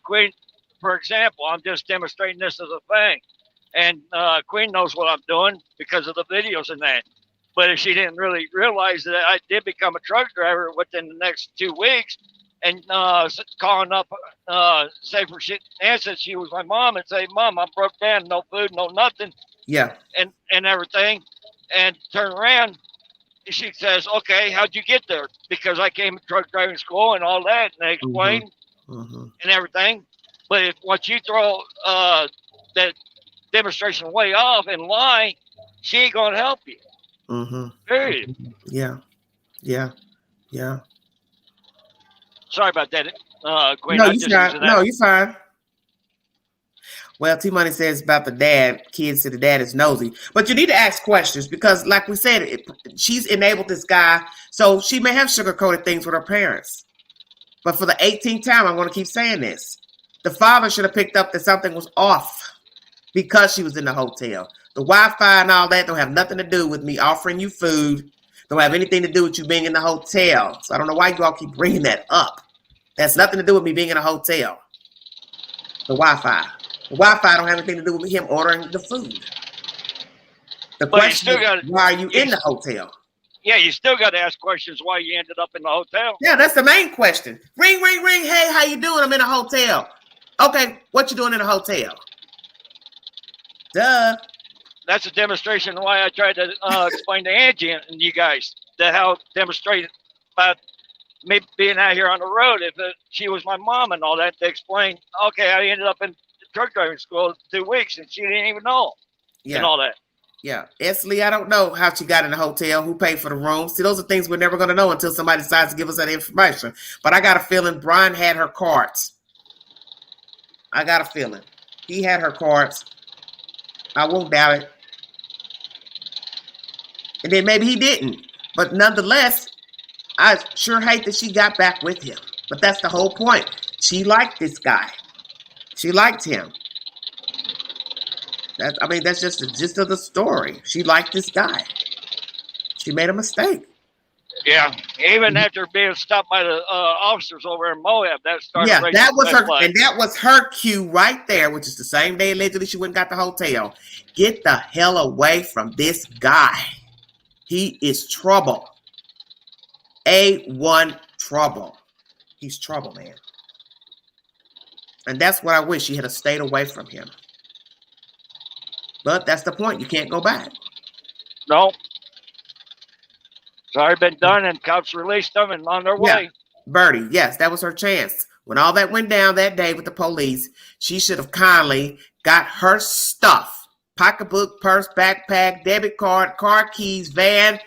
Queen for example, I'm just demonstrating this as a thing. And Queen knows what I'm doing because of the videos and that. But if she didn't really realize that I did become a truck driver within the next 2 weeks, and calling up, say for shit, answer she was my mom and say, "Mom, I broke down, no food, no nothing." Yeah. And everything, and turn around, she says, "Okay, how'd you get there?" Because I came to truck driving school and all that, and they explained and everything. But if once you throw that demonstration way off and lie, she ain't gonna help you. Period. Yeah. Sorry about that, Queen. No, you're fine. No, you're fine. Well, T Money says about the dad. Kids say the dad is nosy, but you need to ask questions because, like we said, she's enabled this guy, so she may have sugarcoated things with her parents. But for the 18th time, I want to keep saying this: the father should have picked up that something was off because she was in the hotel. The Wi-Fi and all that don't have nothing to do with me offering you food. Don't have anything to do with you being in the hotel. So I don't know why you all keep bringing that up. That's nothing to do with me being in a hotel. The Wi-Fi. The Wi-Fi don't have anything to do with him ordering the food. The question is, why are you in the hotel? Yeah, you still got to ask questions why you ended up in the hotel. Yeah, that's the main question. Ring, ring, ring. Hey, how you doing? I'm in a hotel. Okay, what you doing in a hotel? Duh. That's a demonstration of why I tried to explain to Angie and you guys that how demonstrated about me being out here on the road. If she was my mom and all that, to explain, okay, I ended up in truck driving school 2 weeks and she didn't even know and all that. Yeah. Esley, I don't know how she got in the hotel, who paid for the room. See, those are things we're never going to know until somebody decides to give us that information. But I got a feeling Brian had her cards. I got a feeling. He had her cards. I won't doubt it. And then maybe he didn't. But nonetheless, I sure hate that she got back with him. But that's the whole point. She liked this guy. She liked him. That's just the gist of the story. She liked this guy. She made a mistake. Yeah, even after being stopped by the officers over in Moab, that started. Yeah, that was her, and that was her cue right there, which is the same day allegedly she went and got the hotel. Get the hell away from this guy. He is trouble. A1 trouble. He's trouble, man. And that's what I wish she had stayed away from him. But that's the point. You can't go back. No. It's already been done, and cops released them and on their way. Birdie, yes, that was her chance. When all that went down that day with the police, she should have kindly got her stuff. Pocketbook, purse, backpack, debit card, car keys, van,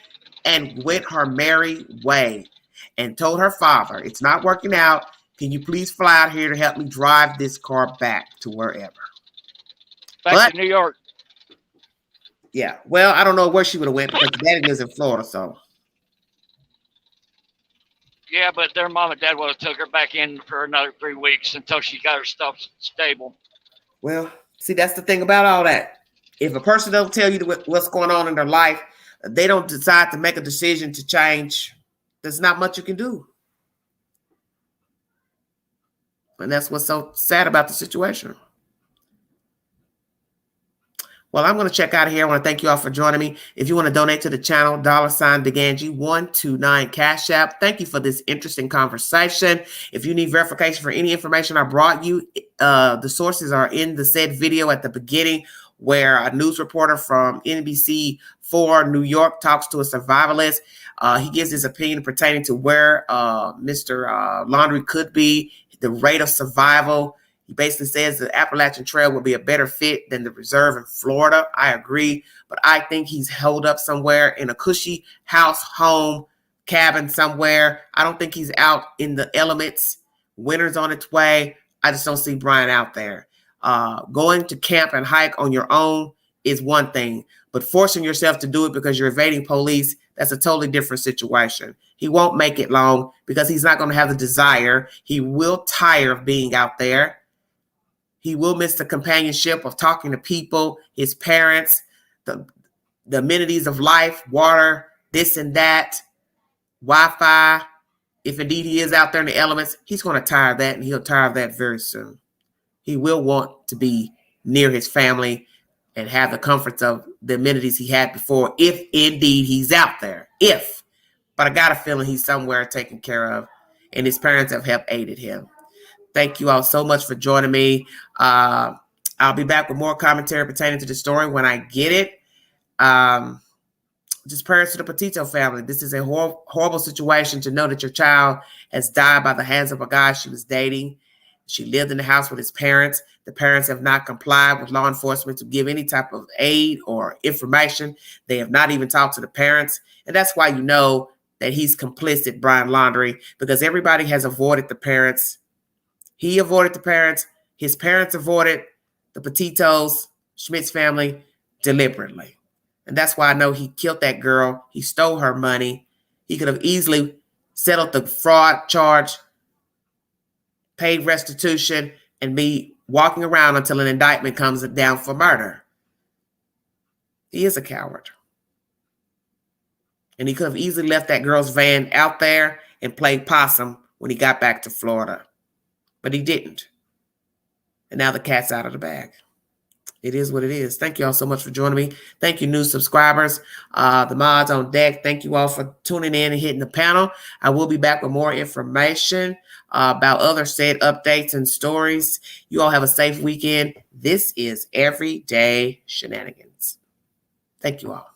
and went her merry way. And told her father, it's not working out. Can you please fly out here to help me drive this car back to wherever? Back to New York. Yeah, well, I don't know where she would have went because the daddy lives in Florida, so. Yeah, but their mom and dad would have took her back in for another 3 weeks until she got her stuff stable. Well, see, that's the thing about all that. If a person don't tell you what's going on in their life, they don't decide to make a decision to change, there's not much you can do. And that's what's so sad about the situation. Well, I'm going to check out of here. I want to thank you all for joining me. If you want to donate to the channel, $BigAngie129 Cash App. Thank you for this interesting conversation. If you need verification for any information I brought you, the sources are in the said video at the beginning, where a news reporter from NBC4 New York talks to a survivalist. He gives his opinion pertaining to where Mr. Laundrie could be, the rate of survival. He basically says the Appalachian Trail would be a better fit than the reserve in Florida. I agree, but I think he's held up somewhere in a cushy house, home, cabin somewhere. I don't think he's out in the elements. Winter's on its way. I just don't see Brian out there. Going to camp and hike on your own is one thing, but forcing yourself to do it because you're evading police, that's a totally different situation. He won't make it long because he's not going to have the desire. He will tire of being out there. He will miss the companionship of talking to people, his parents, the amenities of life, water, this and that, Wi-Fi. If indeed he is out there in the elements, he's going to tire of that, and he'll tire of that very soon. He will want to be near his family and have the comforts of the amenities he had before, if indeed he's out there. But I got a feeling he's somewhere taken care of, and his parents have helped aided him. Thank you all so much for joining me. I'll be back with more commentary pertaining to the story when I get it. Just prayers to the Petito family. This is a horrible situation to know that your child has died by the hands of a guy she was dating. She lived in the house with his parents. The parents have not complied with law enforcement to give any type of aid or information. They have not even talked to the parents. And that's why you know that he's complicit, Brian Laundrie, because everybody has avoided the parents. He avoided the parents. His parents avoided the Petitos, Schmidt's family, deliberately. And that's why I know he killed that girl. He stole her money. He could have easily settled the fraud charge, paid restitution, and be walking around until an indictment comes down for murder. He is a coward. And he could have easily left that girl's van out there and played possum when he got back to Florida. But he didn't. And now the cat's out of the bag. It is what it is. Thank you all so much for joining me. Thank you, new subscribers, the mods on deck. Thank you all for tuning in and hitting the panel. I will be back with more information about other said updates and stories. You all have a safe weekend. This is Everyday Shenanigans. Thank you all.